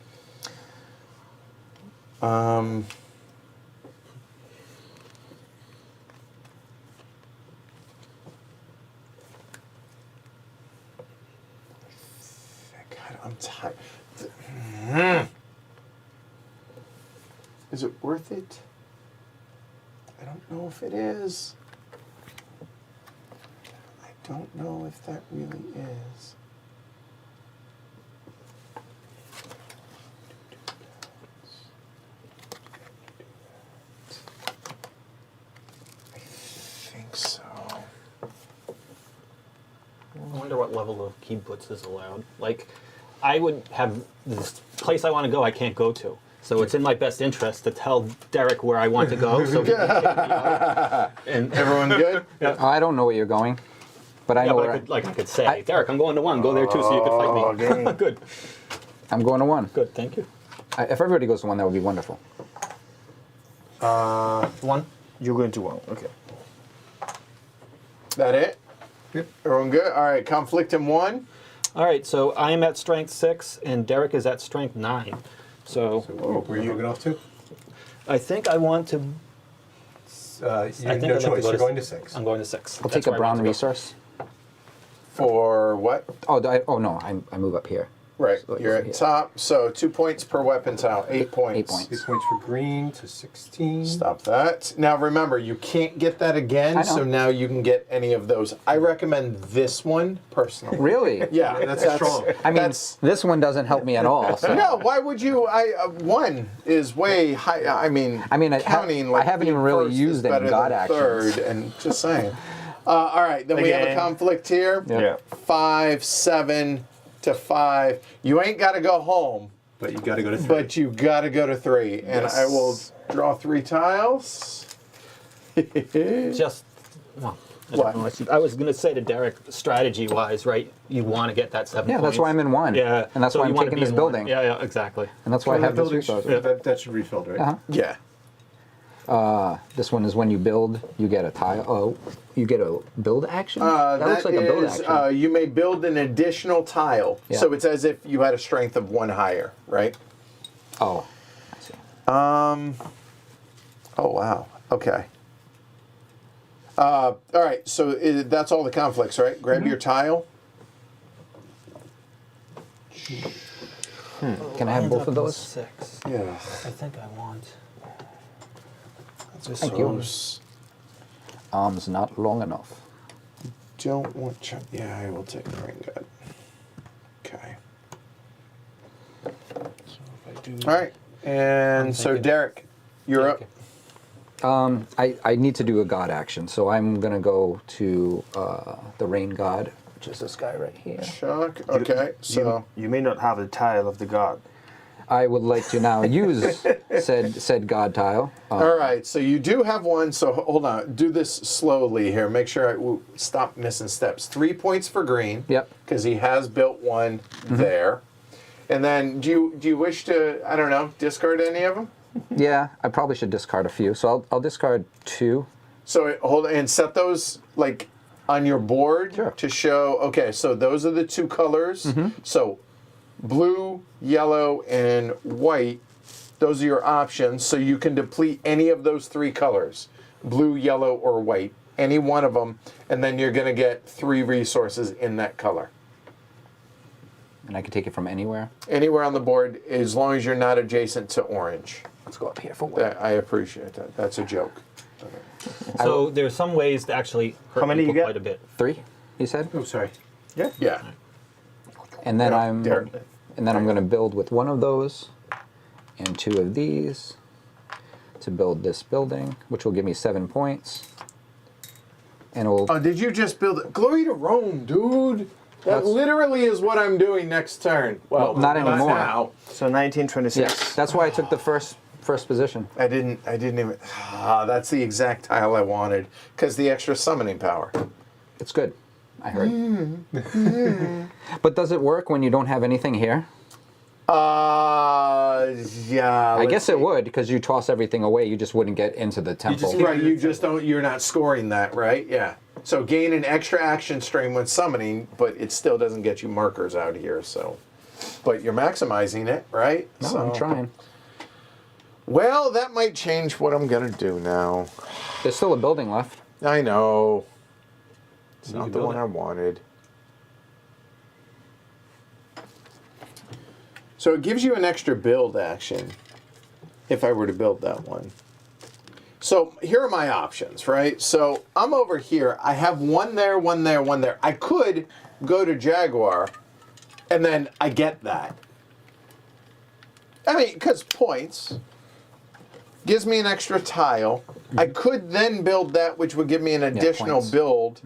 God, I'm tired. Is it worth it? I don't know if it is. I don't know if that really is. I think so. I wonder what level of key puts is allowed. Like, I would have this place I want to go, I can't go to. So it's in my best interest to tell Derek where I want to go. So we can kick me out. And Everyone good? Oh, I don't know where you're going, but I yeah, know but where I could say, Derek, I'm going to 1. Go there too, so you can fight me. Okay. Good, I'm going to 1. good. Thank you. If everybody goes to 1, that would be wonderful. 1. You're going to 1. Okay. That it? Yep. Everyone good? All right, conflict in 1. All right. So I am at strength 6, and Derek is at strength 9. So Where are you going off to? I think I want to. You I have think no I'd like to choice. go You're to going to 6. I'm going to 6. I'll That's take a where I brown want to go. resource. For what? Oh, no, I move up here. Right, So you're over at here. top. So 2 points per weapon tile. 8 points. 8 points. 8 points for green to 16. Stop that. Now remember, you can't get that again, I know. so now you can get any of those. I recommend this one personally. Really? Yeah, That's strong. I mean, that's- this one doesn't help me at all. So. No, why would you? 1 is way high. I mean, counting like I haven't even being really first is used any better god than actions. third, and just saying. All right, then we have a Again. conflict here. Yeah. Yeah. 5, 7 to 5. You ain't got to go home. But you got to go to 3. But you gotta go to 3, and Yes. I will draw 3 tiles. Just, well, I What? don't know. I was going to say to Derek, strategy-wise, right? You want to get that 7 Yeah, points. that's why I'm in 1. Yeah, And that's so why you I'm wanna taking be this in 1. building. Yeah, exactly. And that's why I have this resource. That should be filled, right? Uh-huh. Yeah. This one is when you build, you get a tile. Oh, you get a build action? that looks like a build is, action. you may build an additional tile. Yeah. So it's as if you had a strength of 1 higher, right? Oh, I see. Oh, wow. Okay. All right, so that's all the conflicts, right? Grab your tile. Can I have both of those? 6. Yeah. I think I want. Thank you. Arms not long enough. Don't want yeah, I will take the ring gut. Okay. So if I do. All right. And so Derek, you're up. I need to do a god action, so I'm gonna go to the rain god, which is this guy right here. Chuck. Okay. So You may not have the tile of the god. I would like to now use said god tile. all right. So you do have one. So hold on. Do this slowly here. Make sure I stop missing steps. 3 points for green. Yep. Because he has built one there. And then do you wish to, I don't know, discard any of them? Yeah, I probably should discard a few, so I'll discard 2. So hold and set those like on your board Sure. to show. Okay, so those are the 2 colors. So blue, yellow, and white. Those are your options. So you can deplete any of those 3 colors: blue, yellow, or white. Any one of them, and then you're going to get 3 resources in that color. And I can take it from anywhere. Anywhere on the board, as long as you're not adjacent to orange. Let's go up here for white. I appreciate that. That's a joke. So there's some ways to actually hurt How many you people get? quite a bit. 3, you said? Oh, sorry. Yeah. And then Yeah, Derek. I'm going to build with 1 of those and 2 of these to build this building, which will give me 7 points. And it will Oh, did you just build it? Glory to Rome, dude. That That's- literally is what I'm doing next turn. Well, not anymore. now. So 1926. yes, that's why I took the first position. I didn't even. That's the exact tile I wanted because the extra summoning power. It's good, I heard. But does it work when you don't have anything here? Yeah. I guess it would, because you toss everything away. You just wouldn't get into the temple. Right, you just don't. You're not scoring that, right? Yeah. So gain an extra action stream when summoning, but it still doesn't get you markers out here. So, but you're maximizing it, right? No, So, I'm trying. Well, that might change what I'm gonna do now. There's still a building left. I know. It's You not can the build one it. I wanted. So it gives you an extra build action if I were to build that one. So here are my options, right? So I'm over here. I have 1 there, 1 there, 1 there. I could go to Jaguar, and then I get that. I mean, because points gives me an extra tile. I could then build that, which would give me an additional points. build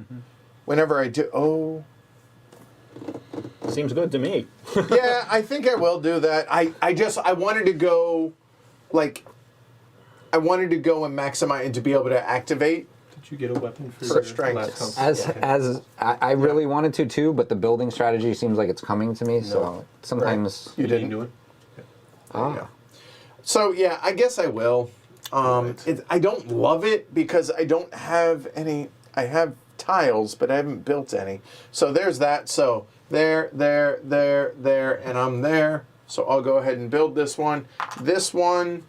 whenever I do. Oh, Seems good to me. yeah, I think I will do that. I wanted to go, like, I wanted to go and maximize and to be able to activate. Did you get a weapon for For your strength. last house? As I really wanted to too, but the building strategy seems like it's coming to me. So sometimes You didn't do it? ah, So yeah, I guess I will. I don't love it because I don't have any. I have tiles, but I haven't built any. So there's that. So there, and I'm there. So I'll go ahead and build this one. This one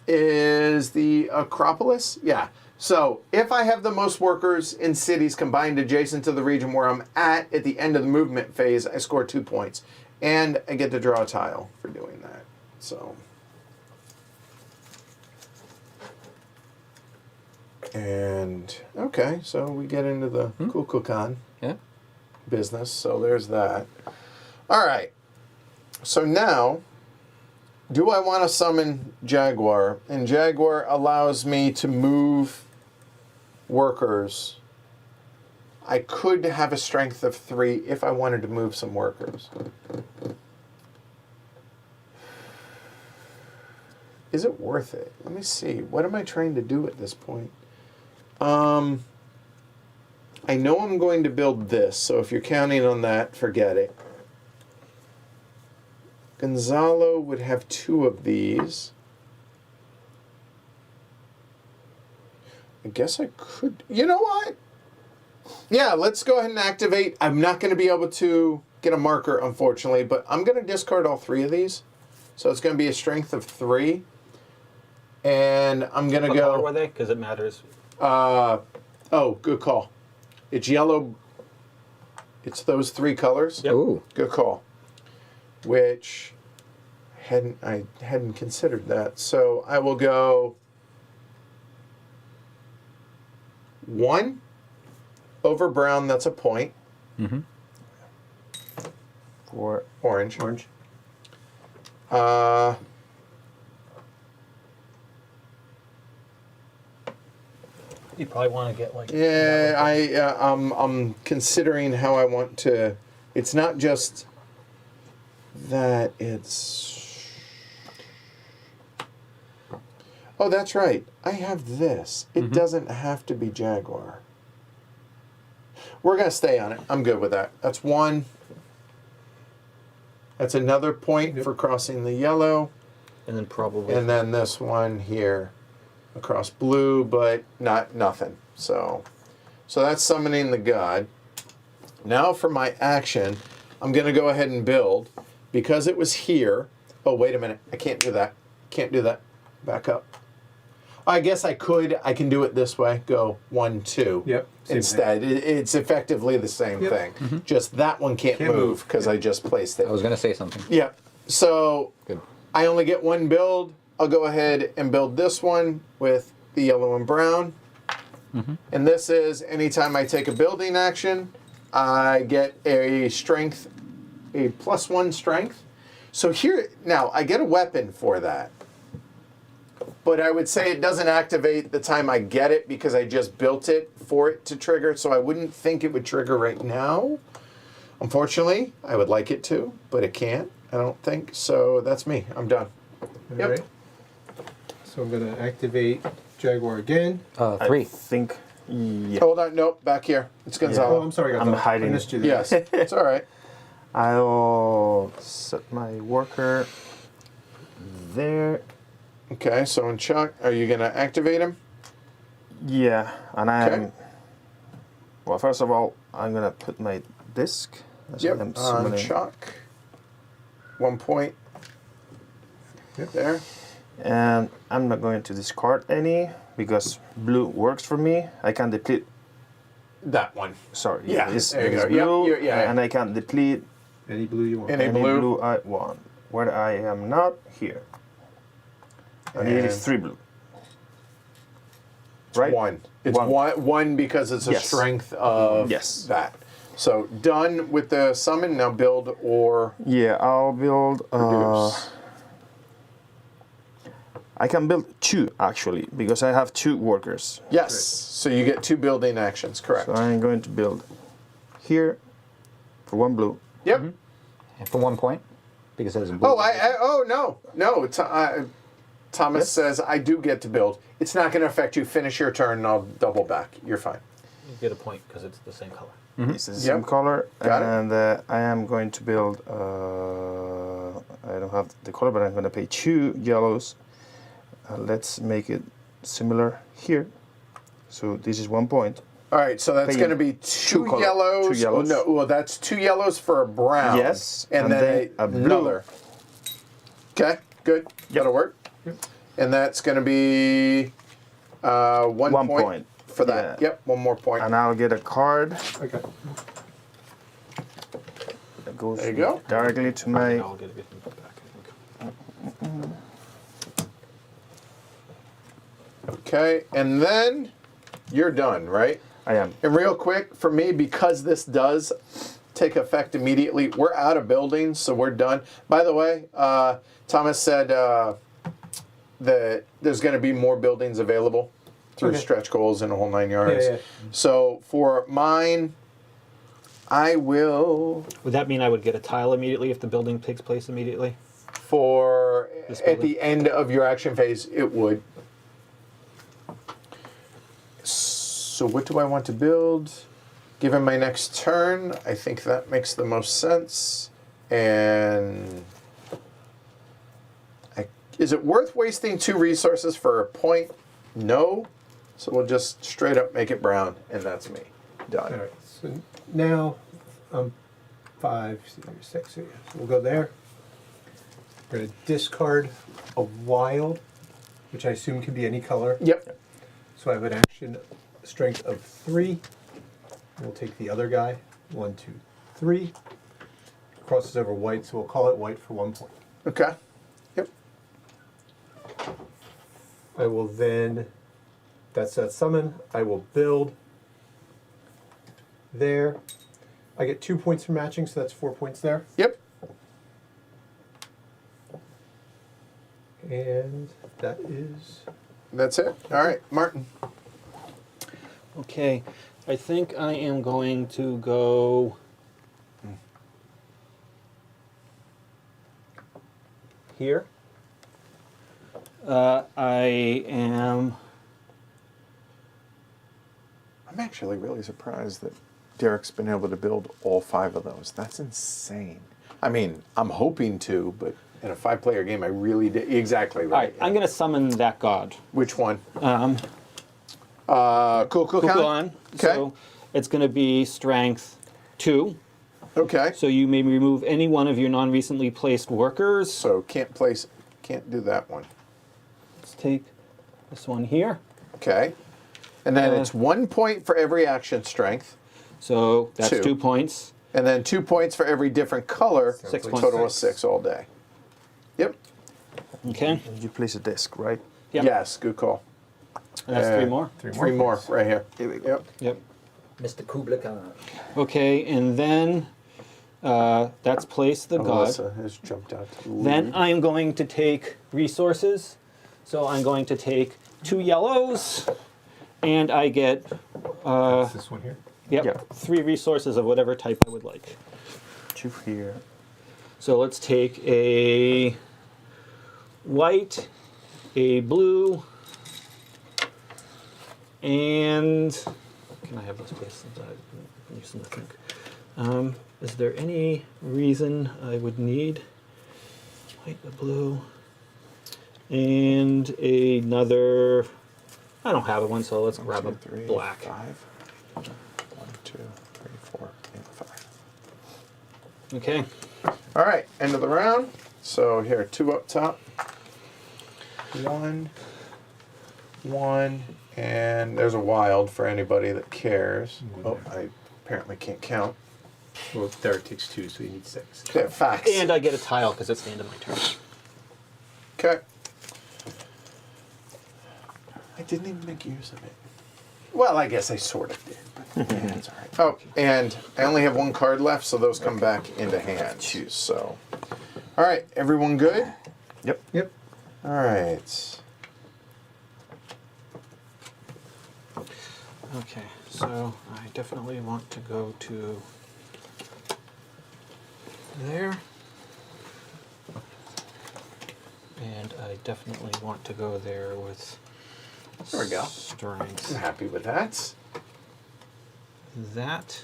is the Acropolis. Yeah. So if I have the most workers in cities combined adjacent to the region where I'm at the end of the movement phase, I score 2 points. And I get to draw a tile for doing that. So. And, okay, so we get into the Kukulkan yeah. business. So there's that. All right. So now, do I want to summon Jaguar? And Jaguar allows me to move workers. I could have a strength of 3 if I wanted to move some workers. Is it worth it? Let me see. What am I trying to do at this point? I know I'm going to build this, so if you're counting on that, forget it. Gonzalo would have 2 of these. I guess I could. You know what? Yeah, let's go ahead and activate. I'm not going to be able to get a marker, unfortunately, but I'm going to discard all 3 of these. So it's going to be a strength of 3. And I'm going to What color go. were they? Because it matters. Oh, good call. It's yellow. It's those 3 colors. Yep. Ooh. Good call. Which I hadn't considered that. So I will go 1 over brown. That's a point. For Orange. orange. You probably want to get like. Yeah, I'm considering how I want to. It's not just that it's. Oh, that's right. I have this. It doesn't have to be Jaguar. We're gonna stay on it. I'm good with that. That's one. That's another point for crossing the yellow, And then probably. and then this one here across blue, but nothing. So that's summoning the god. Now for my action, I'm going to go ahead and build. Because it was here. Oh, wait a minute. I can't do that. Can't do that. Back up. I guess I could. I can do it this way. Go 1, 2. Yep. Same Instead, it's effectively the same Yep. thing. Just that one can't move because I just placed it. I was going to say something. Yeah. So Good. I only get one build. I'll go ahead and build this one with the yellow and brown. And this is anytime I take a building action, I get a strength, a +1 strength. So here, now I get a weapon for that. But I would say it doesn't activate the time I get it because I just built it for it to trigger. So I wouldn't think it would trigger right now. Unfortunately, I would like it to, but it can't. I don't think. So that's me. I'm done. All Yep. right. So I'm going to activate Jaguar again. 3. I think. Yeah. Hold on. Nope. Back here. It's Oh, Gonzalo. I'm sorry. I'm I hiding. missed you there. Yes. It's all right. I'll set my worker there. Okay. So in Chuck, are you going to activate him? Yeah, and I'm. Okay. Well, first of all, I'm gonna put my disc. That's Yep. what I'm On summoning. Chuck. 1 point. Yep. There. And I'm not going to discard any because blue works for me. I can deplete. That one. Sorry, Yeah, it's there you go. Yep, blue, yeah. and I can deplete Any blue you want. Any any blue? blue I want. Where I am not here. I need And 3 blue. Right? One. It's One. one because it's a Yes. strength of Yes. that. So done with the summon. Now build or Yeah, I'll build. produce. I can build 2 actually because I have 2 workers. Yes. So you get 2 building actions. Correct. So I'm going to build here for 1 blue. Yep. And for 1 point, because it has a blue. Oh, no. Thomas Yes. says I do get to build. It's not going to affect you. Finish your turn, and I'll double back. You're fine. You get a point because it's the same color. It's the Yep. same color, Got it. and I am going to build. I don't have the color, but I'm going to pay 2 yellows. Let's make it similar here. So this is 1 point. All right, so that's Pay going to be 2 color- yellows. 2 yellows. Oh, no, well, that's 2 yellows for a brown. Yes, and and then then a blue. another. Okay, good. That'll work. Yep. And that's going to be 1 1 point, point. for that. Yeah. Yep, 1 more point. And I'll get a card Okay. that goes There you go. directly to my. I'll get everything back, I think. Okay, and then you're done, right? I am. And real quick, for me, because this does take effect immediately, we're out of buildings, so we're done. By the way, Thomas said that there's going to be more buildings available through Okay. stretch goals and a whole 9 yards. Yeah. So for mine, I will Would that mean I would get a tile immediately if the building takes place immediately? for This at building? the end of your action phase, it would. So what do I want to build? Given my next turn, I think that makes the most sense. And is it worth wasting 2 resources for a point? No. So we'll just straight up make it brown, and that's me. Done. All right. So now, 5, 6. So we'll go there. We're going to discard a wild, which I assume can be any color. Yep. So I have an action strength of 3. We'll take the other guy. 1, 2, 3. Crosses over white, so we'll call it white for 1 point. Okay. Yep. I will then, that's that summon. I will build there. I get 2 points for matching, so that's 4 points there. Yep. And that is That's it. All right, Martin. Okay, I think I am going to go here. I'm actually really surprised that Derek's been able to build all 5 of those. That's insane. I mean, I'm hoping to, but in a 5-player game, I really did. Exactly right. All right, I'm going to summon that god. Which one? Kukulkan. Okay. So it's going to be strength 2. Okay. So you may remove any one of your non-recently placed workers. So can't do that one. Let's take this one here. Okay. And then it's 1 point for every action strength. So that's 2. 2 points. And then 2 points for every different color. 6 a points. total of 6 all day. Yep. Okay. You place a disc, right? Yep. Yes, good call. And that's 3 more. 3 more right here. Here we go. Yep. Yep. Mr. Kubla Khan. Okay, and then that's place the god. Alyssa has jumped out. Then I'm going to take resources. So I'm going to take 2 yellows, and I get This one here. Yeah. 3 resources of whatever type I would like. 2 here. So let's take a white, a blue, and can I have those places? I use them to think. Is there any reason I would need white, a blue, and another? I don't have one, so let's grab a 2, 3, black. 5. 1, 2, 3, 4, and 5. Okay. All right, end of the round. So here, 2 up top. 1, 1, and there's a wild for anybody that cares. Oh, I apparently can't count. Well, Derek takes 2, so you need 6. Okay, facts. And I get a tile because it's the end of my turn. Okay. I didn't even make use of it. Well, I guess I sort of did, but yeah, it's all right. Oh, and I only have 1 card left, so those come back into hand. So, all right, everyone good? Yep. Yep. All right. Okay, so I definitely want to go to there. And I definitely want to go there with There we go. strength. I'm happy with that. That.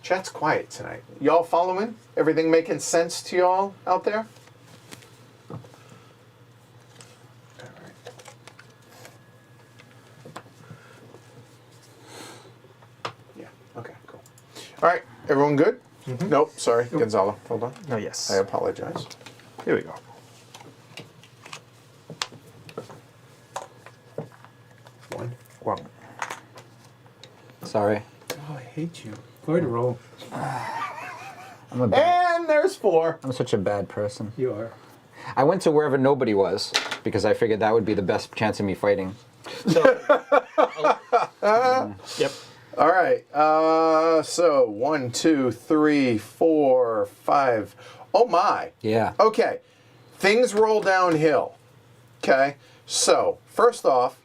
Chat's quiet tonight. Y'all following? Everything making sense to y'all out there? All right. Yeah, okay, cool. All right, everyone good? Nope, sorry, Gonzalo, hold on. Oh, yes. I apologize. Here we go. One. Sorry. Oh, I hate you. Go ahead and roll. I'm And there's 4. I'm such a bad person. You are. I went to wherever nobody was because I figured that would be the best chance of me fighting. So. Yep. All right, so 1, 2, 3, 4, 5. Oh my. Yeah. Okay, things roll downhill. Okay, so first off,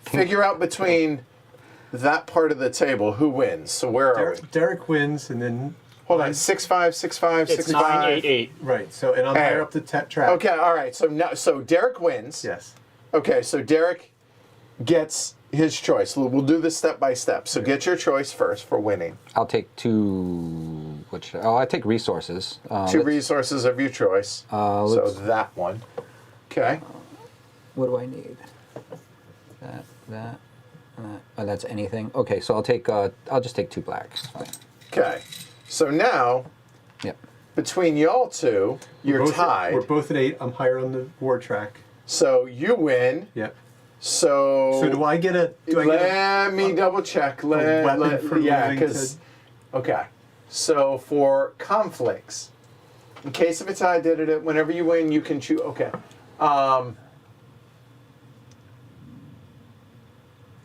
figure out between that part of the table who wins. So where are we? Derek wins, and then Hold on, 6, 5, 6, 5, It's 6, 5. 9, 8, 8. right. So and I'm Hey. higher up the track. Okay, all right. So now, so Derek wins. Yes. Okay, so Derek gets his choice. We'll do this step by step. So get your choice first for winning. I'll take 2. I take resources. 2 let's- resources of your choice. So let's- that one. Okay. What do I need? That. Oh, that's anything. Okay, so I'll just take 2 blacks. Fine. Okay. So now, Yep. between y'all two, you're We're tied. both at 8. I'm higher on the war track. So you win. Yep. So. So do I get a? Do I get Let me double check. weapon for yeah, moving because. Okay. So for conflicts, in case of a tie, whenever you win, you can choose. Okay.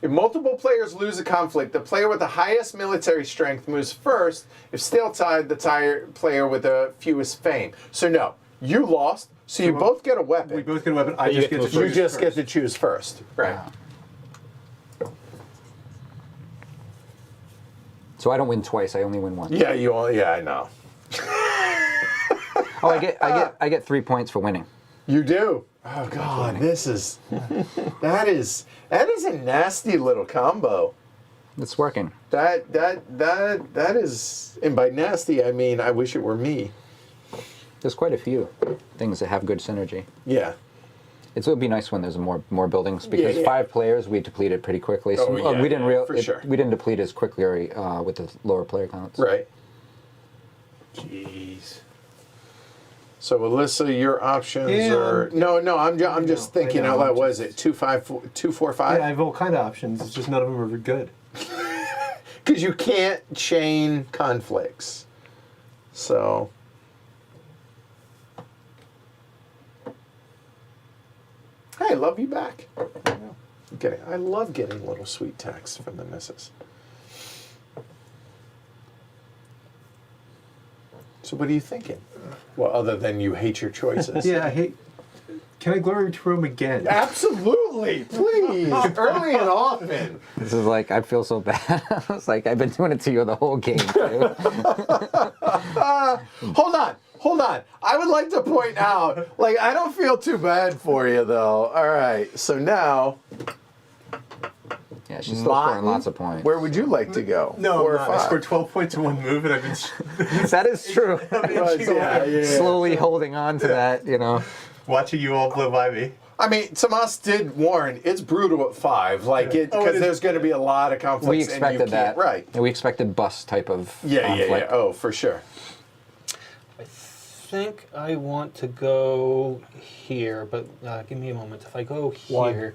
If multiple players lose a conflict, the player with the highest military strength moves first. If still tied, the player with the fewest fame. So no, you lost. So you both get a weapon. We both get a weapon. I you just get get to to You choose just get first. to choose first. Right. So I don't win twice. I only win once. Yeah, you all. Yeah, I know. Oh, I get 3 points for winning. You do. Oh God, this is that is a nasty little combo. It's working. That is, and by nasty I mean I wish it were me. There's quite a few things that have good synergy. Yeah. It would be nice when there's more buildings because Yeah. 5 players we depleted pretty quickly. So Oh, yeah, we didn't yeah, for sure. we didn't deplete as quickly with the lower player counts. Right. Jeez. So Alyssa, your options Yeah, are I'm just thinking I know, out loud. I'm What is it? 2, 5, 4, 2, 4, 5? Yeah, I have all kind of options. It's just none of them are good. Because you can't chain conflicts. So. Hey, love you back. I love getting little sweet texts from the missus. So what are you thinking? Well, other than you hate your choices. Yeah, I hate. Can I glory to Rome again? Absolutely, please, early and often. This is like I feel so bad. It's like I've been doing it to you the whole game. Too. Hold on. I would like to point out, I don't feel too bad for you, though. All right, so now, Yeah, she's still scoring lots of points. where would you like to go? No, 4 or I'm not. I 5? scored 12 points in one move, and I've been That is true. Yeah. Slowly holding on to that, watching you all blow by me. I mean, Tamás did warn, it's brutal at 5, because there's going to be a lot of conflicts. We and you expected can't- that. Right. And we expected bus type of Yeah. conflict. Oh, for sure. I think I want to go here, but give me a moment. If I go One. here,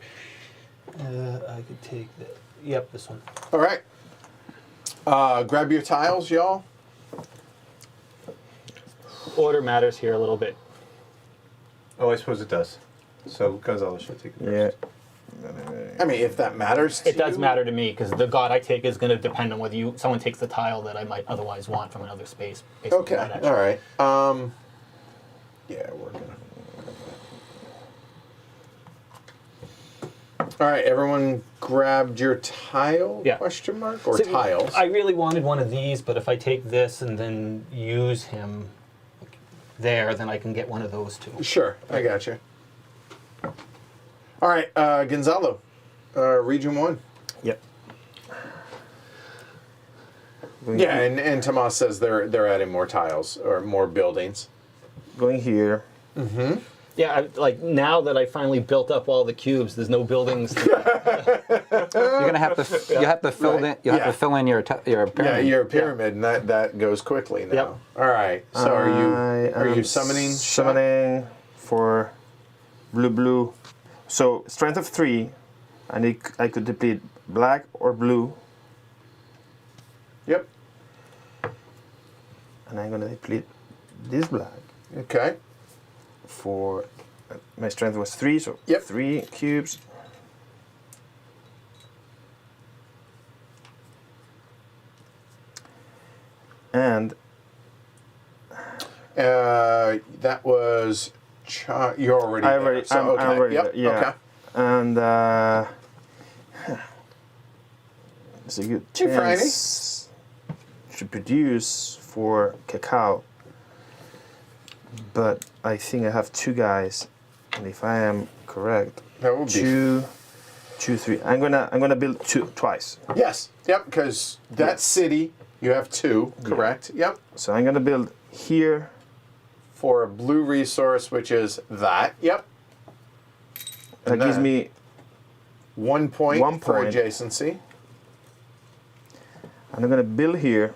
I could take the. Yep, this one. All right. Grab your tiles, y'all. Order matters here a little bit. Oh, I suppose it does. So Gonzalo should take it Yeah. first. I mean, if that matters to It does you. matter to me because the god I take is going to depend on whether someone takes the tile that I might otherwise want from another space. based on Okay, that action. all right. Yeah, we're gonna. All right, everyone grabbed your tile? Yeah. Question mark or So, tiles? I really wanted one of these, but if I take this and then use him there, then I can get one of those two. Sure, I got you. All right, Gonzalo, Region 1. Yep. Yeah, and Tamás says they're adding more tiles or more buildings. Going here. Yeah, now that I finally built up all the cubes, there's no buildings. You're gonna have to fill Right. in to fill in your pyramid. Yeah, your pyramid, and that goes quickly now. Yep. All right, so are you summoning? Summoning for blue. So strength of 3, and I could deplete black or blue, Yep. and I'm gonna deplete this black Okay. for my strength was 3, so Yep. 3 cubes. And That was. You're already. I there, already, so, I'm okay. already Yep. there, yeah. Okay. And it's a good Hey, Friday. chance to produce for cacao. But I think I have 2 guys, and if I am correct, That would be. 2, 3. I'm gonna build 2 twice. Yes. Yep. Because that city, you have 2. Correct. Yep. So I'm gonna build here. For a blue resource, which is that. Yep. That And gives then- me 1 point 1 for point. adjacency. and I'm gonna build here.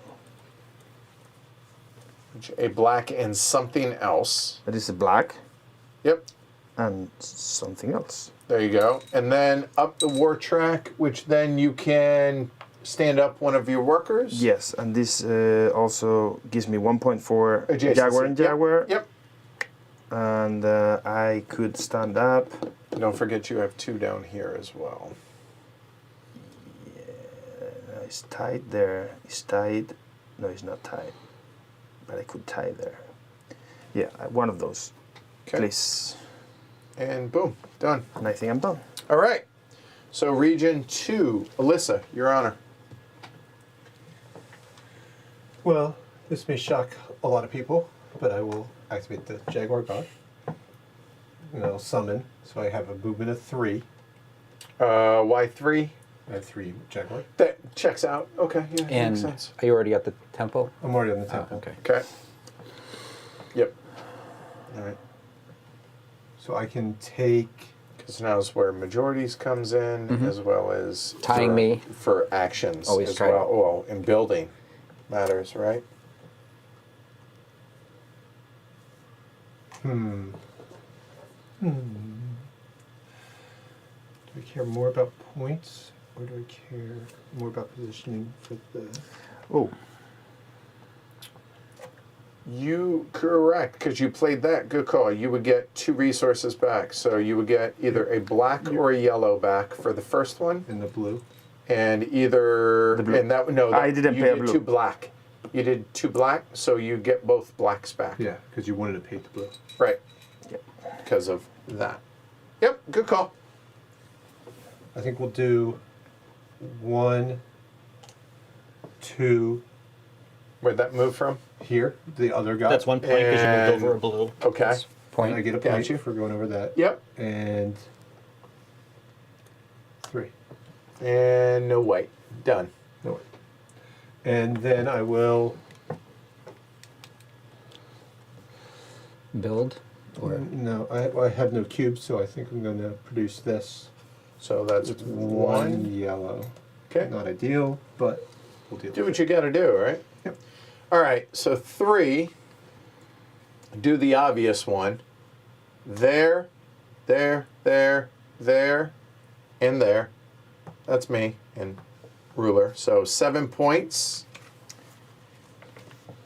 A black and something else. That is a black Yep. and something else. There you go. And then up the war track, which then you can stand up one of your workers. Yes, and this also gives me 1 point for Adjacency. Jaguar and Yep, Jaguar. Yep. And I could stand up. Don't forget you have 2 down here as well. It's tied there. It's tied. No, it's not tied. But I could tie there. Yeah, one of those. Okay. Please. And boom, done. And I think I'm done. All right. So region 2, Alyssa, your honor. Well, this may shock a lot of people, but I will activate the Jaguar God. And I'll summon, so I have a movement of 3. Why 3? I have 3 Jaguar. That checks out. Okay, yeah, And makes sense. are you already at the temple? I'm already on the Oh, temple. okay. Okay. Yep. All right. So I can take... Because now is where majorities comes in, as well as Tying me. for actions Always as try to- well. Well, in building matters, right? Do I care more about points, or do I care more about positioning for the... Oh. You correct, because you played that. Good call. You would get 2 resources back, so you would get either a black or a yellow back for the first one, in the blue? and either The blue. and that no, that, I didn't you pay a did blue. 2 black. You did 2 black, so you get both blacks back. Yeah, because you wanted to paint the blue. Right. Yep. Because of that. Yep. Good call. I think we'll do 1, 2 Where'd that move from? here, the other guy. That's 1 point because you moved And- over a blue. Okay. Point. And I get a Got point you. for going over that. Yep. And 3. And no white. Done. No. And then I will... Build. Or No, I have no cubes, so I think I'm going to produce this. So that's It's 1. 1 yellow. Okay. Not ideal, but we'll deal Do with what you got to do, right? Yep. All right. So 3. Do the obvious one. There, there, there, there, and there. That's me and ruler. So 7 points.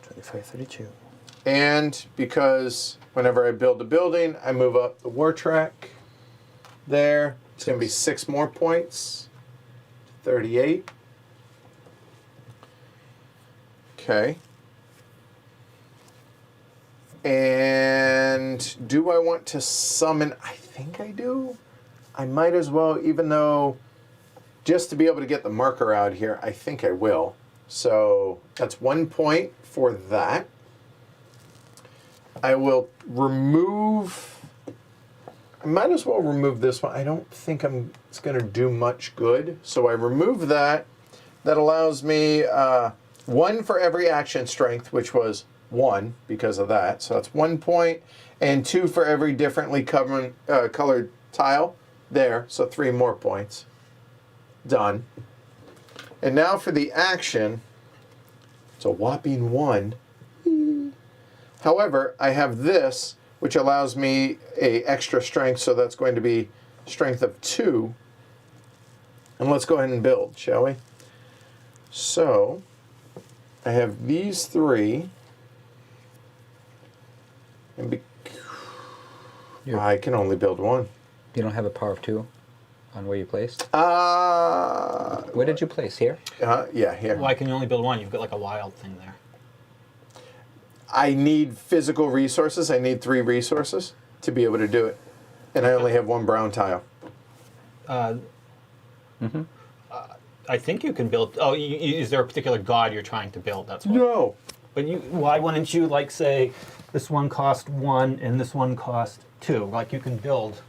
25, 32. And because whenever I build a building, I move up the war track. There. It's going to be 6 more points. 38. Okay. And do I want to summon? I think I do. I might as well, even though, just to be able to get the marker out here, I think I will. So that's 1 point for that. I will remove. I might as well remove this one. I don't think it's going to do much good. So I remove that. That allows me 1 for every action strength, which was 1 because of that. So that's 1 point, and 2 for every differently colored tile there. So 3 more points. Done. And now for the action, it's a whopping 1. However, I have this, which allows me a extra strength, so that's going to be strength of 2. And let's go ahead and build, shall we? So, I have these 3. And I can only build 1. you don't have a power of 2 on where you placed? Where Where did you place? Here? Yeah, here. Why can you only build 1? You've got like a wild thing there. I need physical resources. I need 3 resources to be able to do it. And I only have 1 brown tile. I think you can build. Oh, is there a particular god you're trying to build? That's why. No. But why wouldn't you like say this one cost 1 and this one cost 2? Like you can build.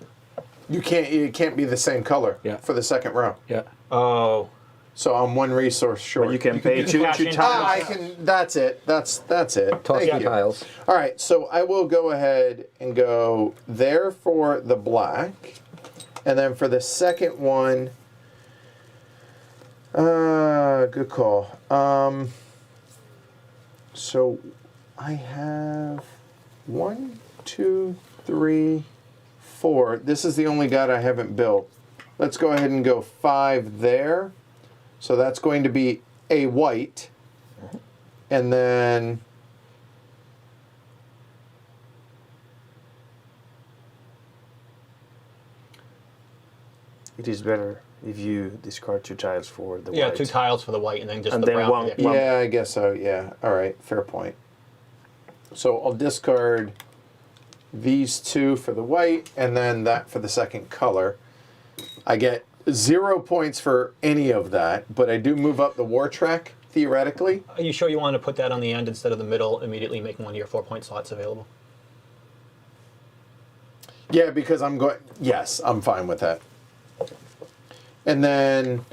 You can't. It can't be the same color Yeah. for the second row. Yeah. Oh. So I'm 1 resource short. But you can pay you can 2 cash in times. I can. That's it. That's it. Toss Thank 2 you. tiles. All right. So I will go ahead and go there for the black, and then for the second one. Good call. So I have 1, 2, 3, 4. This is the only god I haven't built. Let's go ahead and go 5 there. So that's going to be a white. And then It is better if you discard 2 tiles for the Yeah, white. 2 tiles for the white and then just And the then brown. one- for the extra. yeah, I guess so. Yeah. All right. Fair point. So I'll discard these 2 for the white and then that for the second color. I get 0 points for any of that, but I do move up the war track theoretically. Are you sure you want to put that on the end instead of the middle, immediately making one of your 4-point slots available? Yeah, because I'm going. Yes, I'm fine with that. And then,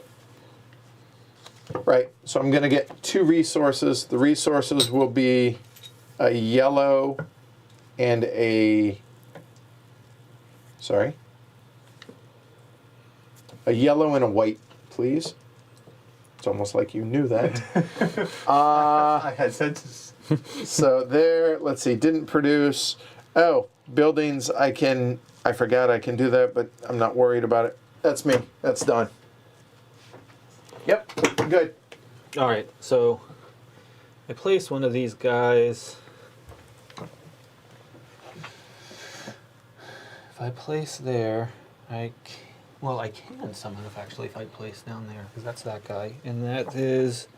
right. So I'm going to get 2 resources. The resources will be a yellow and a. Sorry. A yellow and a white, please. It's almost like you knew that. I had senses. So there, let's see, didn't produce. Oh, buildings, I forgot I can do that, but I'm not worried about it. That's me. That's done. Yep, good. All right, so I place one of these guys. If I place there, I can summon if I place down there, because that's that guy. And that is,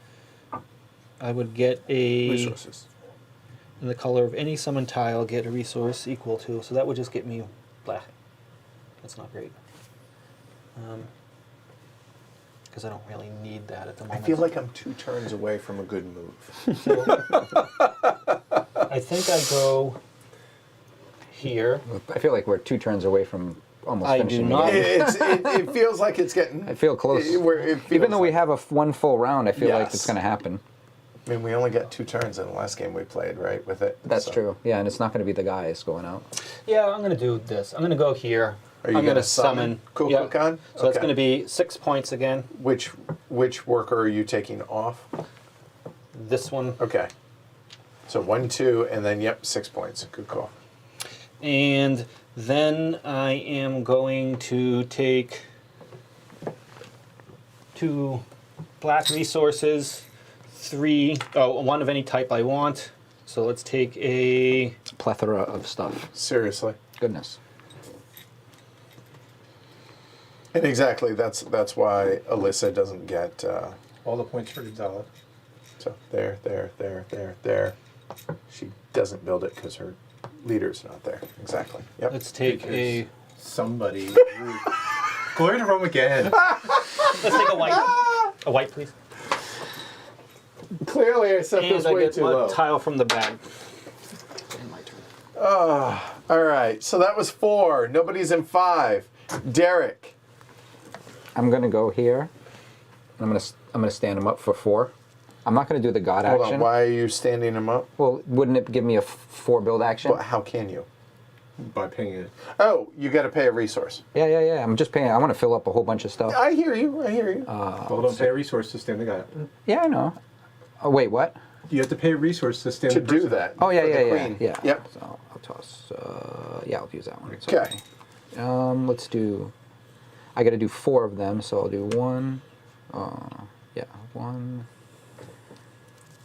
I would get a... Resources. In the color of any summon tile, get a resource equal to. So that would just get me black. That's not great. Because I don't really need that at the I moment. feel like I'm 2 turns away from a good move. I think I go here. I feel like we're 2 turns away from almost I do finishing not. the game. It feels like it's getting. I feel close. It feels Even though we like- have one full round, I feel like Yes. it's going to happen. I mean, we only got 2 turns in the last game we played, right? With it. That's So- true. Yeah, and it's not going to be the guys going out. Yeah, I'm going to do this. I'm going to go here. Are you I'm gonna gonna summon Kukulkan? Yeah. So that's Okay. going to be 6 points again. Which worker are you taking off? This one. Okay. So 1, 2, and then yep, 6 points. Good call. And then I am going to take 2 black resources, 1 of any type I want. So let's take a... It's a plethora of stuff. Seriously. Goodness. And exactly, that's why Alyssa doesn't get. All the points for Gonzalez. So there. She doesn't build it because her leader's not there. Exactly. Yep. Let's take a... Somebody. Going to Rome again. Let's take a white. A white, please. Clearly, I set And this I way get too a low. tile from the bag. And my turn. All right. So that was 4. Nobody's in 5. Derek. I'm going to go here. I'm going to stand him up for 4. I'm not going to do the god Hold action. on. Why are you standing him up? Well, wouldn't it give me a 4 build action? Well, how can you? By paying it. Oh, you got to pay a resource. Yeah. I'm just paying. I want to fill up a whole bunch of stuff. I hear you. Well, don't pay a resource to stand the guy up. Yeah, I know. Oh, wait, what? You have to pay a resource to stand To the do person up. that. Oh, yeah, for the yeah. queen. Yep. Yep. So I'll toss. Yeah, I'll use that one. It's Okay. Let's do. I got to do 4 of them, so I'll do 1. 1,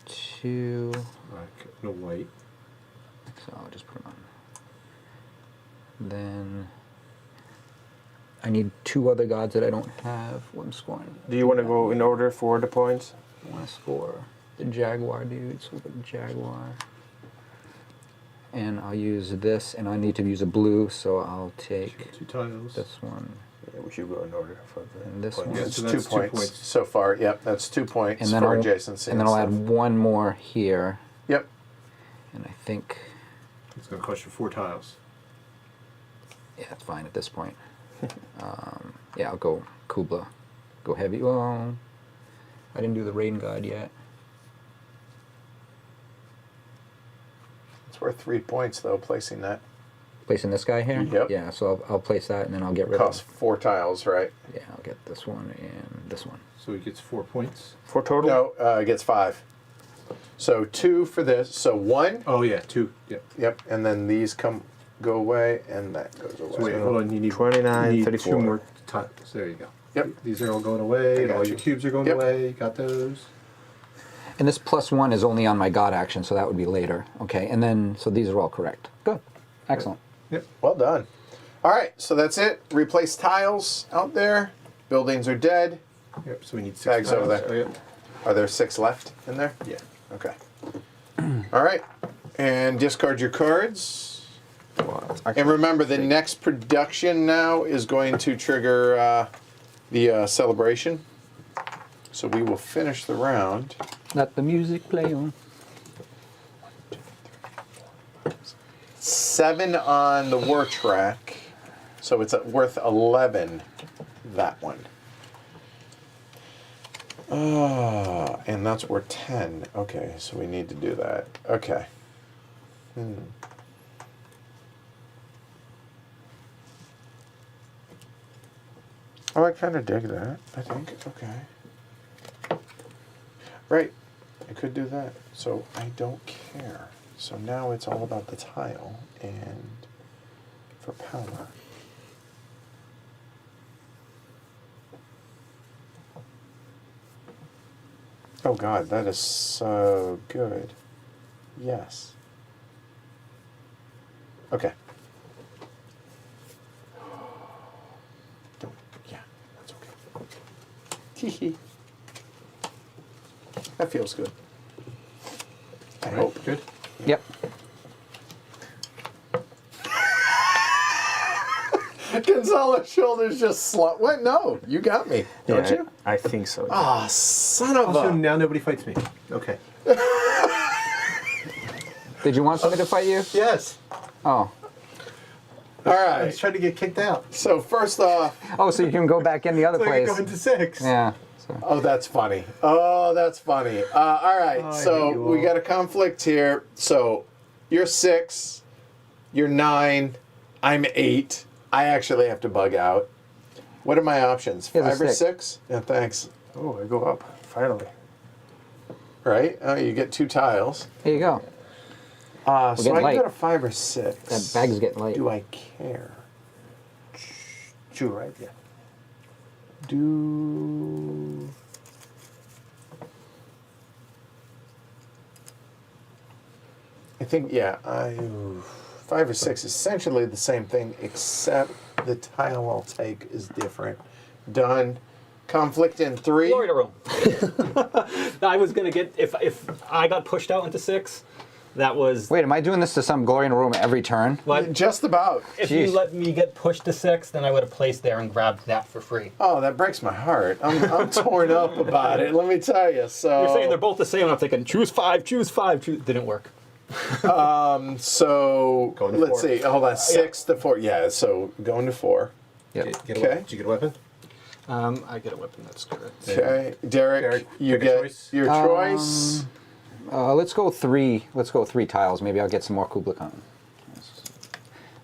2. Black and a white. So I'll just put them on. Then I need 2 other gods that I don't have. One scoring. Do you want to go in order for the points? I want to score the Jaguar dude. So we'll put the Jaguar. And I'll use this, and I need to use a blue, so I'll take 2 tiles. this one. Yeah, we should go in order for the And this points. one. Yeah, It's so 2 that's 2 points points. so far. Yep, that's 2 points And then for I'll, adjacency. and then I'll stuff. add 1 more here, Yep. and I think, It's going to cost you 4 tiles. yeah, it's fine at this point. Yeah, I'll go Kubla. Go heavy. Well, I didn't do the Rain God yet. It's worth 3 points though. Placing that Placing this guy here? Yep. Yeah, so I'll place that, and then I'll get rid costs of 4 tiles, right? Yeah, I'll get this one and this one. So he gets 4 points. For total? No, it gets 5. So 2 for this. So 1. Oh, yeah, 2. Yep. Yep. And then these go away, and that goes away. So wait, hold on. You need 29, you need 34. 2 more tiles. There you go. Yep. These are all going away, and got all you. your cubes are going Yep. away. You got those. And this +1 is only on my god action, so that would be later. Okay, and then, so these are all correct. Good. Excellent. Yep. Well done. All right. So that's it. Replace tiles out there. Buildings are dead. Yep. So we need 6 Bags tiles. over there. Oh, yep. Are there 6 left in there? Yeah. Okay. All right. And discard your cards. And remember, the next production now is going to trigger the celebration. So we will finish the round. Let the music play on. 7 on the war track. So it's worth 11, that one. And that's worth 10. Okay, so we need to do that. Okay. Oh, I kind of dig that, I think. Okay. Right. I could do that. So I don't care. So now it's all about the tile and for power. Oh God, that is so good. Yes. Okay. Don't, yeah, that's okay. Hee. That feels good. I hope. Good. Yep. Gonzalo's shoulders just slump. What? No, you got me. Don't you? I think so. Yeah. Ah, son of Also, a. now nobody fights me. Okay. Did you want somebody to fight you? Yes. Oh. All I was right. trying to get kicked out. So first off, Oh, so you can go back in the other So I place. can go into 6. Yeah. So. oh, that's funny. Oh, that's funny. All right. Oh, I hate So you we all. got a conflict here. So you're 6, you're 9, I'm 8. I actually have to bug out. What are my options? Here's a 5 or stick. 6? Yeah, thanks. Oh, I go up finally. Right? Oh, you get 2 tiles. Here you go. So I getting can light. go to 5 or 6. That bag's getting light. Do I care? 2, right? Yeah. Do I think, yeah, 5 or 6 essentially the same thing, except the tile I'll take is different. Done. Conflict in 3. Glory to Rome. I was gonna get if I got pushed out into 6. That was Wait, am I doing this to some glory in a room every turn? what. Just about. If you Jeez. let me get pushed to 6, then I would have placed there and grabbed that for free. Oh, that breaks my heart. I'm torn up about it. Let me tell you. So You're saying they're both the same, and I'm thinking choose 5, choose 5, choose. Didn't work. So Going to let's 4. see. Hold on, 6 to 4. Yeah. So going to 4. Yep. Okay. Did you get a weapon? I get a weapon. That's correct. Okay, Derek, Derek, you pick a get choice. your choice. Let's go 3. Let's go 3 tiles. Maybe I'll get some more Kubla Khan.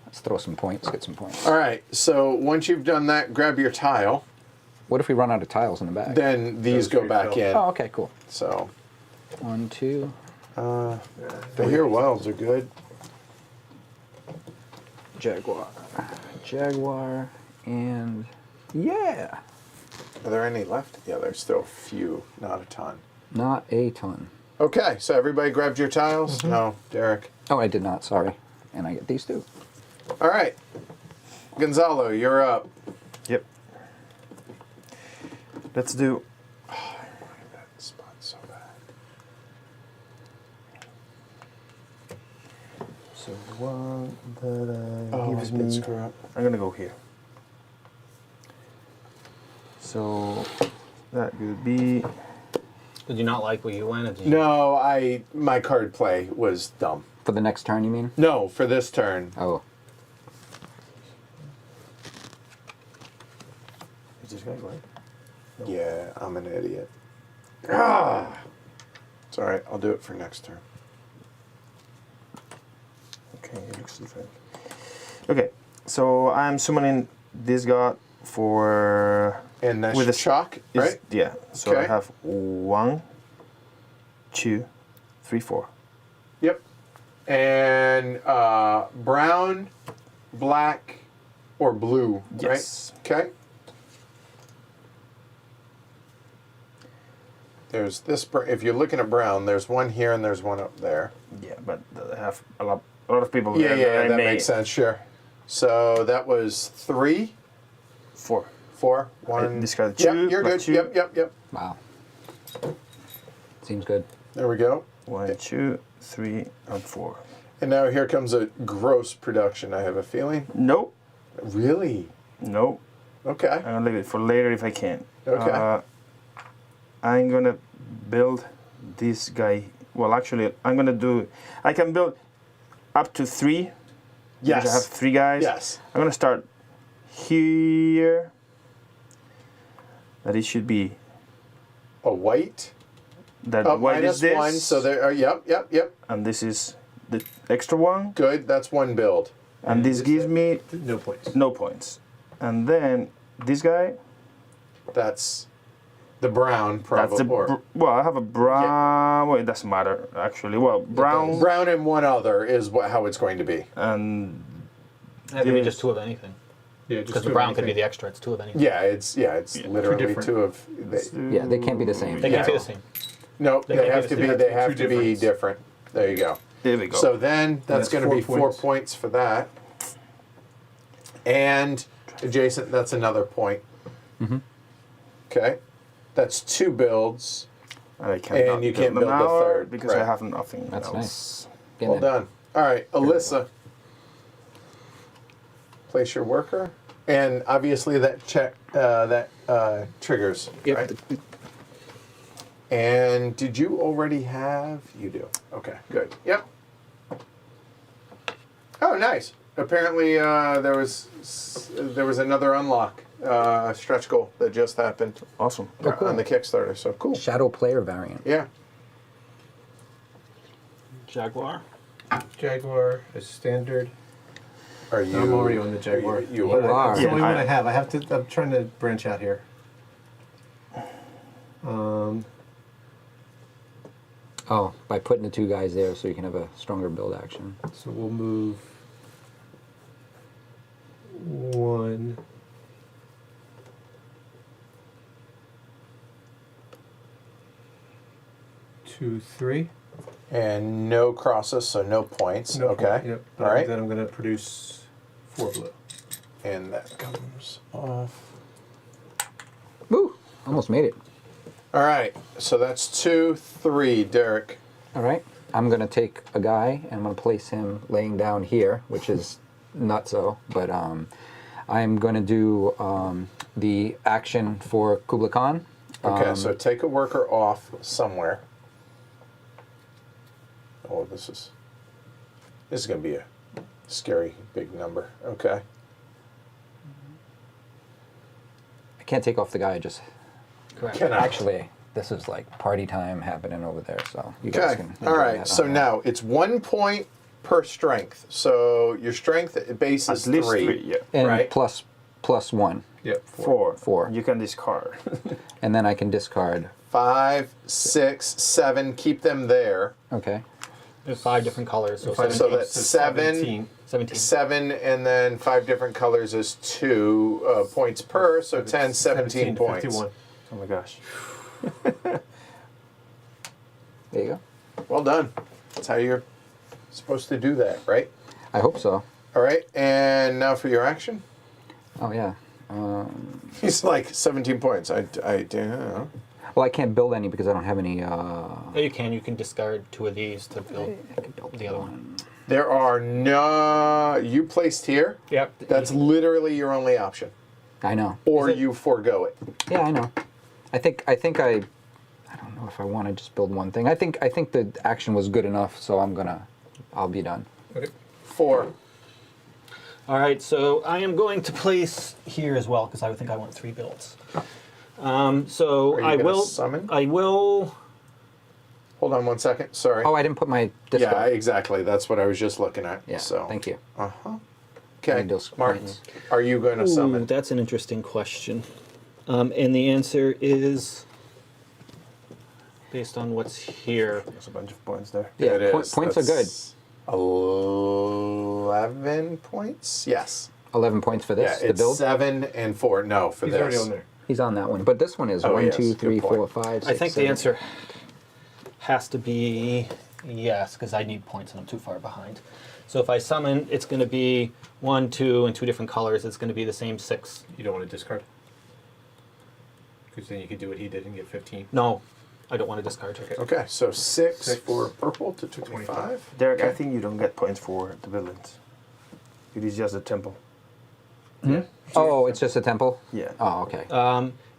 Let's throw some points. Get some points. All right. So once you've done that, grab your tile. What if we run out of tiles in the bag? Then these Those go back refill. in. Oh, okay, cool. So 1, 2. the here wells are good. Jaguar. Jaguar. And yeah. Are there any left? Yeah, there's still a few, not a ton. Not a ton. Okay, so everybody grabbed your tiles? No, Derek. Oh, I did not. Sorry. And I get these 2. All right. Gonzalo, you're up. Yep. Let's do. That spot's so bad. So one that Oh, gives I did me. screw up. I'm gonna go here. So that would be. Did you not like where you went? Or did you... No, my card play was dumb. For the next turn, you mean? No, for this turn. Oh. Is this gonna go right? Yeah, I'm an idiot. Ah! It's all right. I'll do it for next turn. Okay, it looks different. Okay, so I'm summoning this god for. And that's With a shock, is- right? Yeah. So I Okay. have 1, 2, 3, 4. Yep. And brown, black, or blue, Yes. right? Okay. There's this. If you're looking at brown, there's one here and there's one up there. Yeah, but I have a lot of people. Yeah, there I that may- makes sense. Sure. So that was 3, 4. 4, 1. discarded Yep, 2, you're plus good. 2. Yep. Wow. Seems good. There we go. 1, 2, 3, and 4. And now here comes a gross production. I have a feeling. Nope. Really? Nope. Okay. I'm gonna leave it for later if I can. Okay. I'm gonna build this guy. Well, actually, I'm gonna do. I can build up to 3. Yes. Because I have 3 guys. Yes. I'm gonna start here. That it should be. A white. That Oh, white minus is this. 1. So there are, yep. And this is the extra one. Good. That's 1 build. And this gives me No points. no points. And then this guy. That's the brown, probably. That's the well, I have a brown. Well, it doesn't matter actually. Well, brown Brown and one other is how it's going to be. and That could be Yes. just 2 of anything. Yeah, just Because the do brown could be anything. the extra. It's 2 of anything. Yeah, it's literally different. 2 of. Yeah, they can't be the same. They can't be Yeah. the same. No, They they can't have be to the be. same. They have Two to be difference. different. There you go. there we go. So then that's That's going to 4 be 4 points. points for that. And adjacent, that's another point. Okay, that's 2 builds. and I cannot and you can't them build the now third, because I right. have nothing That's else. nice. Getting Well it. done. All right, Alyssa, place your worker, and obviously that triggers. Yep. Right? And did you already have? You do. Okay, good. Yep. Oh, nice. Apparently, there was another unlock stretch goal that just happened Awesome. on the Kickstarter. So cool. Shadow player variant. Yeah. Jaguar. Jaguar is standard. Are you? I'm already on the Jaguar. You You are. are. That's the only Yeah, one I- I have. I'm trying to branch out here. Oh, by putting the 2 guys there so you can have a stronger build action. So we'll move 1. Two, 3. And no crosses, so no points. No okay. point, Yep. All right. Then I'm going to produce 4 blue. And that comes off. Woo! Almost made it. All right. So that's 2, 3, Derek. All right. I'm going to take a guy and I'm going to place him laying down here, which is nutso, but I'm going to do the action for Kublai Khan. Okay, so take a worker off somewhere. Oh, this is going to be a scary big number. Okay. I can't take off the guy, just Correct. Cannot. actually, this is like party time happening over there, so you guys Okay. can. All enjoy right. that So on now it's 1 point per strength. So your strength base is At least 3. 3. Yeah. and right. plus 1, Yep. 4. 4. You can discard. and then I can discard. 5, 6, 7. Keep them there. Okay. There's 5 different colors. So, Five 17. So that's 7. 17. 7, and then 5 different colors is 2 points per, so 10, 17 points. 51. Oh my gosh. There you go. Well done. That's how you're supposed to do that, right? I hope so. All right, and now for your action. Oh yeah. He's like 17 points. I don't know. Well, I can't build any because I don't have any. Yeah, you can. You can discard 2 of these to build I can build the other one. There are no. You placed here. Yep. That's literally your only option, I know. or Is it- you forego it. Yeah, I know. I think I don't know if I want to just build one thing. I think the action was good enough, so I'll be done. Okay. 4. All right, so I am going to place here as well because I would think I want 3 builds. So Are you I gonna will summon? I will. Hold on 1 second. Sorry. Oh, I didn't put my yeah, discard. exactly. That's what I was just looking at. Yeah. So. Thank you. Okay, Need those Martin, points. are you going to Ooh, summon? that's an interesting question. And the answer is based on what's here. There's a bunch of points there. Yeah, It is. points are good. That's 11 points? Yes. 11 points for Yeah, this. The it's build. 7 and 4. No, for He's this. already on there. He's on that one, but this one is Oh, 1, yes, 2, good 3, point. 4, 5, 6, I think the 7. answer has to be yes, because I need points and I'm too far behind. So if I summon, it's going to be 1, 2, and 2 different colors. It's going to be the same 6. You don't want to discard? Because then you could do what he did and get 15. No, I don't want to discard. Okay, so 6 Six. for purple to 25. Derek, I Okay. think you don't get points for the villains. It is just a temple. Oh, it's just a temple? Yeah. Oh, okay.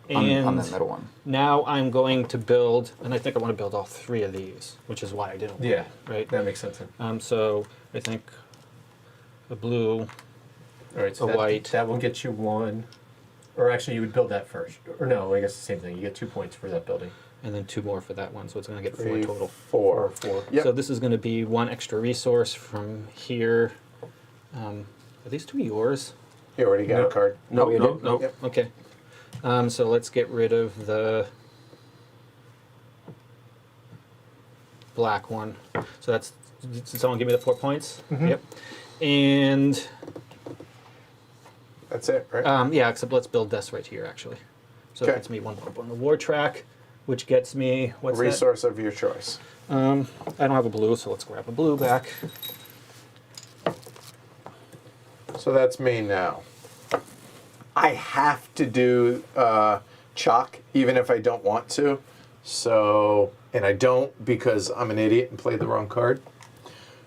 And on that middle one. now I'm going to build, and I think I want to build all 3 of these, which is why I didn't. Yeah, Right. that makes sense. So I think the blue. All right, so A that, white. that will get you 1. Or actually, you would build that first. Or no, I guess the same thing. You get 2 points for that building. And then 2 more for that one, so it's going to get 4 3, total. 4. 4. Yep. So this is going to be 1 extra resource from here. Are these 2 yours? You already got a Nope. card. No, you no, did? no. Yep. Okay. So let's get rid of the black one. So that's. Did someone give me the 4 points? Yep. And That's it, right? yeah, except let's build this right here actually. So Okay. it gets me 1 point on the war track, which gets me what's Resource of your choice. that? I don't have a blue, so let's grab a blue back. So that's me now. I have to do chalk, even if I don't want to. So, and I don't because I'm an idiot and played the wrong card.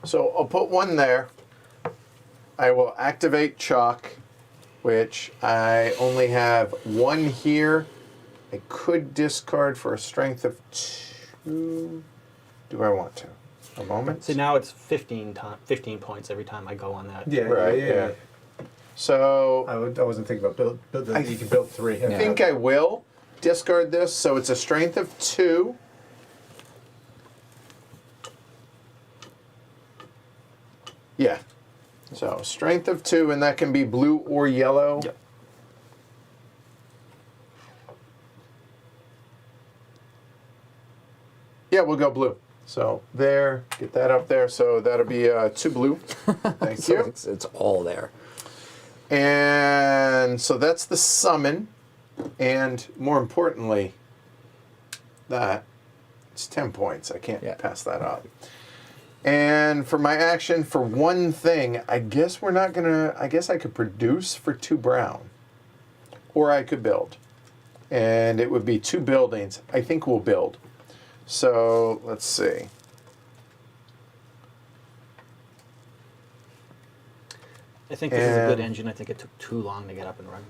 So I'll put 1 there. I will activate chalk, which I only have 1 here. I could discard for a strength of 2. Do I want to? A moment. See, now it's 15 points every time I go on that. Yeah, Right, yeah, yeah. So I wasn't thinking about build you can build 3. I think I will discard this, so it's a strength of 2. Yeah. So strength of 2, and that can be blue or yellow. Yep. Yeah, we'll go blue. So there, get that up there. So that'll be 2 blue. Thank So you. it's all there. And so that's the summon. And more importantly, that it's 10 points. I can't Yeah. pass that up. And for my action, for 1 thing, I guess we're not gonna. I guess I could produce for 2 brown, or I could build, and it would be 2 buildings. I think we'll build. So let's see. I think this is a good And- engine. I think it took too long to get up and run.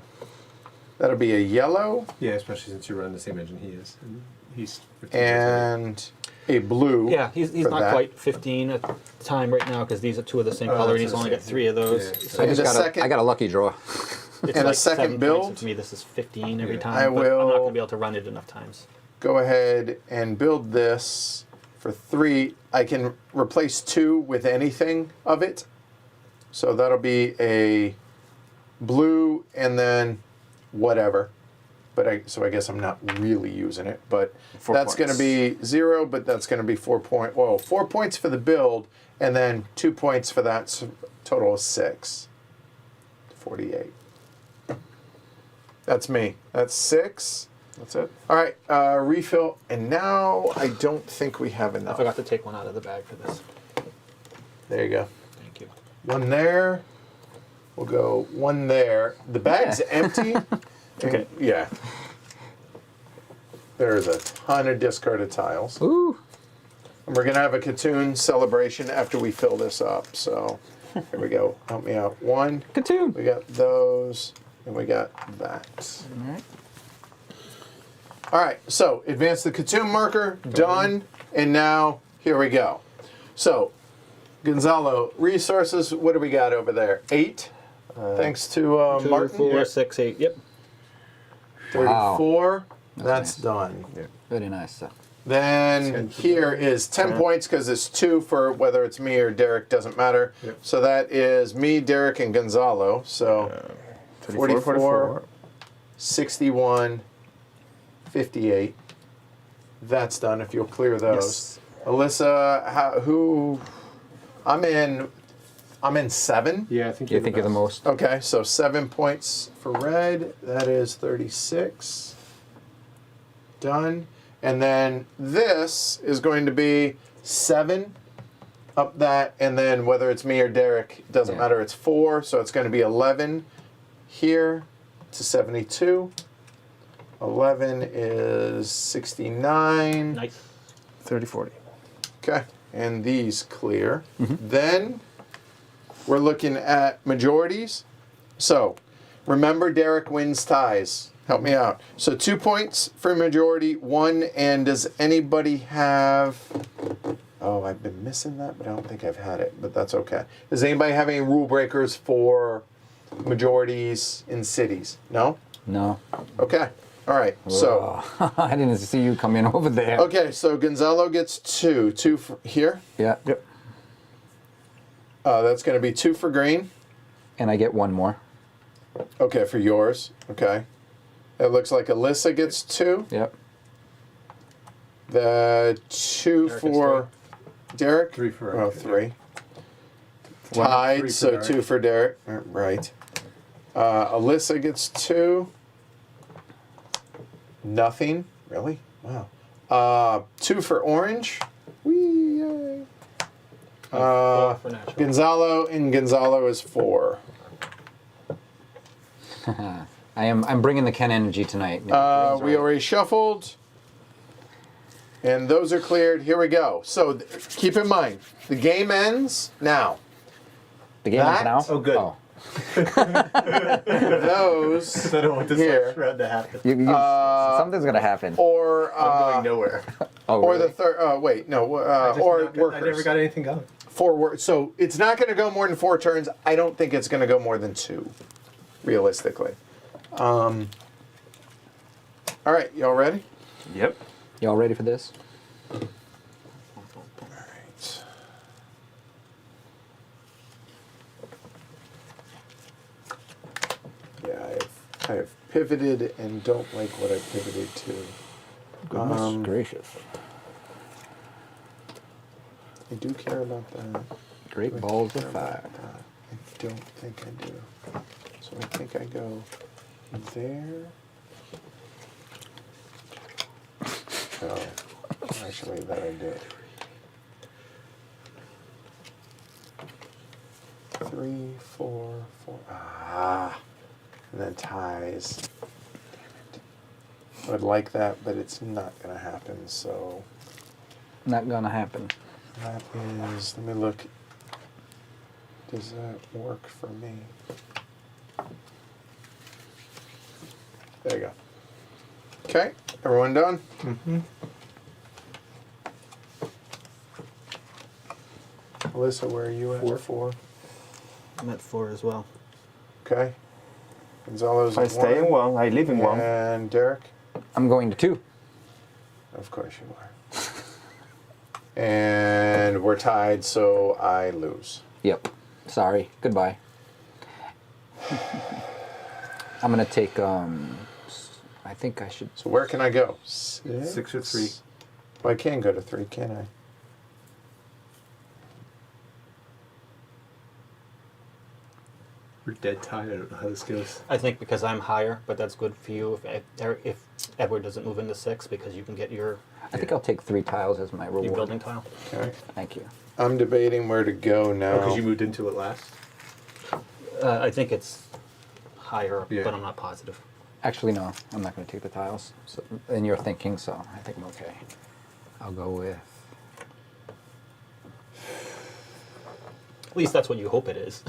That'll be a yellow Yeah, especially since you run the same engine he is. And he's 15 and a blue. Yeah, he's for not that. quite 15 at the time right now because these are 2 of the same Oh, color, and that's he's only what I got said. 3 of those. Yeah, So I just a got second- I got a lucky draw. it's and a like second 7 build? points. To me, this is 15 every Yeah. time. I but I'm not will- going to be able to run it enough times. Go ahead and build this for 3. I can replace 2 with anything of it. So that'll be a blue and then whatever. But so I guess I'm not really using it. But 4 that's going to points. be 0, but that's going to be 4 points. Well, 4 points for the build and then 2 points for that. So total of 6. 48. That's me. That's 6. That's it. All right, refill, and now I don't think we have I enough. forgot to take one out of the bag for this. There you go. Thank you. 1 there. We'll go 1 there. The bag's empty. Okay. Yeah. There's a ton of discarded tiles. Ooh. And we're going to have a Catoon celebration after we fill this up. So here we go. Help me out. 1. Catoon. We got those, and we got that. All right. All right, so advance the Catoon marker, done, and now here we go. So, Gonzalo, resources, what do we got over there? 8, thanks to 2, Martin. 4, 6, 8. Yep. 34, that's nice. done. Very nice. Then here is 10 points because it's 2 for whether it's me or Derek, doesn't matter. Yep. So that is me, Derek, and Gonzalo. So 44, 61, 58. That's done if you'll clear those. Alyssa, who? I'm in 7. Yeah, I think You think you're the most? Okay, so 7 points for red. That is 36. Done. And then this is going to be 7 up that, and then whether it's me or Derek, it doesn't Yeah. matter, it's 4, so it's going to be 11 here to 72. 11 is 69. Nice. 30, 40. Okay, and these clear. Then we're looking at majorities. So remember, Derek wins ties. Help me out. So 2 points for majority, 1, and does anybody have... Oh, I've been missing that, but I don't think I've had it, but that's okay. Does anybody have any rule breakers for majorities in cities? No? No. Okay. All right. So, I didn't see you come in over there. okay, so Gonzalo gets 2. 2 for here. Yeah. Yep. That's going to be 2 for green. And I get 1 more. Okay, for yours. Okay. It looks like Alyssa gets 2. Yep. The 2 Derek gets for Derek? 3 for Oh, 3. Tied, 3 for so Derek. 2 for Derek. Right. Alyssa gets 2. Nothing. Really? Wow. 2 for orange. Whee! Yay. 4 for natural. Gonzalo, and Gonzalo is 4. I'm bringing the Ken energy tonight. We already shuffled. And those are cleared. Here we go. So keep in mind, the game ends now. The game is now? Oh, good. Those I don't want this here, last round to happen. Something's going to happen. or I'm going nowhere. Oh, or really? the third. Wait, no. I Or workers. I never got anything going. 4 words. So it's not going to go more than 4 turns. I don't think it's going to go more than 2, realistically. All right, y'all ready? Yep. Y'all ready for this? All right. Yeah, I have pivoted and don't like what I pivoted to. Goodness gracious. I do care about that. Great Do I balls care of about fire. that? I don't think I do. So I think I go there. Oh, actually, that I did. 3, 4, 4. Ah, and then ties. Damn it. I would like that, but it's not going to happen. So Not going to happen. that is. Let me look. Does that work for me? There you go. Okay, everyone done? Mm-hmm. Alyssa, where are you at? 4. I'm at 4 as well. Okay. Gonzalo's I at stay in 1. 1. I live in 1. And Derek? I'm going to 2. Of course you are. And we're tied, so I lose. Yep. Sorry. Goodbye. I'm going to take, I think I should... So where can I go? 6 or 3. Well, I can go to 3, can't I? We're dead tied. I don't know how this goes. I think because I'm higher, but that's good for you if Edward doesn't move into 6 because you can get your I think I'll take 3 tiles as my reward. building tile. Okay. Thank you. I'm debating where to go now. Because you moved into it last. I think it's higher, Yeah. but I'm not positive. Actually, no. I'm not going to take the tiles. So, and you're thinking, so I think I'm okay. I'll go with... At least that's what you hope it is.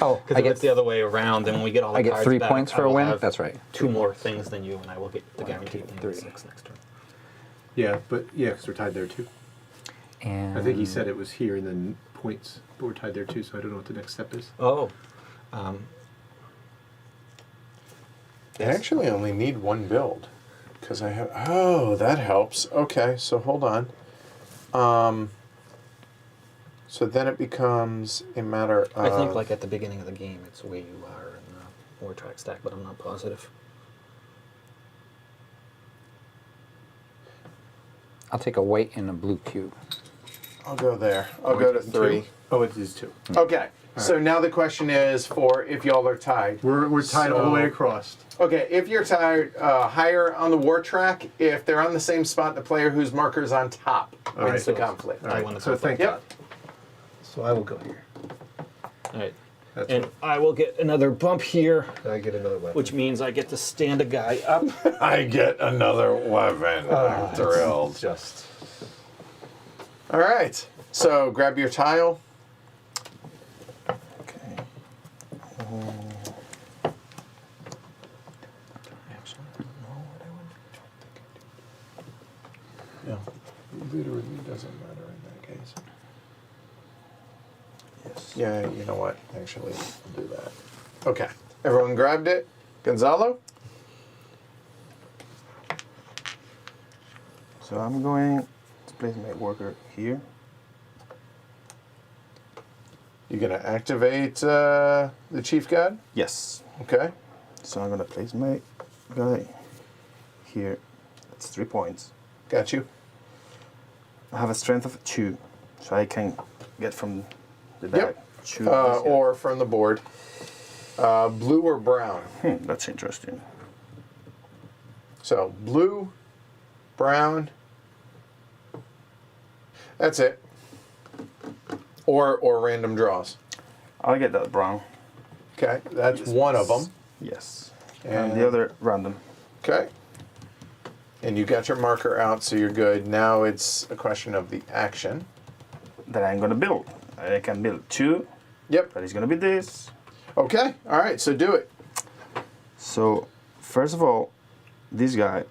Oh, Because I if it's get, the other way around, then when we get all the I get cards 3 back, points I for a will win? have That's right. 2 more things than you, and I will get the 1, guaranteed 2, thing 3. at 6 next turn. Yeah, but yeah, because we're tied there too. And I think he said it was here and then points, but we're tied there too, so I don't know what the next step is. Oh. I actually only need 1 build. Because I have... Oh, that helps. Okay, so hold on. So then it becomes a matter of... I think like at the beginning of the game, it's where you are in the war track stack, but I'm not positive. I'll take a white and a blue cube. I'll go there. I'll go to 3. Oh, it is 2. Okay, so now the question is for if y'all are tied. We're tied all the way across. Okay, if you're tied higher on the war track, if they're on the same spot, the player whose marker is on top wins right. the conflict. All I right, won the so conflict. thank Yep. God. So I will go here. All right. That's And what, I will get another bump here, I get another weapon. which means I get to stand a guy up. I get another weapon. I'm thrilled. Just. All right, so grab your tile. Okay. Yeah. Literally doesn't matter in that case. Yes. Yeah, you know what? Actually, I'll do that. Okay. Everyone grabbed it? Gonzalo? So I'm going to place my worker here. You gonna activate the chief god? Yes. Okay. So I'm gonna place my guy here. That's 3 points. Got you. I have a strength of 2, so I can get from the bag. Yep. 2 of these guys. Or from the board. Blue or brown? That's interesting. So blue, brown. That's it. Or random draws. I'll get that brown. Okay, that's Yes, one of please. them. Yes. And- And the other random. Okay. And you got your marker out, so you're good. Now it's a question of the action. That I'm gonna build. I can build 2. Yep. That is gonna be this. Okay. All right. So do it. So first of all, this guy.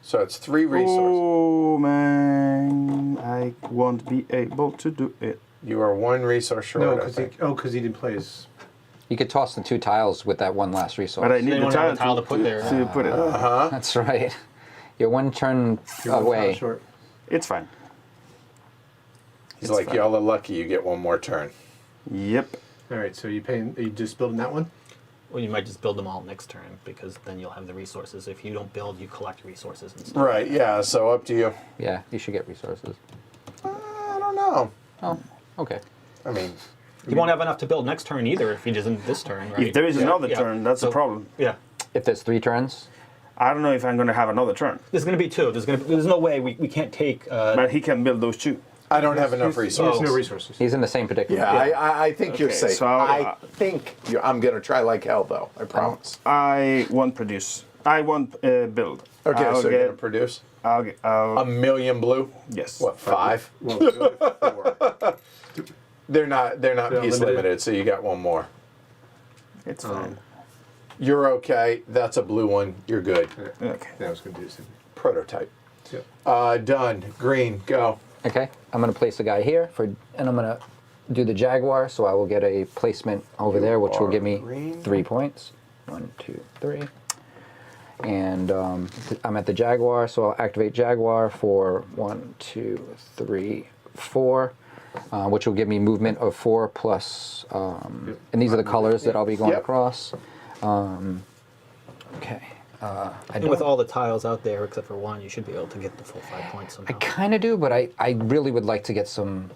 So it's 3 resources. Oh man, I won't be able to do it. You are 1 resource short. No, I because he, think. because he didn't play his. You could toss the 2 tiles with that one last resource. But I need they the don't have a tile tile to put there. to put it. Uh-huh. That's right. You're 1 turn You're one tile away. short. It's fine. He's It's like, fine. y'all are lucky you get 1 more turn. Yep. All right, so you just building that one? Well, you might just build them all next turn because then you'll have the resources. If you don't build, you collect resources and stuff. Right. Yeah. So up to you. Yeah, you should get resources. I don't know. Oh, okay. I mean, You won't have enough to build next turn either if he doesn't this turn, right? If there is another Yeah. turn, that's So- a problem. Yeah. If there's 3 turns, I don't know if I'm going to have another turn, There's going to be 2. There's no way we can't take. but he can build those 2. I don't have enough He has resources. no resources. he's in the same predicament. Yeah, I think you're Okay, safe. so I think I'm gonna try like hell, though. I promise. I won't produce. I won't build. Okay, I'll so you're get. gonna produce I'll get. I'll, 1,000,000 blue. yes. What, 5? Well, 4. They're not They're piece limited. limited, so you got 1 more. It's fine. You're okay. That's a blue one. You're good. Okay. Yeah, I was going to do the same Prototype. thing. Yeah. Done. Green. Go. Okay, I'm going to place a guy here, and I'm going to do the Jaguar, so I will get a placement over there, which will give me green. 3 points. 1, 2, 3. And I'm at the Jaguar, so I'll activate Jaguar for 1, 2, 3, 4, which will give me movement of 4 plus, and these are the colors that I'll be going Yep. across. Okay. I And with all the tiles out there, except for 1, you should be able to get the full 5 points I somehow. kind of do, but I really would like to get some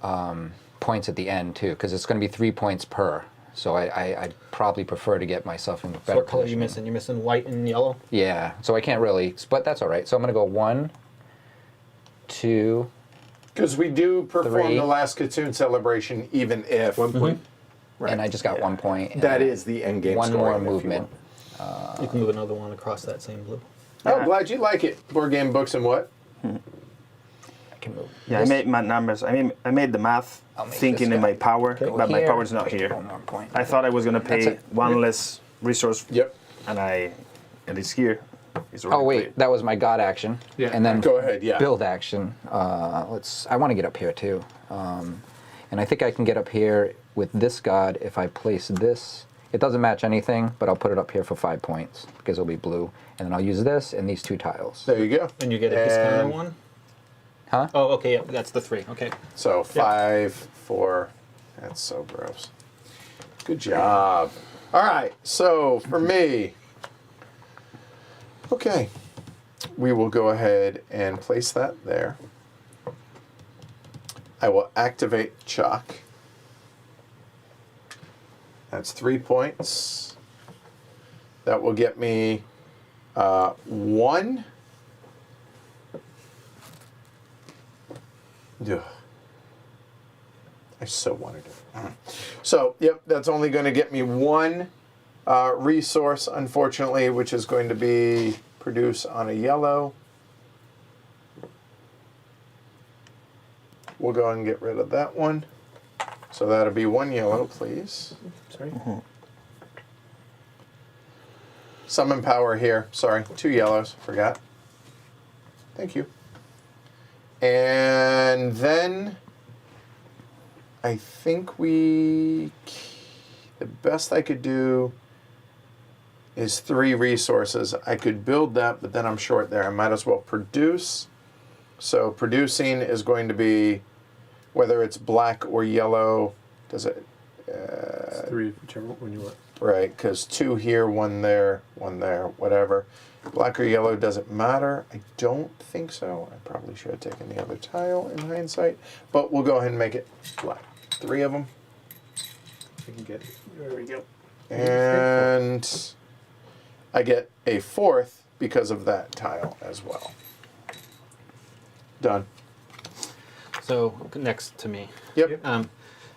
points at the end too, because it's going to be 3 points per. So I'd probably prefer to get myself in So better what color are you position. missing? You're missing white and yellow? Yeah, so I can't really, but that's all right. So I'm going to go 1, 2, Because we do perform 3. the last Catoon celebration, even if 1 point. Right. and I just got Yeah. 1 point. and That is the end game. one more scoring, if you movement. will. You can move another one across that same blue. Oh, glad you like it. Board game books and what? I can move. Yeah, this. I made my numbers. I made the math, I'll make thinking this in guy my power, go but my here. power's not here. 1 more point. I thought I was gonna That's pay it. 1 less resource, Yep. and it's here. It's Oh already wait, played. that was my God action. Yeah. And then Go ahead, yeah. build action. I want to get up here too. And I think I can get up here with this God if I place this. It doesn't match anything, but I'll put it up here for 5 points because it'll be blue. And then I'll use this and these 2 tiles. There you go. And you get a discounted And one? Huh? Oh, okay, yeah, that's the 3. Okay. So 5, 4. That's so gross. Good job. All right. So for me, okay, we will go ahead and place that there. I will activate Chalk. That's 3 points. That will get me 1. Ugh. I so wanted it. So, yep, that's only going to get me 1 resource, unfortunately, which is going to be produce on a yellow. We'll go and get rid of that one. So that'll be 1 yellow, please. Sorry. Summon power here. Sorry, 2 yellows. Forgot. Thank you. And then I think the best I could do is 3 resources. I could build that, but then I'm short there. I might as well produce. So producing is going to be, whether it's black or yellow, does it? It's 3, whichever one you want. Right, because 2 here, 1 there, whatever. Black or yellow doesn't matter. I don't think so. I probably should have taken the other tile in hindsight, but we'll go ahead and make it black. 3 of them. I can get it. There we go. And I get a 4th because of that tile as well. Done. So next to me. Yep.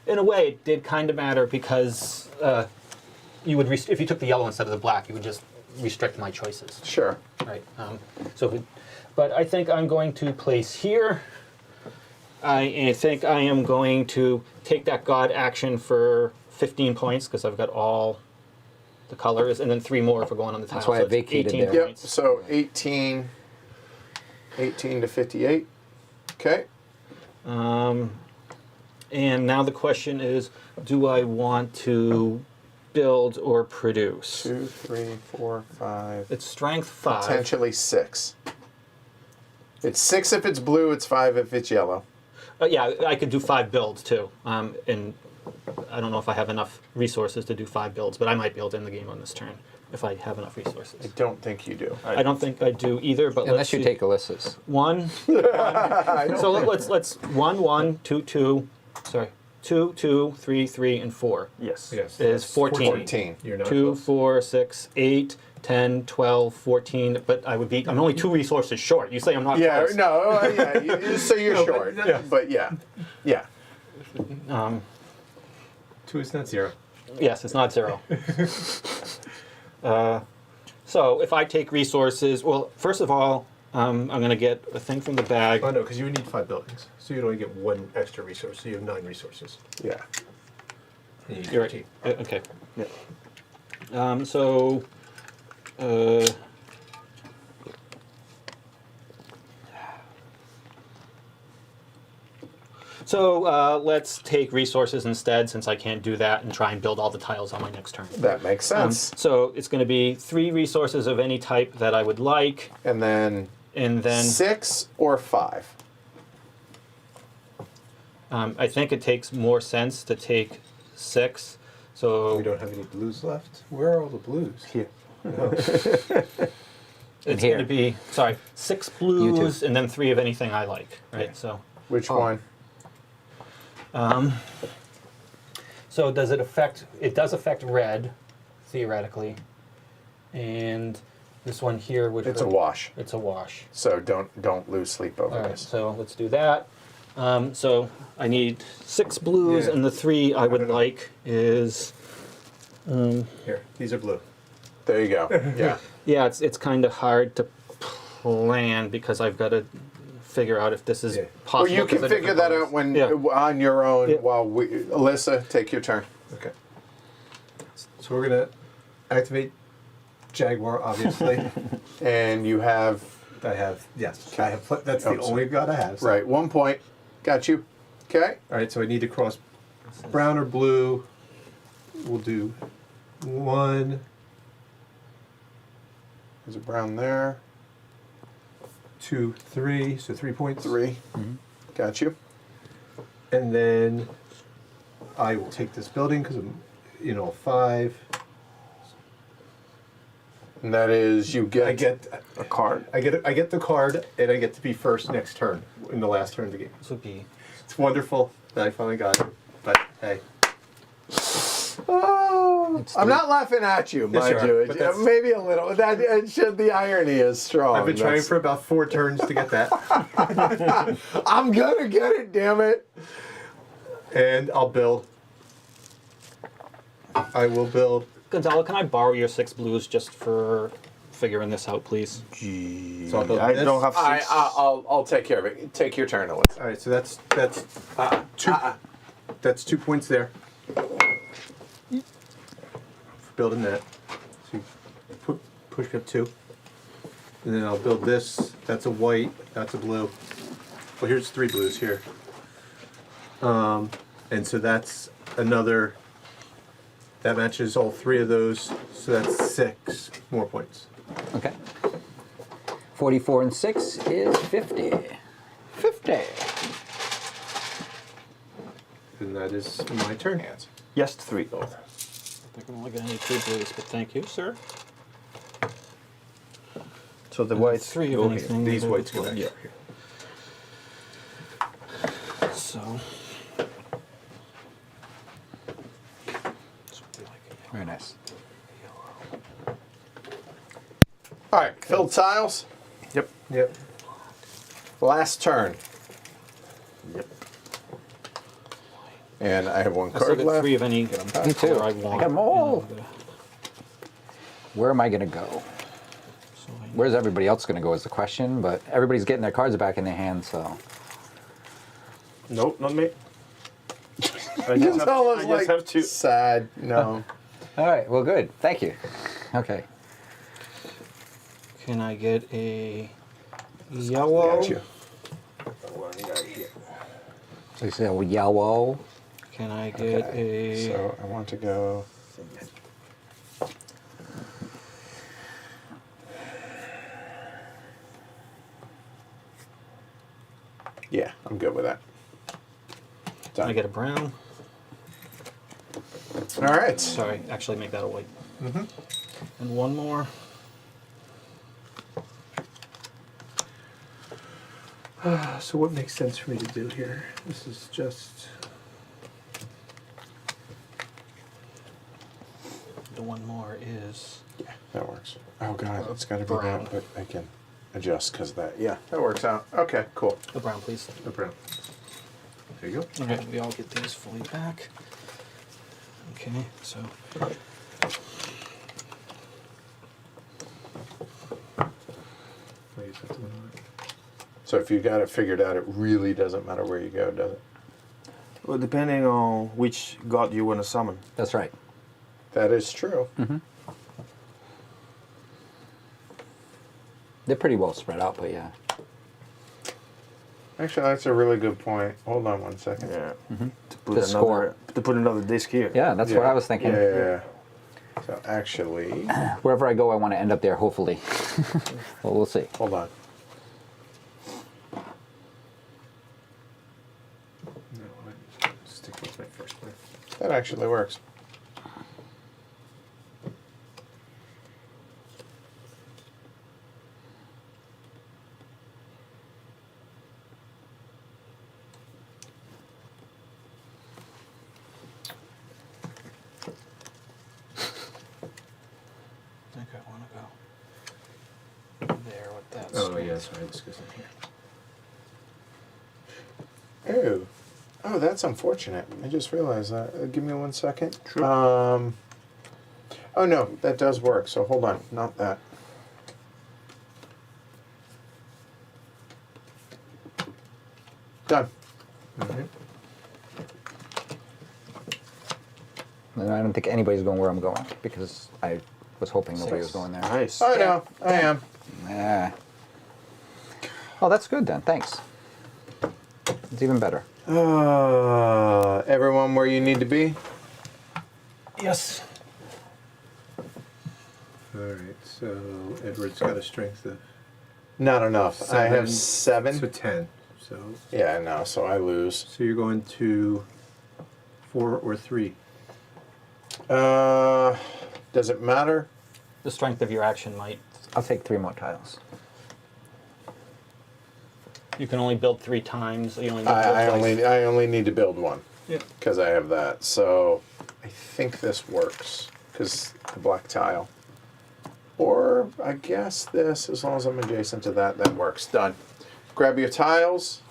In a way, it did kind of matter because you would if you took the yellow instead of the black, you would just restrict my choices. Sure. Right. But I think I'm going to place here. I think I am going to take that God action for 15 points because I've got all the colors, and then 3 more for going on the tile. That's why I it's vacated 18 there. Yep. points. So 18 to 58. Okay. And now the question is, do I want to build or produce? 2, 3, 4, 5. It's strength 5. Potentially 6. It's 6 if it's blue. It's 5 if it's yellow. Yeah, I could do 5 builds too. And I don't know if I have enough resources to do 5 builds, but I might be able to end the game on this turn if I have enough resources. I don't think you do. I don't think I do either, but Unless let's you see. take Alyssa's. 1. So let's 1, 1, 2, 2. Sorry, 2, 2, 3, 3, and 4. Yes. Yes. Is 14. 14. You're not 2, close. 4, 6, 8, 10, 12, 14. But I'm only 2 resources short. You say I'm not Yeah, close. no, so you're No, but short. that's- But yeah. 2 is not 0. Yes, it's not 0. So if I take resources, well, first of all, I'm going to get a thing from the bag. Oh, no, because you would need 5 buildings. So you'd only get 1 extra resource. So you have 9 resources. Yeah. And you need You're 13. right. Okay. Yeah. So let's take resources instead, since I can't do that, and try and build all the tiles on my next turn. That makes sense. So it's going to be 3 resources of any type that I would like, And then and then 6 or 5. I think it takes more sense to take 6. So We don't have any blues left. Where are all the blues? Here. No. it's here. going to be 6 blues, and then 3 of anything I like. Right. Yeah. So. Which one? So does it affect? It does affect red, theoretically, and this one here would. It's a hurt. wash. It's a wash. So don't lose sleep over All right, this. so let's do that. So I need 6 blues, Yeah. and the 3 I would don't know. like is. Here, these are blue. There you go. Yeah. Yeah, it's kind of hard to plan because I've got to figure out if this is Yeah. possible. Well, you can 'cause of figure different that colors. out when Yeah. on your own. Yeah. While Alyssa, take your turn. Okay. So we're going to activate Jaguar, obviously. And you have I have, yes. I have. That's the Oh, so- only god I have. So. right 1 point. Got you. Okay. All right, so I need to cross brown or blue. We'll do 1, There's a brown there. 2, 3. So 3 points. 3. Got you. And then I will take this building because I'm, 5. And that is you get. I get A card. I get the card, and I get to be first next turn in the last turn of the game. This would be. It's wonderful that I finally got it. But hey, Oh, I'm not laughing at you, Yes, mind you are, you. but that's- Maybe a little. That the irony is strong. I've been trying That's- for about 4 turns to get that, I'm gonna get it. Damn it. and I'll build. I will build. Gonzalo, can I borrow your 6 blues just for figuring this out, please? So I'll build I this. don't have 6. I'll take care of it. Take your turn, Alyssa. All right, so that's 2. That's 2 points there. For building that. So you push up 2. And then I'll build this. That's a white. That's a blue. Well, here's 3 blues here. And so that's another. That matches all 3 of those. So that's 6 more points. Okay. 44 and 6 is 50. 50. And that is my turn. Hands. Yes, 3 gold. I think I'm only getting 2 blues, but thank you, sir. So the whites 3 go of here. anything. These whites go back. Yeah. So. Very nice. All right, filled tiles. Yep. Yep. Last turn. Yep. And I have 1 I still card get left. 3 of any Me too. color I I want. got them all. And, Where am I going to go? so I- Where's everybody else going to go is the question, but everybody's getting their cards back in their hands, so. Nope, not me. I You just have, tell us I just like have 2. sad. No. All right, well, good. Thank you. Okay. Can I get a yellow? Got you. One guy here. So you say a yellow. Can I get Okay, a so I want to go. Yeah, I'm good with that. can I Done. get a brown? All right. Sorry, actually make that a white. And one more. So what makes sense for me to do here? This is just. The one more is Yeah, that works. Oh god, it's got to be Brown. that, but I can adjust because that. Yeah, that works out. Okay, cool. the brown, please. The brown. There you go. Okay, we all get these fully back. Okay, so I guess that's the one I like. So if you got it figured out, it really doesn't matter where you go, does it? Well, depending on which god you want to summon. That's right. That is true. They're pretty well spread out, but yeah. Actually, that's a really good point. Hold on 1 second. Yeah. To put The another score. to put another disc here. Yeah, that's what I was thinking. Yeah. So actually, Wherever I go, I want to end up there, hopefully. Well, we'll see. hold on. No, I'm sticking with my first plan. That actually works. I think I want to go there with that. Oh, yeah, sorry, this goes in here. Oh. Oh, that's unfortunate. I just realized that. Give me 1 second. Sure. Oh no, that does work. So hold on, not that. Done. Alright. And I don't think anybody's going where I'm going because I was hoping nobody was going there. Nice. I know. I am. Yeah. Oh, that's good then. Thanks. It's even better. Everyone where you need to be. Yes. Alright, so Edward's got a strength of Not enough. I have 7. so 10. So Yeah, no. So I lose. so you're going to 4 or 3. Does it matter? The strength of your action might. I'll take 3 more tiles. You can only build 3 times. You only need to build I twice. only need to build 1. Yep. Because I have that. So I think this works because the black tile. Or I guess this, as long as I'm adjacent to that, that works. Done. Grab your tiles.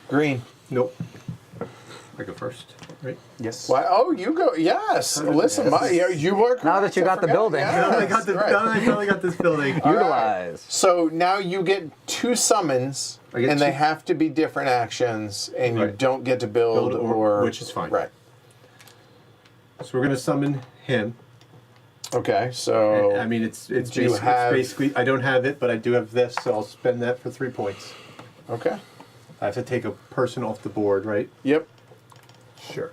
Green. Nope. I go first, right? Yes. Why? Oh, you go. Yes. Listen, you work. Now that you got the building. I got this. right. I finally got this building. Utilize. So now you get 2 summons, I get and they 2. have to be different actions, and you Right. don't get to build Build or- which is fine. Right. So we're gonna summon him. Okay, so I mean, it's do you basically, have- I don't have it, but I do have this, so I'll spend that for 3 points. okay. I have to take a person off the board, right? Yep. Sure.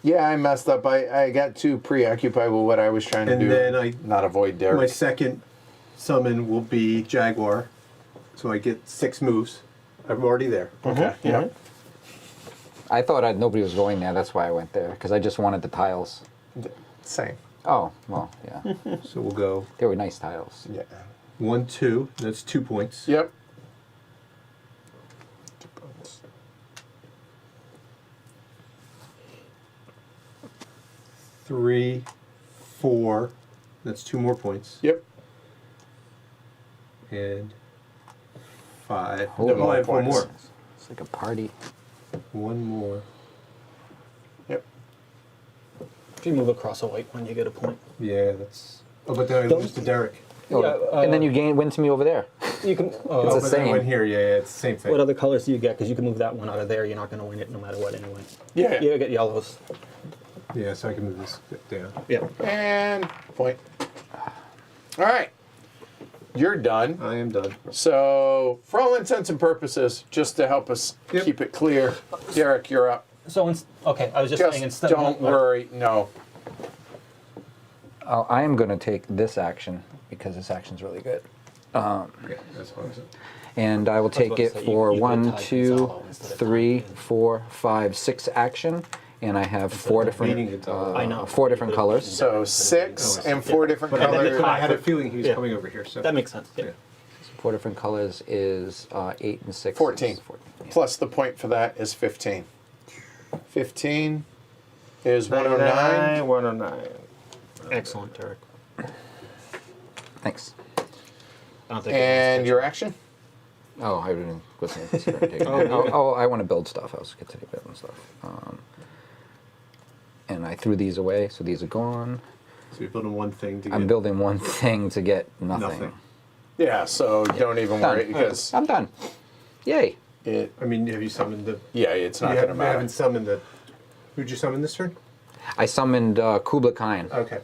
Yeah, I messed up. I got too preoccupied with what I was trying to And do. then not avoid Derek. My second summon will be Jaguar, so I get 6 moves. I'm already there. Okay. Yeah. I thought nobody was going there. That's why I went there because I just wanted the tiles. Same. Oh well, yeah. So we'll go They were nice tiles. Yeah. 1, 2. That's 2 points. Yep. 3, 4. That's 2 more points. Yep. And 5. Holy No, I have one points. more. It's like a party. One more. Yep. If you move across a white one, you get a point. Yeah, that's. Oh, but then I lose to Derek. Oh, and then you win to me over there. You can. Oh, the but then I same. went here. Yeah, yeah, it's the same thing. What other colors do you get? Because you can move that one out of there. You're not going to win it no matter what anyway. Yeah. You get yellows. Yeah, so I can move this bit down. Yeah. And point. All right. You're done. I am done. So, for all intents and purposes, just to help us Yep. keep it clear, Derek, you're up. So, okay, I was just saying Just instead don't of worry. No. Oh, I am going to take this action because this action's really good. Yeah, that's what I was. And I will about take to it say, for you could 1, type 2, Gonzalo instead of 3, typing. 4, 5, 6 action, and I have 4 Reading different, it all. I know. 4 different colors. So 6 and 4 different But colors. I had a feeling he was Yeah. coming over here. So That makes sense. Yeah. Yeah. 4 different colors is 8 and 6. 14. is 14. Yeah. Plus the point for that is 15. 15 is 109. 109. Excellent, Derek. Thanks. I don't think And your action? Oh, I didn't. Wasn't considering taking Oh, it. yeah. Oh, I want to build stuff. I was going to take building stuff. And I threw these away, so these are gone. So you're building one thing to get. I'm building one thing to get nothing. Nothing. Yeah, so don't even worry Done. because I'm done. Yay. it. I mean, have you summoned the? Yeah, it's not you going to matter. haven't summoned the. Who'd you summon this turn? I summoned Kublai Khan. Okay.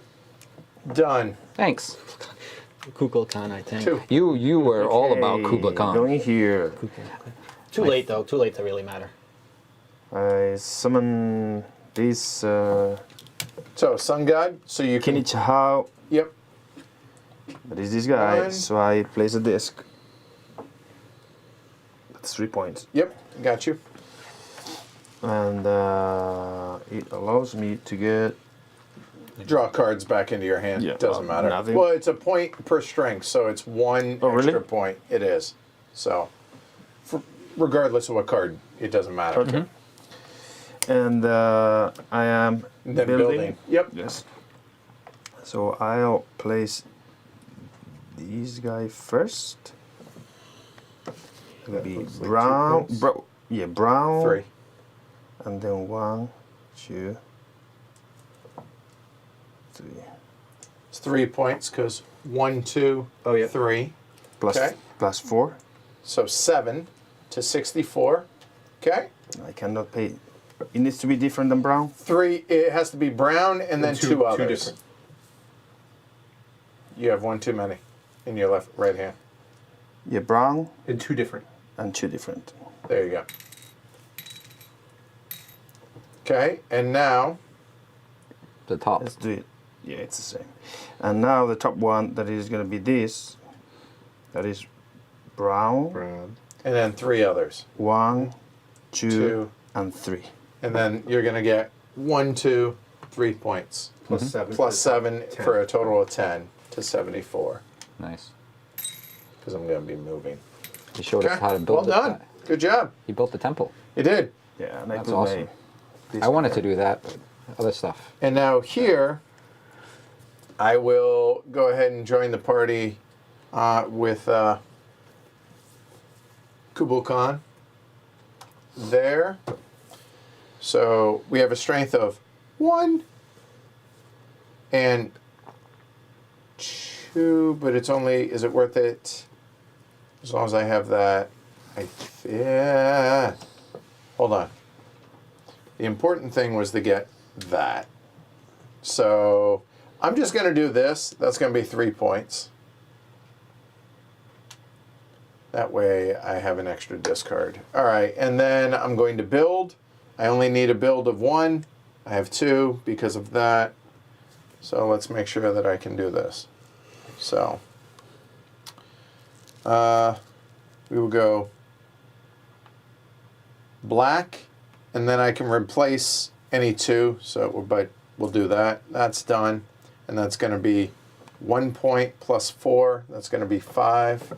Done. Thanks. Kukulkan, I think. 2. You were all about Kublai Khan. Going here. Too late, though. Too late to really matter. I summon this So Sun God. So you can. Kinichi Ahau. Yep. That is this guy. One. So I place a disc. That's 3 points. Yep. Got you. And it allows me to get Draw cards back into your hand. Yeah, Doesn't matter. nothing. Well, it's a point per strength, so it's 1 Oh, extra really? point. It is. So, regardless of what card, it doesn't matter. Okay. And I am And then building. Yep. Yes. So I'll place these guy first. It'll That be looks like 2 brown. points. Yeah, brown. 3. And then 1, 2, 3. It's 3 points because 1, 2, Oh, yeah. 3. Plus, Okay. plus 4. So 7 to 64. Okay. I cannot pay. It needs to be different than brown. 3. It has to be brown and then 2 others. different. You have 1 too many in your right hand. Yeah, brown And 2 different. and 2 different. There you go. Okay, and now The top. Let's do it. Yeah, it's the same. And now the top one, that is going to be this. That is brown. Brown. and then 3 others. 1, 2, 2, and 3. and then you're gonna get 1, 2, 3 points. Plus 7. Plus 7 10. for a total of 10 to 74. Nice. Because I'm gonna be moving. He showed us how to Well build done. Good job. He built the temple. You did. Yeah, and I That's put awesome. this I wanted to guy. do that, but other stuff. And now here, I will go ahead and join the party with Kublai Khan. There. So we have a strength of 1 and 2, but it's only, is it worth it? As long as I have that, yeah. hold on. The important thing was to get that. So I'm just going to do this. That's going to be 3 points. That way I have an extra discard. All right, and then I'm going to build. I only need a build of 1. I have 2 because of that. So let's make sure that I can do this. So we will go black, and then I can replace any 2. So, but we'll do that. That's done, and that's going to be 1 point plus 4. That's going to be 5.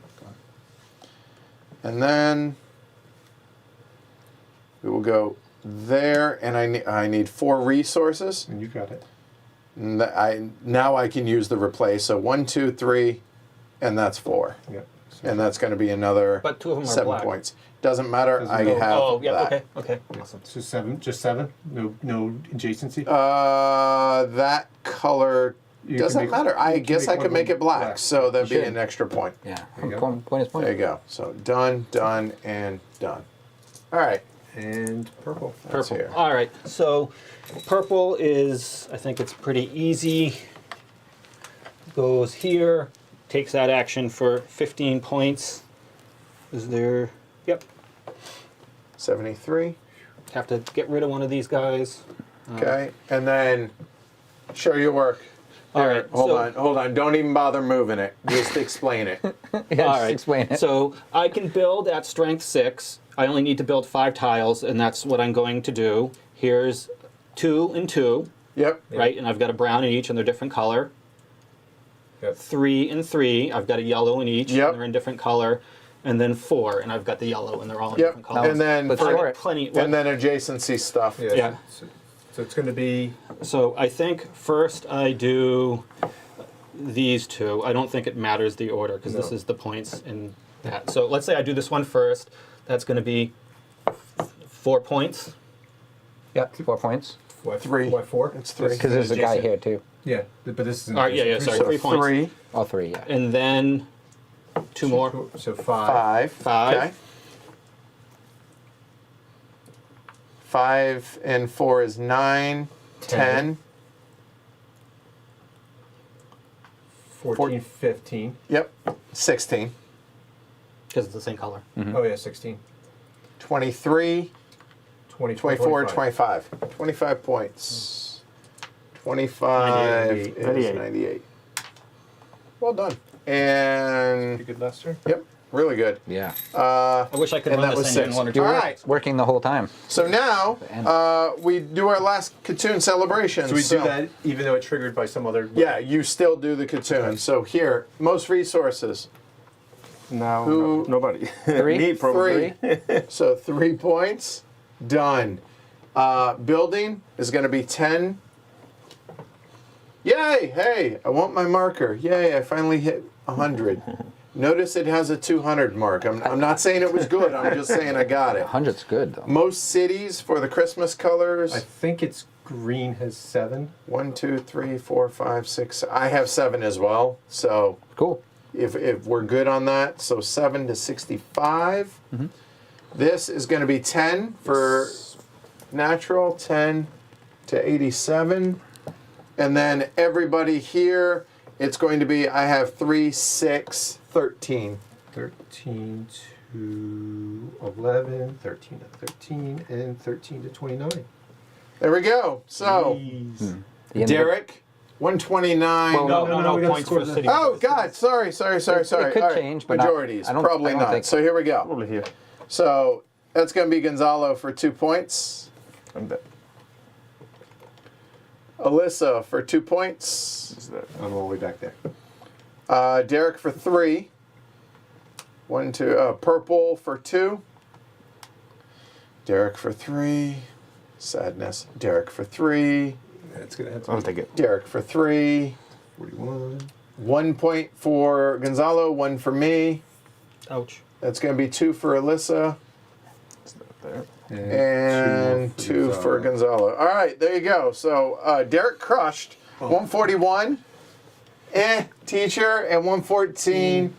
And then we will go there, and I need 4 resources. And you got it. And now I can use the replace. So 1, 2, 3, and that's 4. Yep. And that's going to be another But 2 of them are 7 black. points. Doesn't matter. Doesn't I matter. have Oh, yeah, that. okay, awesome. So 7, just 7. No adjacency. That color You doesn't can make- matter. I you can guess I make could one make it black, black. so that'd be should. an extra point. Yeah. There you go. Point is point. There you go. So done, done, and done. All right. And purple. That's Purple. here. All right, so purple is, I think it's pretty easy. Goes here, takes that action for 15 points. Is there, yep, 73. have to get rid of one of these guys. Okay. And then show your work. All right, Hold on. Don't even bother moving it. Just explain it. Yeah, All just right. explain it. So I can build at strength 6. I only need to build 5 tiles, and that's what I'm going to do. Here's 2 and 2, Yep. right? And I've got a brown in each, and they're different color. Yep. 3 and 3, I've got a yellow in each, Yep. and they're in different color. And then 4, and I've got the yellow, and they're all in Yep. different colors. And then Let's I've score got it. plenty. and then adjacency stuff. Yeah. So it's going to be So I think first I do these 2. I don't think it matters the order because this No. is the points in that. So let's say I do this one first. That's going to be 4 points. Yep. 4 points. what? 3. What, 4? It's 3. Because there's a guy Adjacent. here too. Yeah, but this is. All right, yeah, sorry, So 3 points. 3, All 3. Yeah. And then 2 more. So 5. 5. 5. Okay. 5 and 4 is 9, 10. 14, 15. Yep. 16. Because it's the same color. Oh yeah, 16. 23, 20, 24, 25. 25 points. 25 98. is 98. 98. Well done. And, Pretty good last turn. yep, really good. Yeah. I wish I could And run that this was engine 6. one or All two. right. Working the whole time. So now end. we do our last Catoon celebration. So we do that even though it's triggered by some other. Yeah, you still do the Catoon. So here, most resources. No, Who- nobody. 3? Me, probably. 3. So 3 points. Done. Building is going to be 10. Yay! Hey, I want my marker. Yay, I finally hit 100. Notice it has a 200 mark. I'm not saying it was good. I'm just saying I got it. 100's good though. Most cities for the Christmas colors. I think it's green has 7. 1, 2, 3, 4, 5, 6. I have 7 as well. So Cool. if we're good on that, so 7 to 65. This is going to be 10 for natural, 10 to 87. And then everybody here, it's going to be, I have 3, 6, 13. 13 to 11, 13 to 13, and 13 to 29. There we go. So, Jeez. The end of Derek, 129. Well, No, we gotta points score for the- city. Oh, God, sorry. It All could right, change, but not- majorities, I don't- probably I don't not. think- So here we go. Probably here. So that's going to be Gonzalo for 2 points. And that Alyssa for 2 points. is that. I'm all the way back there. Derek for 3. 1, 2. Purple for 2. Derek for 3. Sadness. Derek for 3. That's going to have to I'll be take it. Derek for 3. 41. 1 point for Gonzalo. 1 for me. Ouch. That's going to be 2 for Alyssa. It's not there. And 2 for Gonzalo. All right, there you go. So Derek crushed 141. Teacher at 114.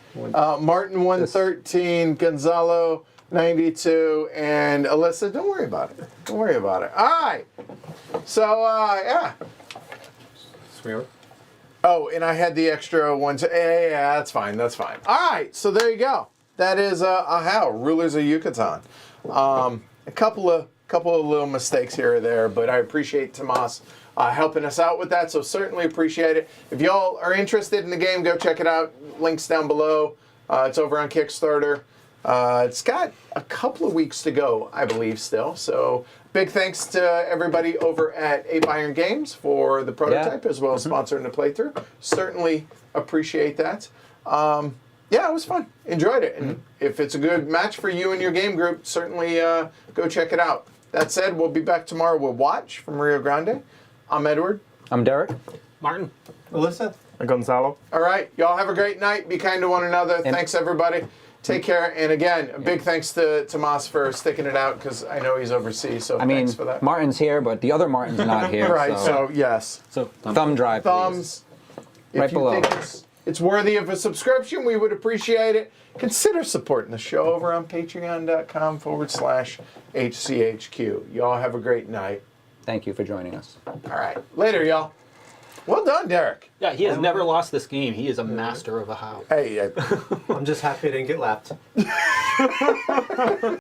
Martin 113. Gonzalo 92. And Alyssa, don't worry about it. Don't worry about it. All right. So, yeah. Swear. Oh, and I had the extra one. Yeah, that's fine. That's fine. All right. So there you go. That is Ahau, Rulers of Yucatan. A couple of little mistakes here or there, but I appreciate Tamás helping us out with that, so certainly appreciate it. If y'all are interested in the game, go check it out. Links down below. It's over on Kickstarter. It's got a couple of weeks to go, I believe, still. So big thanks to everybody over at Apeiron Games for the prototype, as well as sponsoring the playthrough. Certainly appreciate that. Yeah, it was fun. Enjoyed it. And if it's a good match for you and your game group, certainly go check it out. That said, we'll be back tomorrow with Watch from Rio Grande. I'm Edward. I'm Derek. Martin. Alyssa? Gonzalo. All right. Y'all have a great night. Be kind to one another. Thanks, everybody. Take care. And again, a big thanks to Tamás for sticking it out, because I know he's overseas, so thanks for that. Martin's here, but the other Martin's not here. Right, so yes. So Thumb drive, please. Thumbs. Right If you below. think it's worthy of a subscription, we would appreciate it. Consider supporting the show over on patreon.com/HCHQ. Y'all have a great night. Thank you for joining us. All right. Later, y'all. Well done, Derek. yeah, he has never lost this game. He is a master of Ahau. Hey, I'm just happy I didn't get lapped.